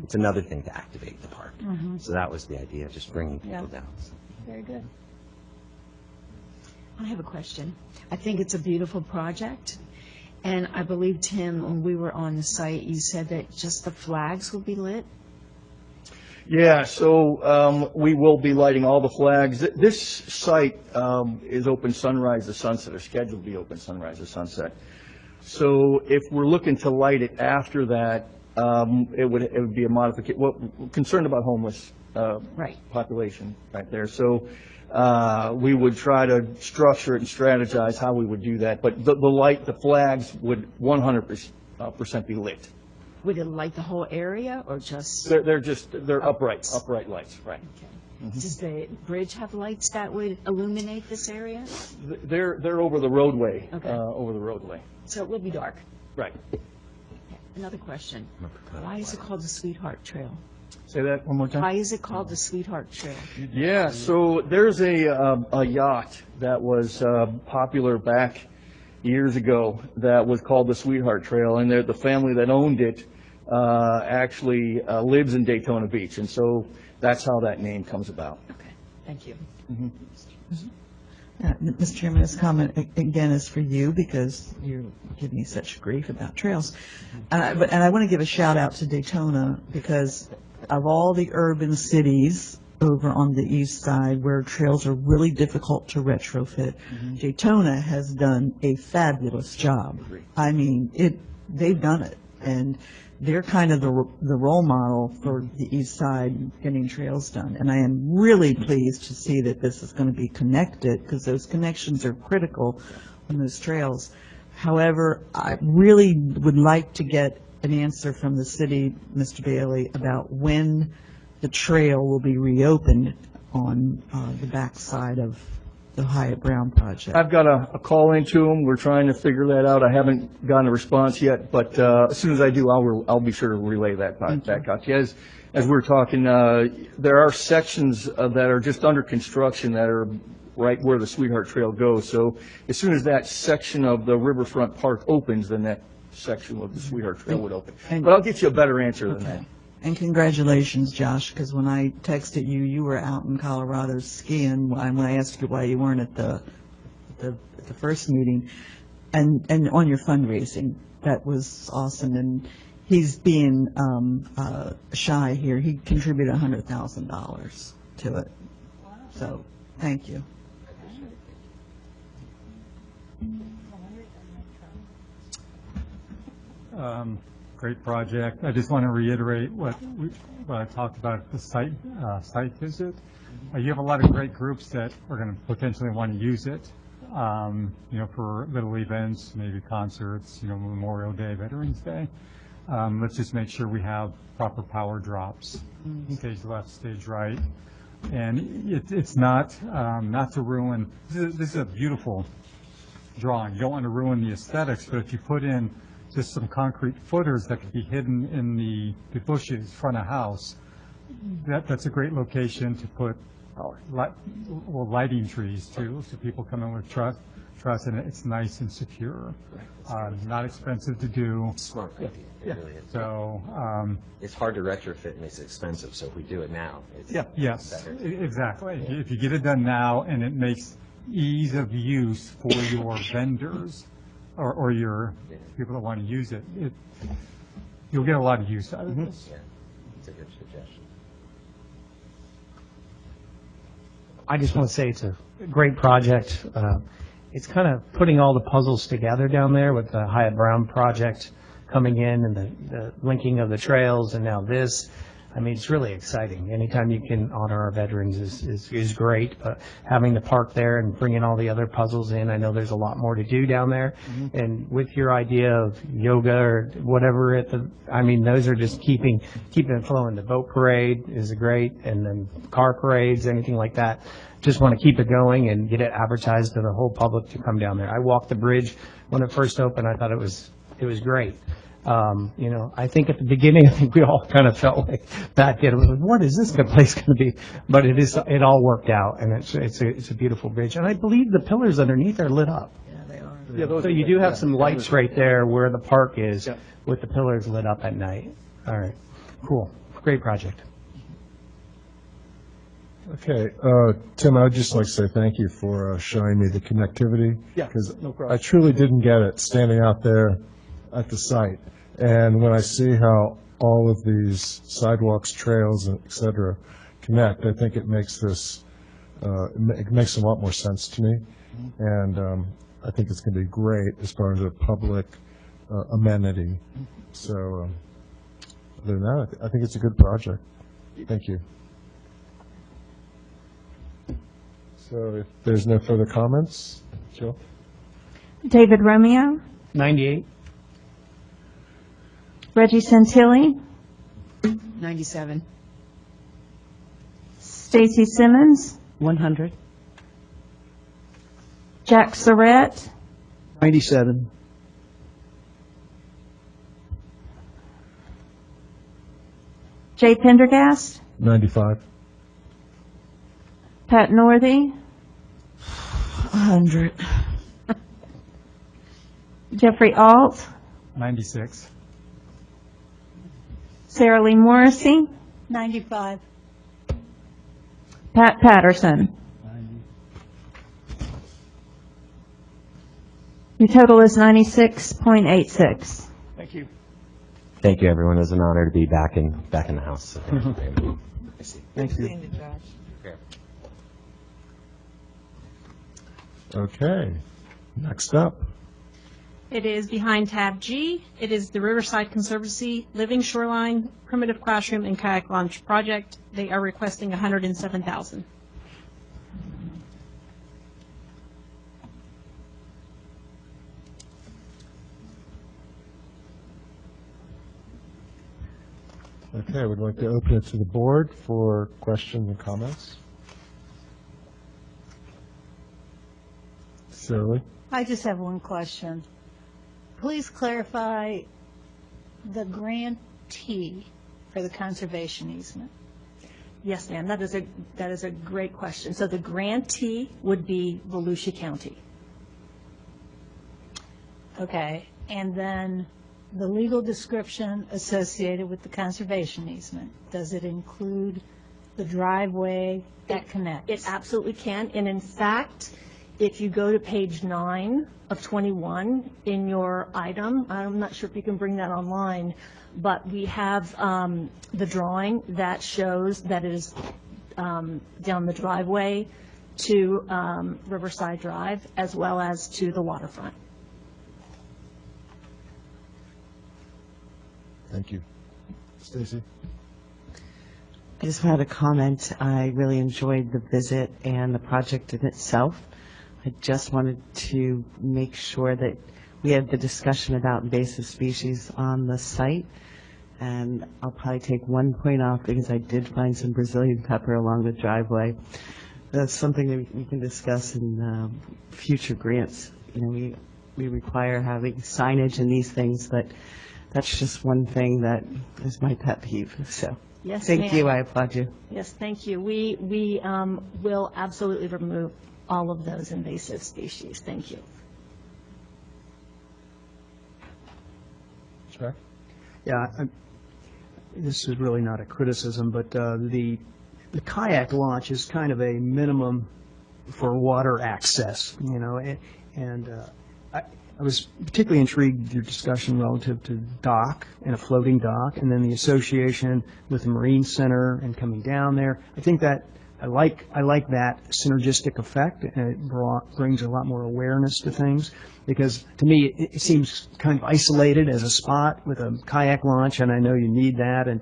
Speaker 20: It's another thing to activate the park. So that was the idea, just bringing people down.
Speaker 1: very good.
Speaker 8: I have a question. I think it's a beautiful project, and I believe, Tim, when we were on the site, you said that just the flags will be lit?
Speaker 19: Yeah, so we will be lighting all the flags. This site is open sunrise to sunset, or scheduled to be open sunrise to sunset. So if we're looking to light it after that, it would be a modification. Well, we're concerned about homeless population right there. So we would try to structure it and strategize how we would do that. But the flags would 100% be lit.
Speaker 8: Would it light the whole area, or just?
Speaker 19: They're upright lights, right.
Speaker 8: Okay. Does the bridge have lights that would illuminate this area?
Speaker 19: They're over the roadway.
Speaker 8: Okay. So it will be dark.
Speaker 19: Right.
Speaker 8: Okay. Another question. Why is it called the Sweetheart Trail?
Speaker 19: Say that one more time.
Speaker 8: Why is it called the Sweetheart Trail?
Speaker 19: Yeah, so there's a yacht that was popular back years ago that was called the Sweetheart Trail, and the family that owned it actually lives in Daytona Beach, and so that's how that name comes about.
Speaker 8: Okay, thank you.
Speaker 4: Mr. Chairman, this comment again is for you because you give me such grief about trails. And I want to give a shout out to Daytona because of all the urban cities over on the east side where trails are really difficult to retrofit, Daytona has done a fabulous job. I mean, they've done it, and they're kind of the role model for the east side getting trails done. And I am really pleased to see that this is going to be connected, because those connections are critical on those trails. However, I really would like to get an answer from the city, Mr. Bailey, about when the trail will be reopened on the backside of the Hyatt Brown project.
Speaker 19: I've got a call into them. We're trying to figure that out. I haven't gotten a response yet, but as soon as I do, I'll be sure to relay that back out to you. As we're talking, there are sections that are just under construction that are right where the Sweetheart Trail goes. So as soon as that section of the Riverfront Park opens, then that section of the Sweetheart Trail would open. But I'll get you a better answer than that.
Speaker 4: And congratulations, Josh, because when I texted you, you were out in Colorado skiing. When I asked you why you weren't at the first meeting, and on your fundraising, that was awesome. And he's being shy here. He contributed $100,000 to it. So thank you.
Speaker 5: Great project. I just want to reiterate what I talked about at the site visit. You have a lot of great groups that are going to potentially want to use it, for little events, maybe concerts, Memorial Day, Veterans Day. Let's just make sure we have proper power drops, stage left, stage right. And it's not to ruin, this is a beautiful drawing. You don't want to ruin the aesthetics, but if you put in just some concrete footers that could be hidden in the bushes front of house, that's a great location to put lighting trees too, so people come in with trust, and it's nice and secure. Not expensive to do.
Speaker 20: Smart idea. It really is.
Speaker 5: So,
Speaker 20: it's hard to retrofit and it's expensive, so if we do it now, it's
Speaker 5: yes,
Speaker 20: better.
Speaker 5: exactly. If you get it done now and it makes ease of use for your vendors or your people that want to use it, you'll get a lot of use out of this.
Speaker 20: Yeah, it's a good suggestion.
Speaker 11: I just want to say it's a great project. It's kind of putting all the puzzles together down there with the Hyatt Brown project coming in and the linking of the trails and now this. I mean, it's really exciting. Anytime you can honor our veterans is great, but having the park there and bringing all the other puzzles in, I know there's a lot more to do down there. And with your idea of yoga or whatever, I mean, those are just keeping it flowing. The boat parade is great, and then car parades, anything like that. Just want to keep it going and get it advertised to the whole public to come down there. I walked the bridge when it first opened. I thought it was great. You know, I think at the beginning, I think we all kind of felt like that kid was like, what is this place going to be? But it all worked out, and it's a beautiful bridge. And I believe the pillars underneath are lit up.
Speaker 9: Yeah, they are.
Speaker 11: Yeah, so you do have some lights right there where the park is with the pillars lit up at night. All right, cool, great project.
Speaker 3: Okay, Tim, I'd just like to say thank you for showing me the connectivity.
Speaker 17: Yeah,
Speaker 3: because
Speaker 17: no problem.
Speaker 3: I truly didn't get it standing out there at the site. And when I see how all of these sidewalks, trails, et cetera, connect, I think it makes this, it makes a lot more sense to me. And I think it's going to be great as far as a public amenity. So other than that, I think it's a good project. Thank you. So if there's no further comments, Jill?
Speaker 16: David Romeo,
Speaker 11: 98.
Speaker 16: Reggie Santilli,
Speaker 8: 97.
Speaker 16: Stacy Simmons,
Speaker 14: 100.
Speaker 16: Jack Surratt,
Speaker 10: 97.
Speaker 16: Jay Pendergast,
Speaker 3: 95.
Speaker 16: Pat Northey,
Speaker 4: 100.
Speaker 16: Jeffrey Alt,
Speaker 5: 96.
Speaker 16: Sarah Lee Morrissey,
Speaker 1: 95.
Speaker 16: Pat Patterson. Your total is 96.86.
Speaker 5: Thank you.
Speaker 20: Thank you, everyone. It was an honor to be back in the house. So
Speaker 10: Thank you.
Speaker 3: Okay, next up.
Speaker 2: It is behind tab G. It is the Riverside Conservancy Living Shoreline Primitive Classroom and Kayak Launch Project. They are requesting $107,000.
Speaker 3: Okay, I would like to open it to the board for questions and comments. Shirley?
Speaker 1: I just have one question. Please clarify the grantee for the conservation easement.
Speaker 2: Yes, ma'am, that is a great question. So the grantee would be Volusia County.
Speaker 1: Okay, and then the legal description associated with the conservation easement, does it include the driveway that connects?
Speaker 2: It absolutely can, and in fact, if you go to page 9 of 21 in your item, I'm not sure if you can bring that online, but we have the drawing that shows that it is down the driveway to Riverside Drive as well as to the waterfront.
Speaker 3: Thank you. Stacy?
Speaker 14: I just had a comment. I really enjoyed the visit and the project in itself. I just wanted to make sure that we had the discussion about invasive species on the site. And I'll probably take one point off because I did find some Brazilian pepper along the driveway. That's something that we can discuss in future grants. You know, we require having signage and these things, but that's just one thing that is my pet peeve. So
Speaker 1: Yes,
Speaker 14: Thank
Speaker 1: ma'am.
Speaker 14: you, I applaud you.
Speaker 1: Yes, thank you. We will absolutely remove all of those invasive species. Thank you.
Speaker 3: Sure.
Speaker 10: Yeah, this is really not a criticism, but the kayak launch is kind of a minimum for water access, you know, and I was particularly intrigued with your discussion relative to dock and a floating dock, and then the association with the Marine Center and coming down there. I think that I like that synergistic effect, and it brings a lot more awareness to things. Because to me, it seems kind of isolated as a spot with a kayak launch, and I know you need that, and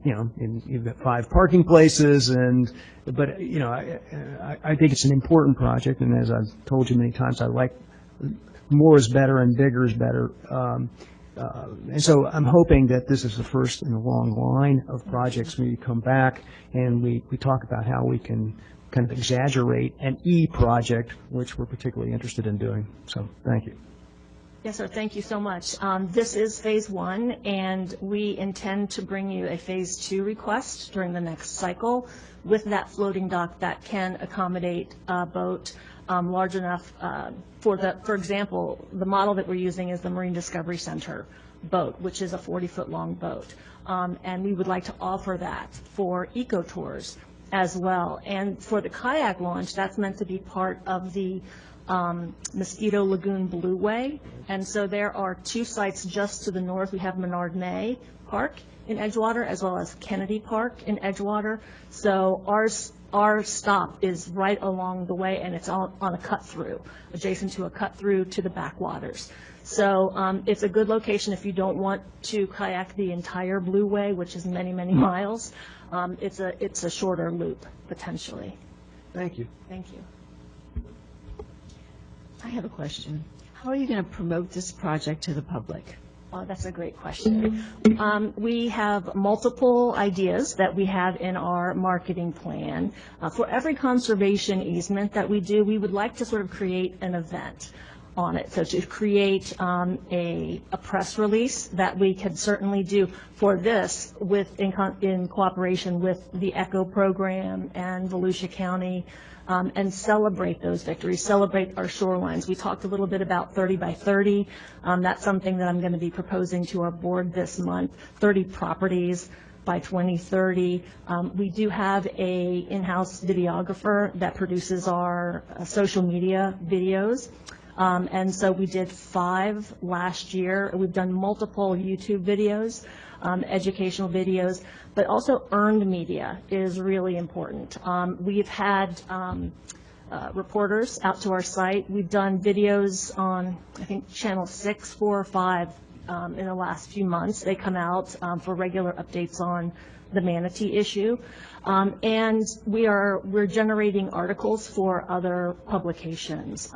Speaker 10: you know, you've got 5 parking places, but you know, I think it's an important project, and as I've told you many times, I like more is better and bigger is better. And so I'm hoping that this is the first in a long line of projects when you come back and we talk about how we can kind of exaggerate an E project, which we're particularly interested in doing. So thank you.
Speaker 1: Yes, sir. Thank you so much. This is phase 1, and we intend to bring you a phase 2 request during the next cycle with that floating dock that can accommodate a boat large enough for example, the model that we're using is the Marine Discovery Center boat, which is a 40-foot long boat. And we would like to offer that for eco tours as well. And for the kayak launch, that's meant to be part of the Mosquito Lagoon Blueway. And so there are 2 sites just to the north. We have Menard May Park in Edgewater as well as Kennedy Park in Edgewater. So our stop is right along the way, and it's on a cut-through, adjacent to a cut-through to the backwaters. So it's a good location if you don't want to kayak the entire Blueway, which is many, many miles. It's a shorter loop, potentially.
Speaker 10: Thank you.
Speaker 1: Thank you.
Speaker 8: I have a question. How are you going to promote this project to the public?
Speaker 1: Oh, that's a great question. We have multiple ideas that we have in our marketing plan. For every conservation easement that we do, we would like to sort of create an event on it. So to create a press release that we could certainly do for this in cooperation with the ECHO program and Volusia County, and celebrate those victories, celebrate our shorelines. We talked a little bit about 30 by 30. That's something that I'm going to be proposing to our board this month, 30 properties by 2030. We do have a in-house videographer that produces our social media videos. And so we did 5 last year. We've done multiple YouTube videos, educational videos, but also earned media is really important. We've had reporters out to our site. We've done videos on, I think, channel 6, 4, or 5 in the last few months. They come out for regular updates on the manatee issue. And we're generating articles for other publications.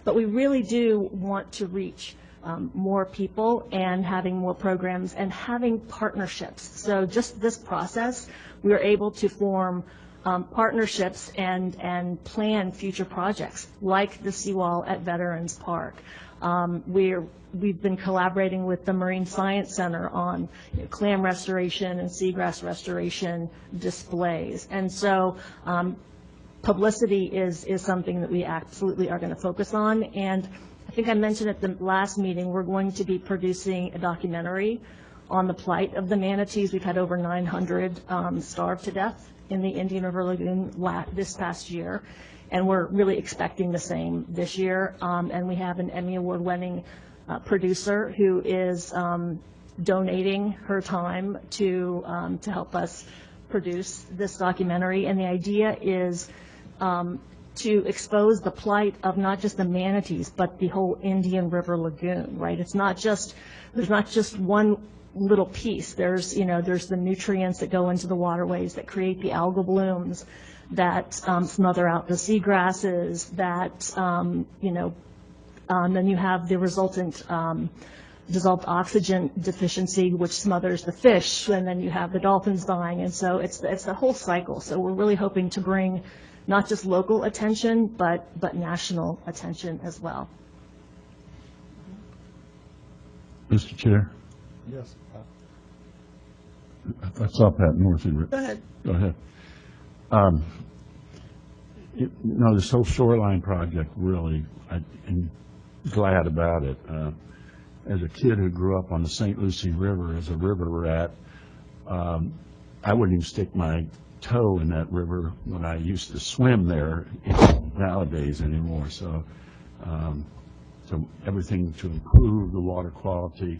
Speaker 1: But we really do want to reach more people and having more programs and having partnerships. So just this process, we are able to form partnerships and plan future projects like the seawall at Veterans Park. We've been collaborating with the Marine Science Center on clam restoration and seagrass restoration displays. And so publicity is something that we absolutely are going to focus on. And I think I mentioned at the last meeting, we're going to be producing a documentary on the plight of the manatees. We've had over 900 starve to death in the Indian River Lagoon this past year. And we're really expecting the same this year. And we have an Emmy Award-winning producer who is donating her time to help us produce this documentary. And the idea is to expose the plight of not just the manatees, but the whole Indian River Lagoon, right? There's not just one little piece. There's the nutrients that go into the waterways that create the algal blooms that smother out the seagrasses, that then you have the resultant dissolved oxygen deficiency, which smothers the fish, and then you have the dolphins dying, and so it's the whole cycle. So we're really hoping to bring not just local attention, but national attention as well.
Speaker 6: Mr. Chair.
Speaker 17: Yes.
Speaker 6: That's up at North and.
Speaker 4: Go ahead.
Speaker 6: Go ahead. No, this whole shoreline project, really, I'm glad about it. As a kid who grew up on the St. Lucie River as a river rat, I wouldn't even stick my toe in that river when I used to swim there nowadays anymore. So everything to improve the water quality,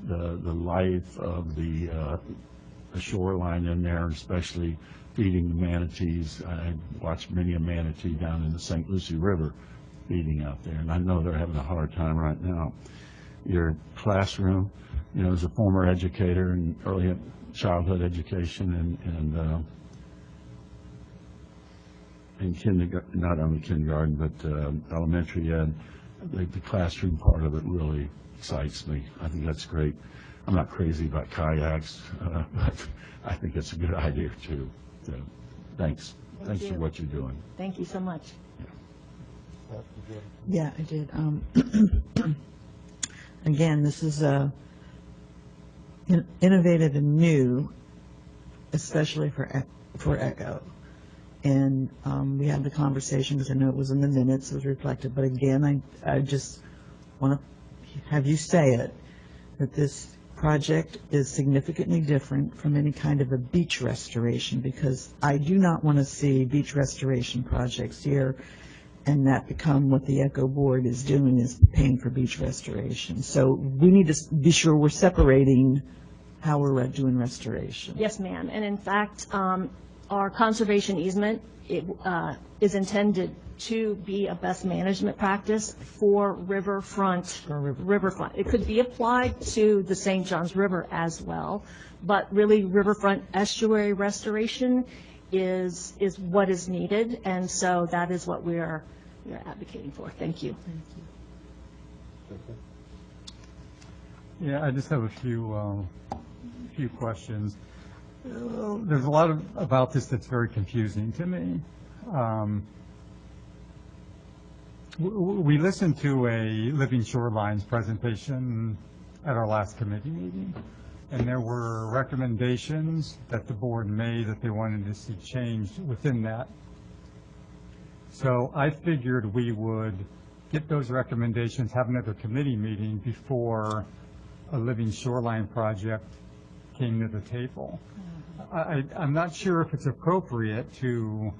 Speaker 6: the life of the shoreline in there, especially feeding the manatees. I watched many a manatee down in the St. Lucie River feeding out there, and I know they're having a hard time right now. Your classroom, as a former educator in early childhood education and in kindergarten, not only kindergarten, but elementary ed, the classroom part of it really excites me. I think that's great. I'm not crazy about kayaks, but I think it's a good idea too. So, thanks. Thanks for what you're doing.
Speaker 1: Thank you so much.
Speaker 4: Yeah, I did. Again, this is innovative and new, especially for ECHO. And we had the conversation, because I know it was in the minutes, it was reflected. But again, I just want to have you say it, that this project is significantly different from any kind of a beach restoration, because I do not want to see beach restoration projects here and that become what the ECHO board is doing, is paying for beach restoration. So we need to be sure we're separating how we're doing restoration.
Speaker 2: Yes, ma'am. And in fact, our conservation easement is intended to be a best management practice for riverfront. It could be applied to the St. Johns River as well, but really riverfront estuary restoration is what is needed, and so that is what we are advocating for. Thank you.
Speaker 5: Yeah, I just have a few questions. There's a lot about this that's very confusing to me. We listened to a Living Shorelines presentation at our last committee meeting, and there were recommendations that the board made that they wanted to see changed within that. So I figured we would get those recommendations, have another committee meeting before a Living Shoreline project came to the table. I'm not sure if it's appropriate to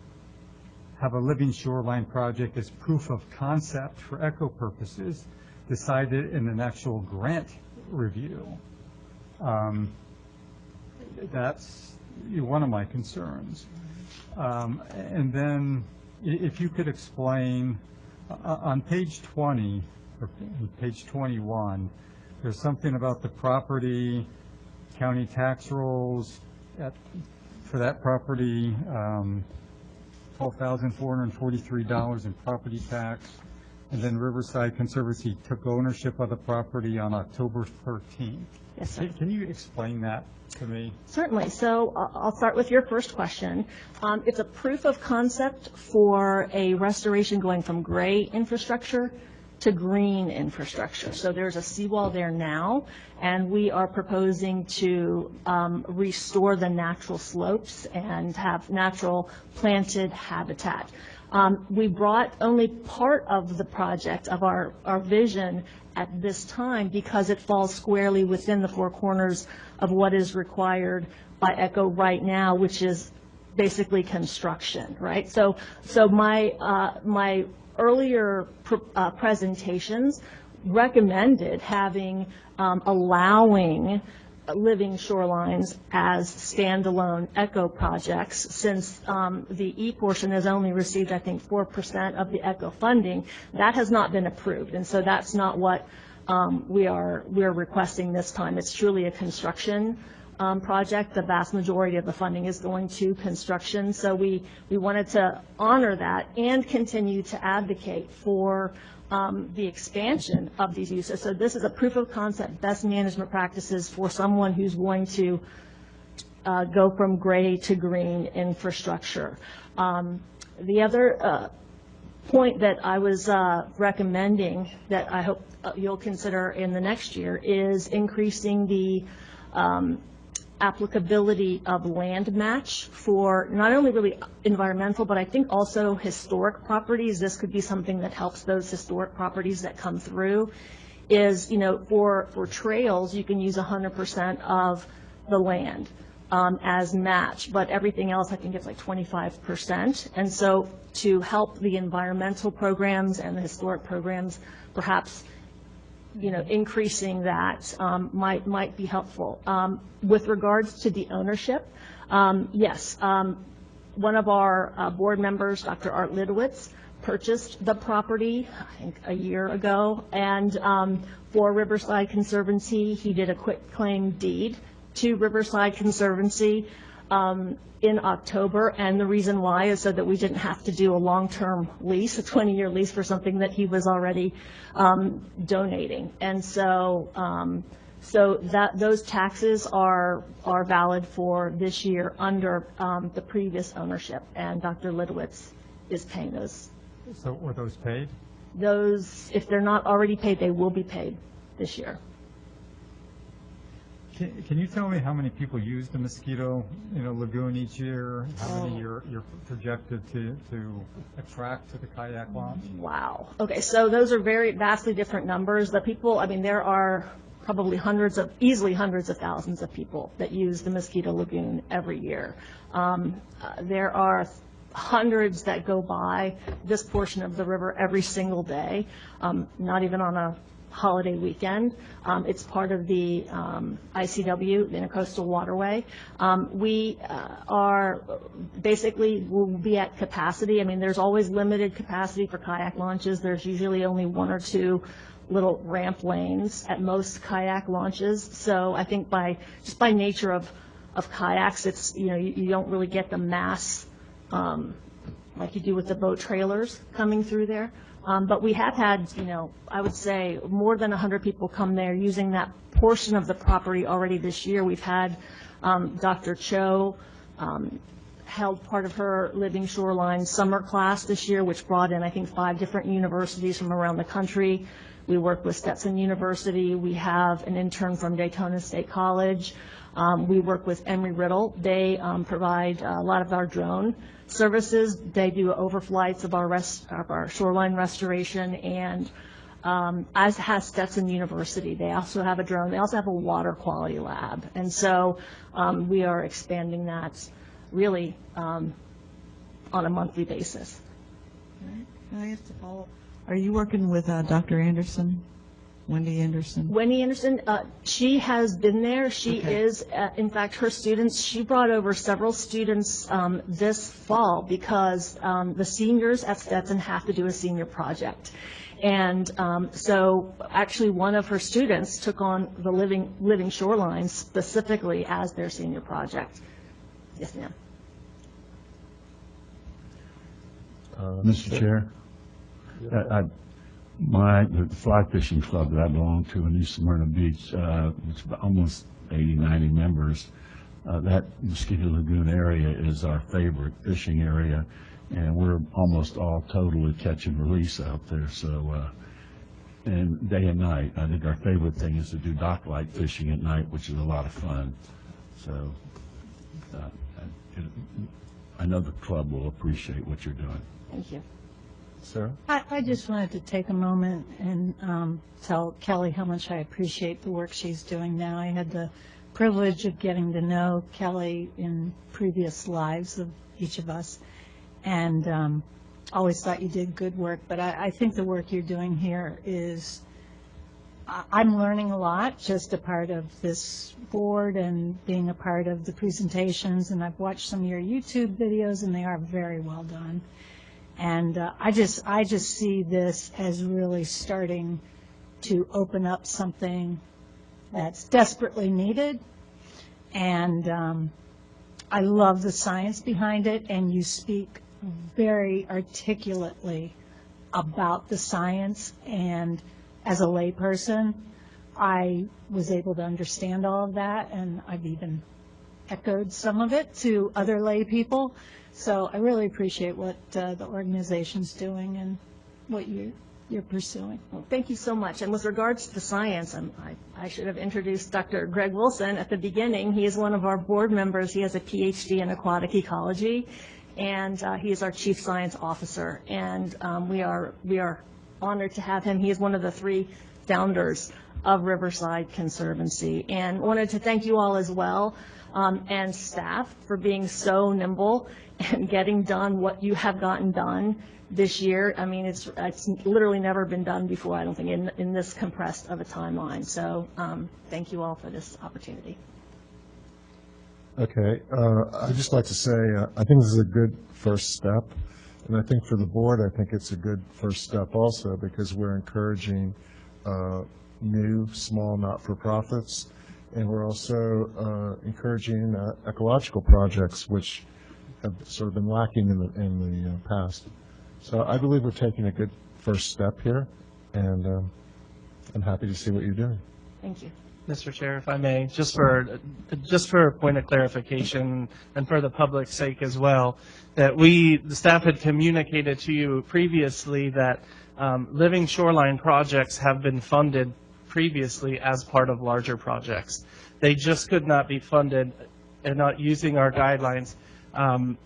Speaker 5: have a Living Shoreline project as proof of concept for ECHO purposes decided in an actual grant review. That's one of my concerns. And then if you could explain, on page 20, or page 21, there's something about the property, county tax rolls, for that property, $12,443 in property tax, and then Riverside Conservancy took ownership of the property on October 13th.
Speaker 2: Yes, sir.
Speaker 5: Can you explain that to me?
Speaker 2: Certainly. So I'll start with your first question. It's a proof of concept for a restoration going from gray infrastructure to green infrastructure. So there's a seawall there now, and we are proposing to restore the natural slopes and have natural planted habitat. We brought only part of the project, of our vision at this time, because it falls squarely within the four corners of what is required by ECHO right now, which is basically construction, right? So my earlier presentations recommended allowing living shorelines as standalone ECHO projects, since the E portion has only received, I think, 4% of the ECHO funding. That has not been approved, and so that's not what we're requesting this time. It's truly a construction project. The vast majority of the funding is going to construction, so we wanted to honor that and continue to advocate for the expansion of these uses. So this is a proof of concept, best management practices for someone who's going to go from gray to green infrastructure. The other point that I was recommending that I hope you'll consider in the next year is increasing the applicability of land match for not only really environmental, but I think also historic properties. This could be something that helps those historic properties that come through. Is, you know, for trails, you can use 100% of the land as match, but everything else, I think it's like 25%. And so to help the environmental programs and the historic programs, perhaps, you know, increasing that might be helpful. With regards to the ownership, yes, one of our board members, Dr. Art Lidowitz, purchased the property, I think a year ago, and for Riverside Conservancy, he did a quit claim deed to Riverside Conservancy in October, and the reason why is so that we didn't have to do a long-term lease, a 20-year lease for something that he was already donating. And so those taxes are valid for this year under the previous ownership, and Dr. Lidowitz is paying those.
Speaker 5: So were those paid?
Speaker 2: Those, if they're not already paid, they will be paid this year.
Speaker 5: Can you tell me how many people use the Mosquito, Lagoon each year? How many you're projected to attract to the kayak launch?
Speaker 2: Wow. Okay, so those are very vastly different numbers. The people, I mean, there are probably easily hundreds of thousands of people that use the Mosquito Lagoon every year. There are hundreds that go by this portion of the river every single day, not even on a holiday weekend. It's part of the ICW, the Intercoastal Waterway. We are basically, will be at capacity. I mean, there's always limited capacity for kayak launches. There's usually only one or two little ramp lanes at most kayak launches. So I think just by nature of kayaks, it's, you don't really get the mass like you do with the boat trailers coming through there. But we have had, I would say more than 100 people come there using that portion of the property already this year. We've had Dr. Cho held part of her Living Shoreline summer class this year, which brought in, I think, 5 different universities from around the country. We work with Stetson University. We have an intern from Daytona State College. We work with Embry-Riddle. They provide a lot of our drone services. They do overflights of our shoreline restoration, and as has Stetson University. They also have a drone. They also have a water quality lab. And so we are expanding that really on a monthly basis.
Speaker 4: Can I ask a follow-up? Are you working with Dr. Anderson? Wendy Anderson?
Speaker 2: Wendy Anderson, she has been there. She is, in fact, her students, she brought over several students this fall because the seniors at Stetson have to do a senior project. And so actually one of her students took on the Living Shoreline specifically as their senior project. Yes, ma'am.
Speaker 6: Mr. Chair, the fly fishing club that I belong to in East Smyrna Beach, it's almost 80, 90 members. That Mosquito Lagoon area is our favorite fishing area, and we're almost all totally catch and release out there. So, and day and night, I think our favorite thing is to do dock light fishing at night, which is a lot of fun. So, I know the club will appreciate what you're doing.
Speaker 2: Thank you.
Speaker 20: Sarah?
Speaker 1: I just wanted to take a moment and tell Kelly how much I appreciate the work she's doing now. I had the privilege of getting to know Kelly in previous lives of each of us, and always thought you did good work. But I think the work you're doing here is, I'm learning a lot, just a part of this board and being a part of the presentations, and I've watched some of your YouTube videos, and they are very well done. And I just see this as really starting to open up something that's desperately needed. And I love the science behind it, and you speak very articulately about the science. And as a layperson, I was able to understand all of that, and I've even echoed some of it to other lay people. So I really appreciate what the organization's doing and what
Speaker 8: you're pursuing.
Speaker 21: Well, thank you so much. And with regards to the science, I should have introduced Dr. Greg Wilson at the beginning. He is one of our board members. He has a PhD in aquatic ecology, and he is our chief science officer. And we are honored to have him. He is one of the 3 founders of Riverside Conservancy. And wanted to thank you all as well, and staff, for being so nimble and getting done what you have gotten done this year. I mean, it's literally never been done before, I don't think, in this compressed of a timeline. So thank you all for this opportunity.
Speaker 3: Okay, I'd just like to say, I think this is a good first step, and I think for the board, I think it's a good first step also, because we're encouraging new, small, not-for-profits, and we're also encouraging ecological projects, which have sort of been lacking in the past. So I believe we're taking a good first step here, and I'm happy to see what you're doing.
Speaker 21: Thank you.
Speaker 12: Mr. Chair, if I may, just for a point of clarification and for the public's sake as well, that the staff had communicated to you previously that living shoreline projects have been funded previously as part of larger projects. They just could not be funded and not using our guidelines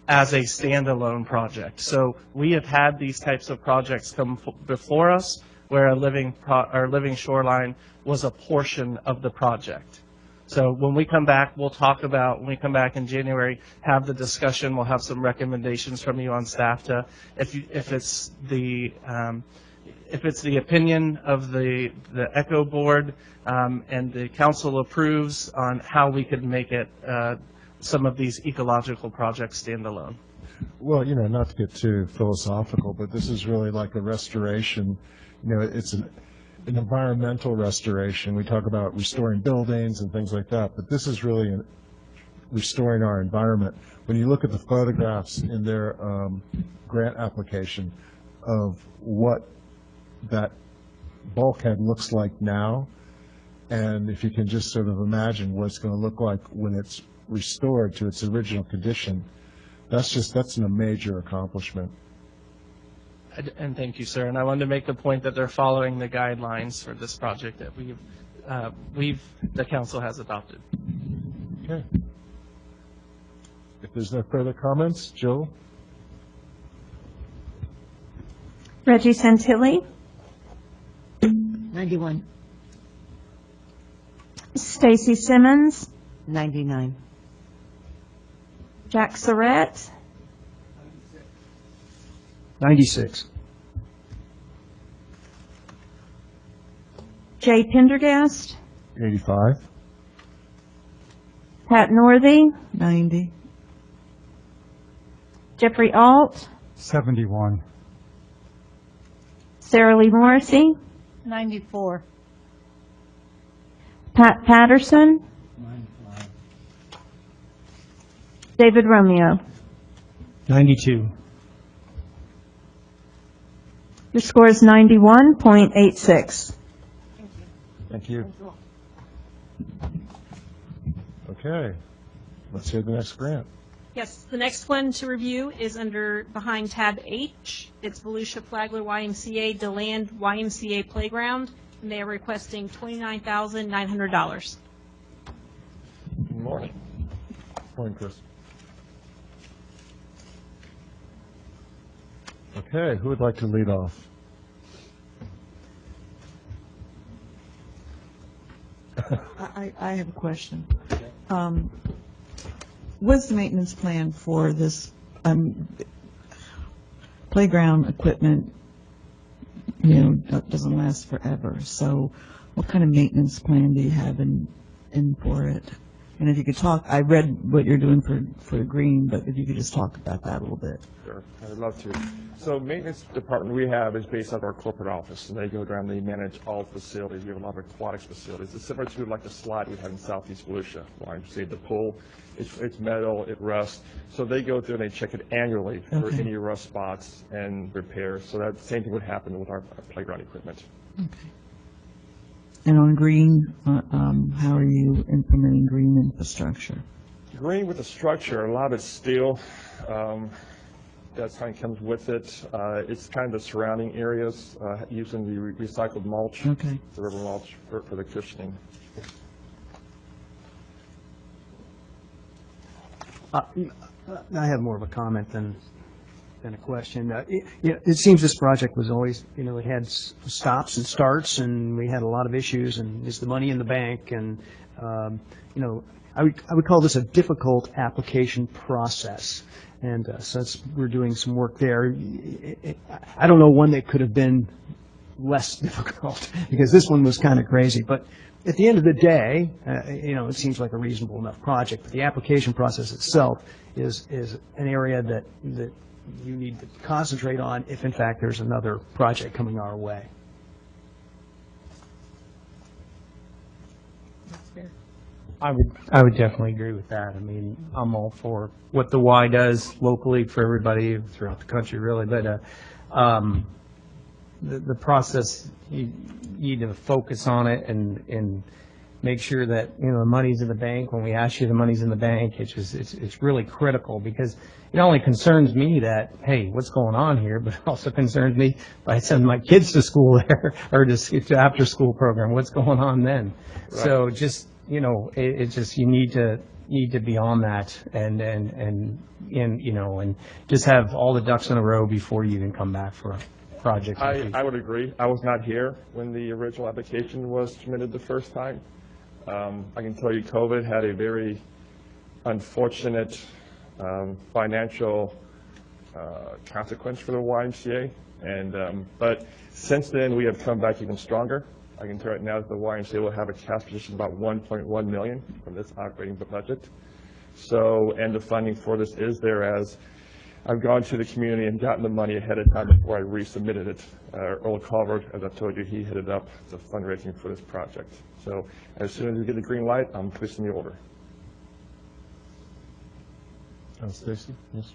Speaker 12: as a standalone project. So we have had these types of projects come before us where a living shoreline was a portion of the project. So when we come back, we'll talk about, when we come back in January, have the discussion, we'll have some recommendations from you on staff to, if it's the opinion of the ECHO board and the council approves on how we could make it some of these ecological projects stand alone.
Speaker 3: Well, not to get too philosophical, but this is really like a restoration. It's an environmental restoration. We talk about restoring buildings and things like that, but this is really restoring our environment. When you look at the photographs in their grant application of what that bulkhead looks like now, and if you can just sort of imagine what it's going to look like when it's restored to its original condition, that's a major accomplishment.
Speaker 12: And thank you, sir. And I wanted to make the point that they're following the guidelines for this project that the council has adopted.
Speaker 3: Okay. If there's no further comments, Jill?
Speaker 16: Reggie Santilli,
Speaker 8: 91.
Speaker 16: Stacy Simmons,
Speaker 14: 99.
Speaker 16: Jack Surratt,
Speaker 10: 96.
Speaker 16: Jay Pendergast,
Speaker 3: 85.
Speaker 16: Pat Northey,
Speaker 4: 90.
Speaker 16: Jeffrey Alt,
Speaker 5: 71.
Speaker 16: Sarah Lee Morrissey,
Speaker 1: 94.
Speaker 16: Pat Patterson, David Romeo.
Speaker 10: 92.
Speaker 16: Your score is 91.86.
Speaker 3: Thank you. Okay. Let's hear the next grant.
Speaker 2: Yes, the next one to review is behind tab H. It's Volusia Flagler YMCA DeLand YMCA Playground, and they are requesting $29,900.
Speaker 3: Good morning. Morning, Chris. Okay, who would like to lead off?
Speaker 4: I have a question. What's the maintenance plan for this playground equipment? Doesn't last forever. So what kind of maintenance plan do you have in for it? And if you could talk, I read what you're doing for the green, but if you could just talk about that a little bit.
Speaker 22: Sure, I'd love to. So maintenance department we have is based out of our corporate office, and they go around, they manage all facilities. We have a lot of aquatics facilities. It's similar to like the slide we have in Southeast Volusia. See the pool, it's metal, it rusts. So they go through and they check it annually for any rust spots and repairs. So that same thing would happen with our playground equipment.
Speaker 4: Okay. And on green, how are you implementing green infrastructure?
Speaker 22: Green with the structure, a lot of it's steel. that sign comes with it. It's kind of the surrounding areas, using the recycled mulch,
Speaker 4: Okay.
Speaker 22: the river mulch for the cushioning.
Speaker 10: I have more of a comment than a question. It seems this project was always, it had stops and starts, and we had a lot of issues, and is the money in the bank? And, I would call this a difficult application process. And since we're doing some work there, I don't know one that could have been less difficult, because this one was kind of crazy. But at the end of the day, it seems like a reasonable enough project. But the application process itself is an area that you need to concentrate on if, in fact, there's another project coming our way.
Speaker 11: I would definitely agree with that. I mean, I'm all for what the Y does locally for everybody throughout the country, really. But the process, you need to focus on it and make sure that, the money's in the bank. When we ask you the money's in the bank, it's really critical, because it not only concerns me that, hey, what's going on here, but it also concerns me if I send my kids to school there or to after school program, what's going on then? Right. So just, it's just, you need to be on that and just have all the ducks in a row before you even come back for a project.
Speaker 22: I would agree. I was not here when the original application was submitted the first time. I can tell you COVID had a very unfortunate financial consequence for the YMCA, but since then we have come back even stronger. I can tell right now that the YMCA will have a cash position of about $1.1 million from this operating budget. So, and the funding for this is there, as I've gone to the community and gotten the money ahead of time before I resubmitted it. Earl Culver, as I told you, he headed up the fundraising for this project. So as soon as we get the green light, I'm pushing the order.
Speaker 3: Stacy? Yes.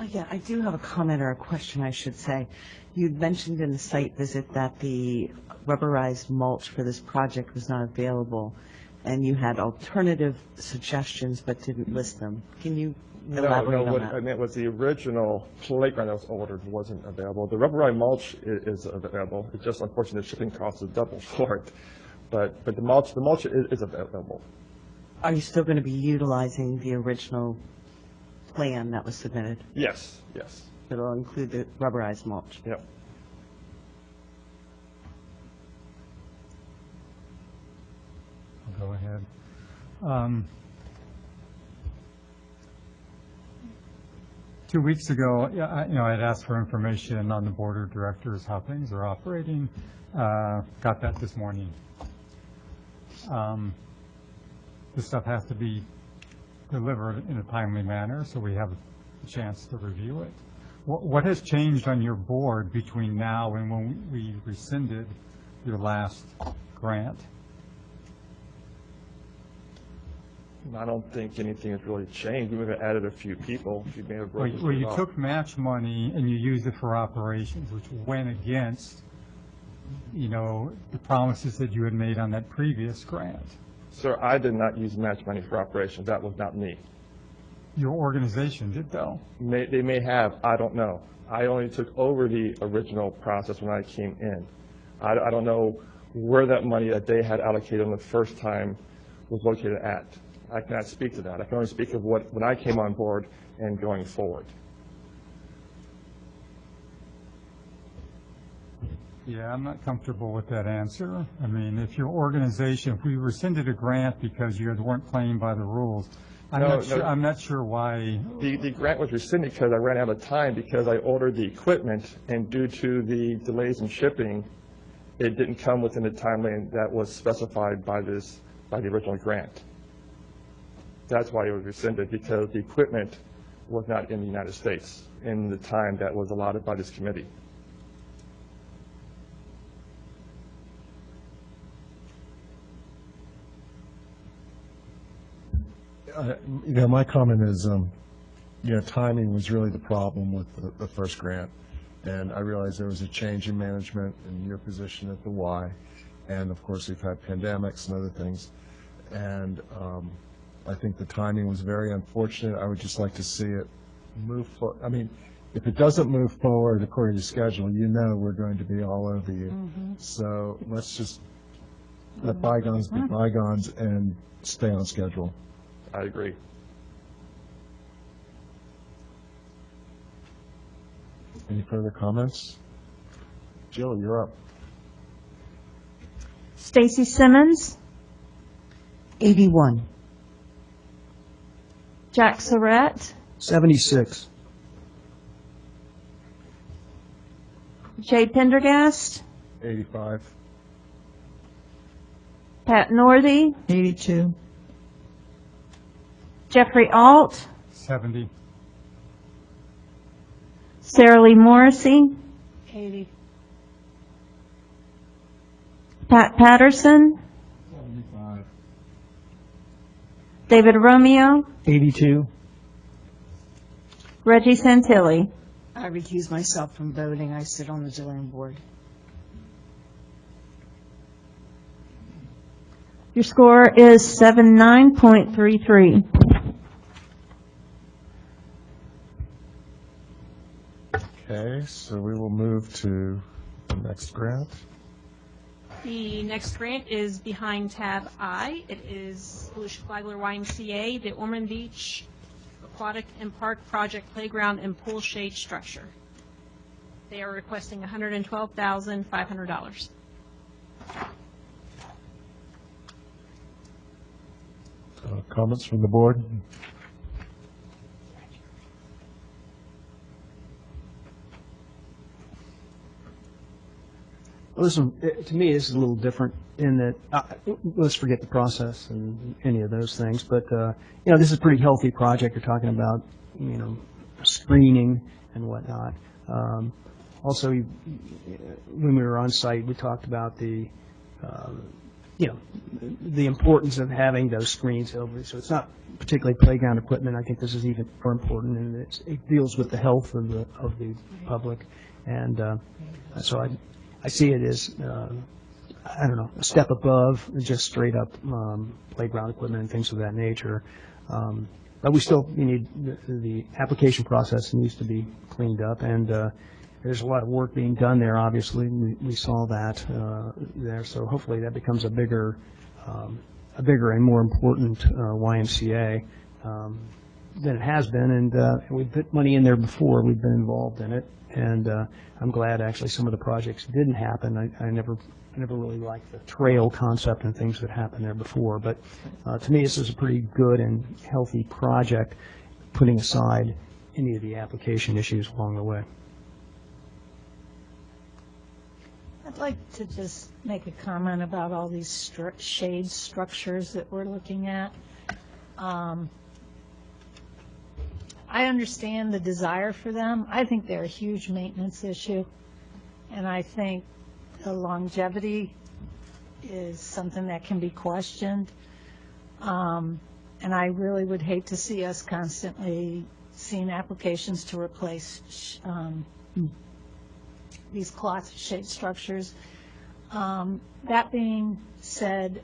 Speaker 14: Yeah, I do have a comment or a question, I should say. You mentioned in the site visit that the rubberized mulch for this project was not available, and you had alternative suggestions but didn't list them. Can you elaborate on
Speaker 22: what
Speaker 14: that?
Speaker 22: I meant was the original playground that was ordered wasn't available. The rubberized mulch is available. It's just unfortunate the shipping cost is double for it. But the mulch is available.
Speaker 14: Are you still going to be utilizing the original plan that was submitted?
Speaker 22: Yes, yes.
Speaker 14: It'll include the rubberized mulch?
Speaker 22: Yep.
Speaker 5: I'll go ahead. 2 weeks ago, I had asked for information on the board of directors, how things are operating. Got that this morning. This stuff has to be delivered in a timely manner, so we have a chance to review it. What has changed on your board between now and when we rescinded your last grant?
Speaker 22: I don't think anything has really changed. We may have added a few people.
Speaker 5: Well, you took match money and you used it for operations, which went against, the promises that you had made on that previous grant.
Speaker 22: Sir, I did not use match money for operations. That was not me.
Speaker 5: Your organization did, though.
Speaker 22: They may have. I don't know. I only took over the original process when I came in. I don't know where that money that they had allocated on the first time was located at. I cannot speak to that. I can only speak of when I came on board and going forward.
Speaker 5: Yeah, I'm not comfortable with that answer. I mean, if your organization, if we rescinded a grant because you weren't playing by the rules, I'm not sure why.
Speaker 22: The grant was rescinded because I ran out of time, because I ordered the equipment, and due to the delays in shipping, it didn't come within the timeline that was specified by the original grant. That's why it was rescinded, because the equipment was not in the United States in the time that was allotted by this committee.
Speaker 3: My comment is, timing was really the problem with the first grant. And I realized there was a change in management in your position at the Y. And of course, we've had pandemics and other things. And I think the timing was very unfortunate. I would just like to see it move forward. I mean,
Speaker 6: if it doesn't move forward according to schedule, you know we're going to be all over you. So let's just let bygones be bygones and stay on schedule.
Speaker 22: I agree.
Speaker 3: Any further comments? Jill, you're up.
Speaker 16: Stacy Simmons,
Speaker 10: 81.
Speaker 16: Jack Surratt,
Speaker 10: 76.
Speaker 16: Jay Pendergast,
Speaker 3: 85.
Speaker 16: Pat Northey,
Speaker 4: 82.
Speaker 16: Jeffrey Alt,
Speaker 5: 70.
Speaker 16: Sarah Lee Morrissey,
Speaker 1: 80.
Speaker 16: Pat Patterson,
Speaker 6: 75.
Speaker 16: David Romeo,
Speaker 10: 82.
Speaker 16: Reggie Santilli.
Speaker 8: I recuse myself from voting. I sit on the zoning board.
Speaker 16: Your score is 79.33.
Speaker 3: Okay, so we will move to the next grant.
Speaker 2: The next grant is behind tab I. It is Volusia Flagler YMCA, the Ormond Beach Aquatic and Park Project Playground and Pool Shade Structure. They are requesting $112,500.
Speaker 3: Comments from the board?
Speaker 10: Well, listen, to me, this is a little different in that, let's forget the process and any of those things, but, this is a pretty healthy project. You're talking about, screening and whatnot. Also, when we were on site, we talked about the importance of having those screens over. So it's not particularly playground equipment. I think this is even more important, and it deals with the health of the public. And so I see it as, a step above just straight up playground equipment and things of that nature. But we still need the application process needs to be cleaned up, and there's a lot of work being done there. Obviously, we saw that there. So hopefully that becomes a bigger and more important YMCA than it has been. And we've put money in there before. We've been involved in it, and I'm glad actually some of the projects didn't happen. I never really liked the trail concept and things that happened there before. But to me, this is a pretty good and healthy project, putting aside any of the application issues along the way.
Speaker 1: I'd like to just make a comment about all these shade structures that we're looking at. I understand the desire for them. I think they're a huge maintenance issue, and I think the longevity is something that can be questioned. And I really would hate to see us constantly seeing applications to replace these cloth shade structures. That being said,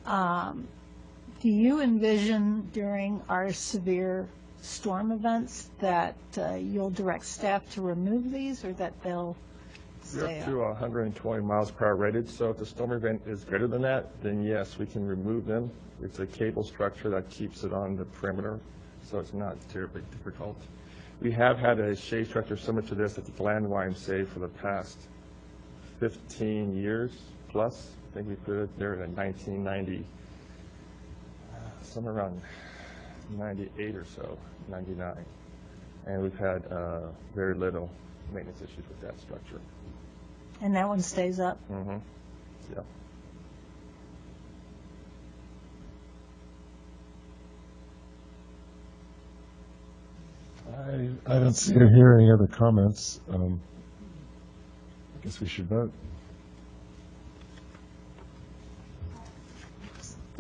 Speaker 1: do you envision during our severe storm events that you'll direct staff to remove these, or that they'll
Speaker 22: We're
Speaker 1: stay
Speaker 22: up
Speaker 1: up?
Speaker 22: to 120 miles per hour rated, so if the storm event is greater than that, then yes, we can remove them. It's a cable structure that keeps it on the perimeter, so it's not terribly difficult. We have had a shade structure similar to this at the Glen YMCA for the past 15 years plus. I think we put it there in 1990, somewhere around 98 or so, 99. And we've had very little maintenance issues with that structure.
Speaker 1: And that one stays up?
Speaker 22: Mm-hmm. Yeah.
Speaker 3: I don't see or hear any other comments. I guess we should vote.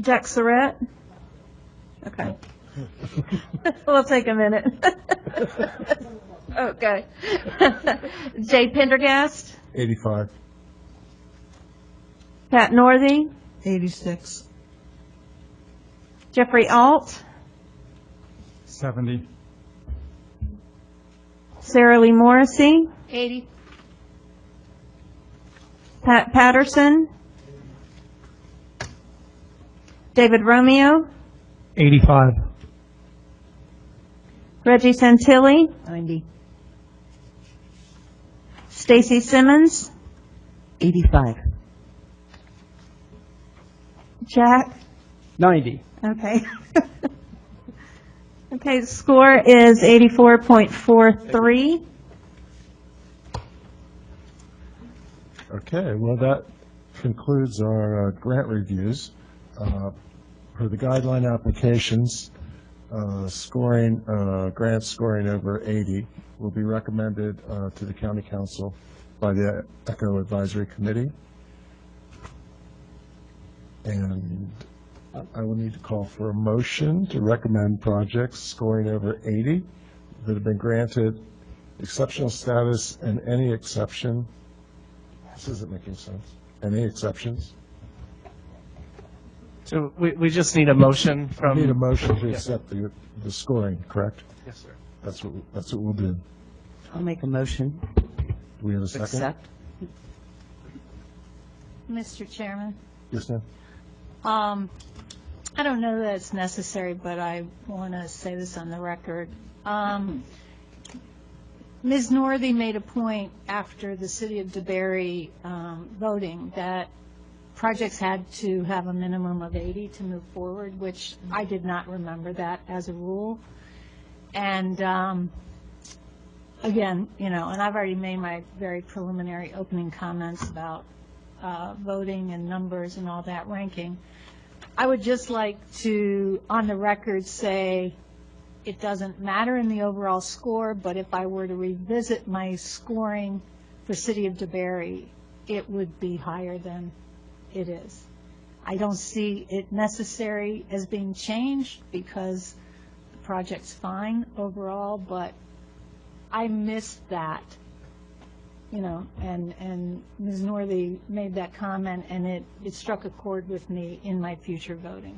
Speaker 16: Jack Surratt? Okay. We'll take a minute. Okay. Jay Pendergast?
Speaker 3: 85.
Speaker 16: Pat Northey?
Speaker 4: 86.
Speaker 16: Jeffrey Alt?
Speaker 5: 70.
Speaker 16: Sarah Lee Morrissey,
Speaker 1: 80.
Speaker 16: Pat Patterson, David Romeo,
Speaker 10: 85.
Speaker 16: Reggie Santilli,
Speaker 8: 90.
Speaker 16: Stacy Simmons,
Speaker 14: 85.
Speaker 16: Jack.
Speaker 10: 90.
Speaker 16: Okay. Okay, the score is 84.43.
Speaker 3: Okay, well, that concludes our grant reviews. For the guideline applications, grants scoring over 80 will be recommended to the county council by the ECHO Advisory Committee. And I will need to call for a motion to recommend projects scoring over 80 that have been granted exceptional status and any exception. This isn't making sense. Any exceptions?
Speaker 12: So we just need a motion from.
Speaker 3: Need a motion to
Speaker 12: Yeah.
Speaker 3: accept the scoring, correct?
Speaker 12: Yes, sir.
Speaker 3: That's what we'll do.
Speaker 14: I'll make a motion.
Speaker 3: Do we have a second?
Speaker 14: Accept.
Speaker 1: Mr. Chairman,
Speaker 3: Yes, ma'am.
Speaker 1: I don't know that it's necessary, but I want to say this on the record. Ms. Northey made a point after the City of DeBerry voting that projects had to have a minimum of 80 to move forward, which I did not remember that as a rule. And again, and I've already made my very preliminary opening comments about voting and numbers and all that ranking. I would just like to, on the record, say it doesn't matter in the overall score, but if I were to revisit my scoring for City of DeBerry, it would be higher than it is. I don't see it necessary as being changed because the project's fine overall, but I missed that, and Ms. Northey made that comment, and it struck a chord with me in my future voting.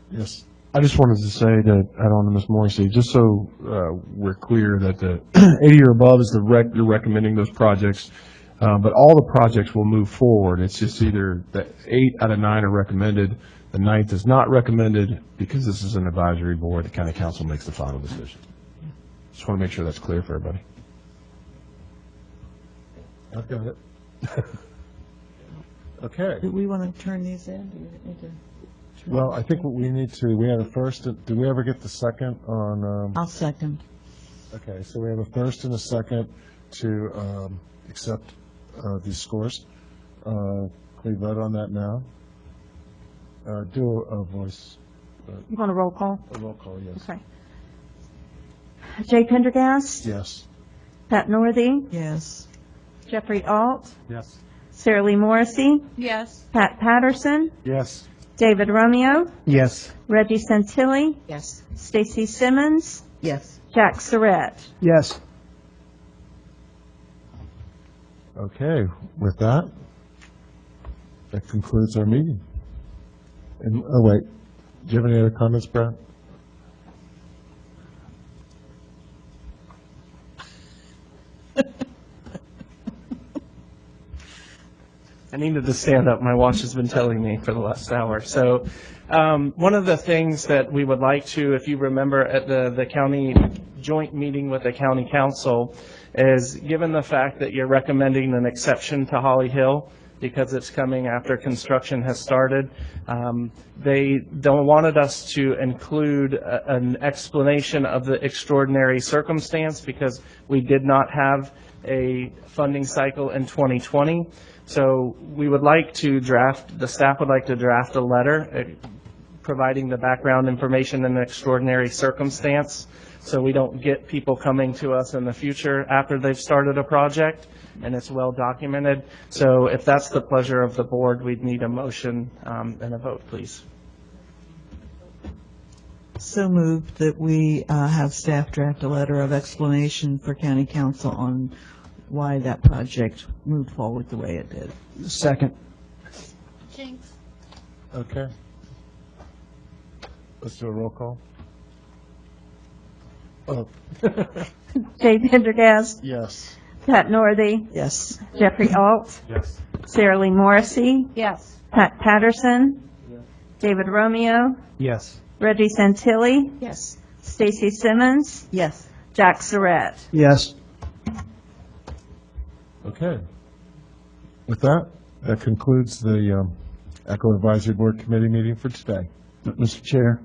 Speaker 3: Yes. I just wanted to say that, add on to Ms. Morrissey, just so we're clear that the 80 or above is you're recommending those projects, but all the projects will move forward. It's just either the 8 out of 9 are recommended, the 9th is not recommended, because this is an advisory board, the county council makes the final decision. Just want to make sure that's clear for everybody. I've got it. Okay.
Speaker 4: Do we want to turn these in? Do we need to-
Speaker 3: Well, I think what we need to, we have a first, did we ever get the second on?
Speaker 4: I'll second.
Speaker 3: Okay, so we have a first and a second to accept these scores. Can we vote on that now? Do a voice.
Speaker 16: You want a roll call?
Speaker 3: A roll call, yes.
Speaker 16: Okay. Jay Pendergast?
Speaker 3: Yes.
Speaker 16: Pat Northey?
Speaker 4: Yes.
Speaker 16: Jeffrey Alt?
Speaker 5: Yes.
Speaker 16: Sarah Lee Morrissey?
Speaker 1: Yes.
Speaker 16: Pat Patterson?
Speaker 3: Yes.
Speaker 16: David Romeo?
Speaker 10: Yes.
Speaker 16: Reggie Santilli?
Speaker 8: Yes.
Speaker 16: Stacy Simmons?
Speaker 14: Yes.
Speaker 16: Jack Surratt?
Speaker 10: Yes.
Speaker 3: Okay, with that, that concludes our meeting. And, oh wait, do you have any other comments, Brad?
Speaker 12: I needed to stand up. My watch has been telling me for the last hour. So one of the things that we would like to, if you remember at the county joint meeting with the county council, is given the fact that you're recommending an exception to Holly Hill because it's coming after construction has started, they wanted us to include an explanation of the extraordinary circumstance because we did not have a funding cycle in 2020. So we would like to the staff would like to draft a letter providing the background information in an extraordinary circumstance so we don't get people coming to us in the future after they've started a project and it's well documented. So if that's the pleasure of the board, we'd need a motion and a vote, please.
Speaker 4: So moved that we have staff draft a letter of explanation for county council on why that project moved forward the way it did.
Speaker 10: Second.
Speaker 1: Jinx.
Speaker 3: Okay. Let's do a roll call.
Speaker 16: Jay Pendergast,
Speaker 6: Yes.
Speaker 16: Pat Northey,
Speaker 4: Yes.
Speaker 16: Jeffrey Alt,
Speaker 5: Yes.
Speaker 16: Sarah Lee Morrissey,
Speaker 1: Yes.
Speaker 16: Pat Patterson, David Romeo,
Speaker 11: Yes.
Speaker 16: Reggie Santilli,
Speaker 8: Yes.
Speaker 16: Stacy Simmons,
Speaker 4: Yes.
Speaker 16: Jack Surratt.
Speaker 10: Yes.
Speaker 3: Okay. With that, that concludes the Echo Advisory Board Committee meeting for today.
Speaker 6: Mr. Chair,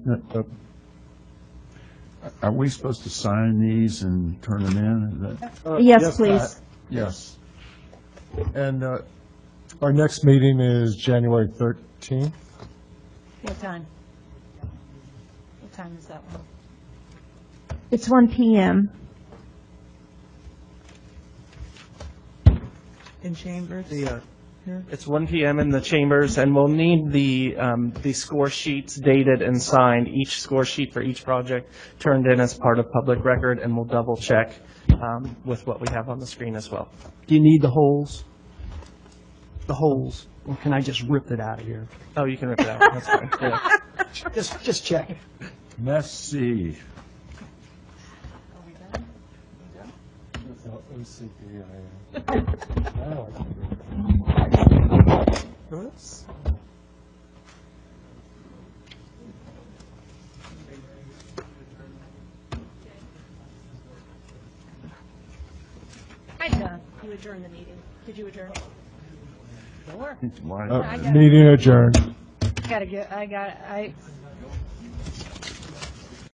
Speaker 6: are we supposed to sign these and turn them in? Is that-
Speaker 16: Yes, please.
Speaker 3: Yes. And our next meeting is January 13th.
Speaker 1: What time? What time is that one?
Speaker 16: It's 1 p.m.
Speaker 4: In chambers?
Speaker 12: It's 1 p.m. in the chambers, and we'll need the score sheets dated and signed, each score sheet for each project turned in as part of public record, and we'll double check with what we have on the screen as well.
Speaker 10: Do you need the holes? The holes? Or can I just rip it out of here?
Speaker 12: Oh, you can rip it out. That's fine. Yeah.
Speaker 10: Just check.
Speaker 6: Messy.
Speaker 3: Oops.
Speaker 1: Hi, John. You adjourned the meeting. Did you adjourn? Sure.
Speaker 3: Meeting adjourned.
Speaker 1: I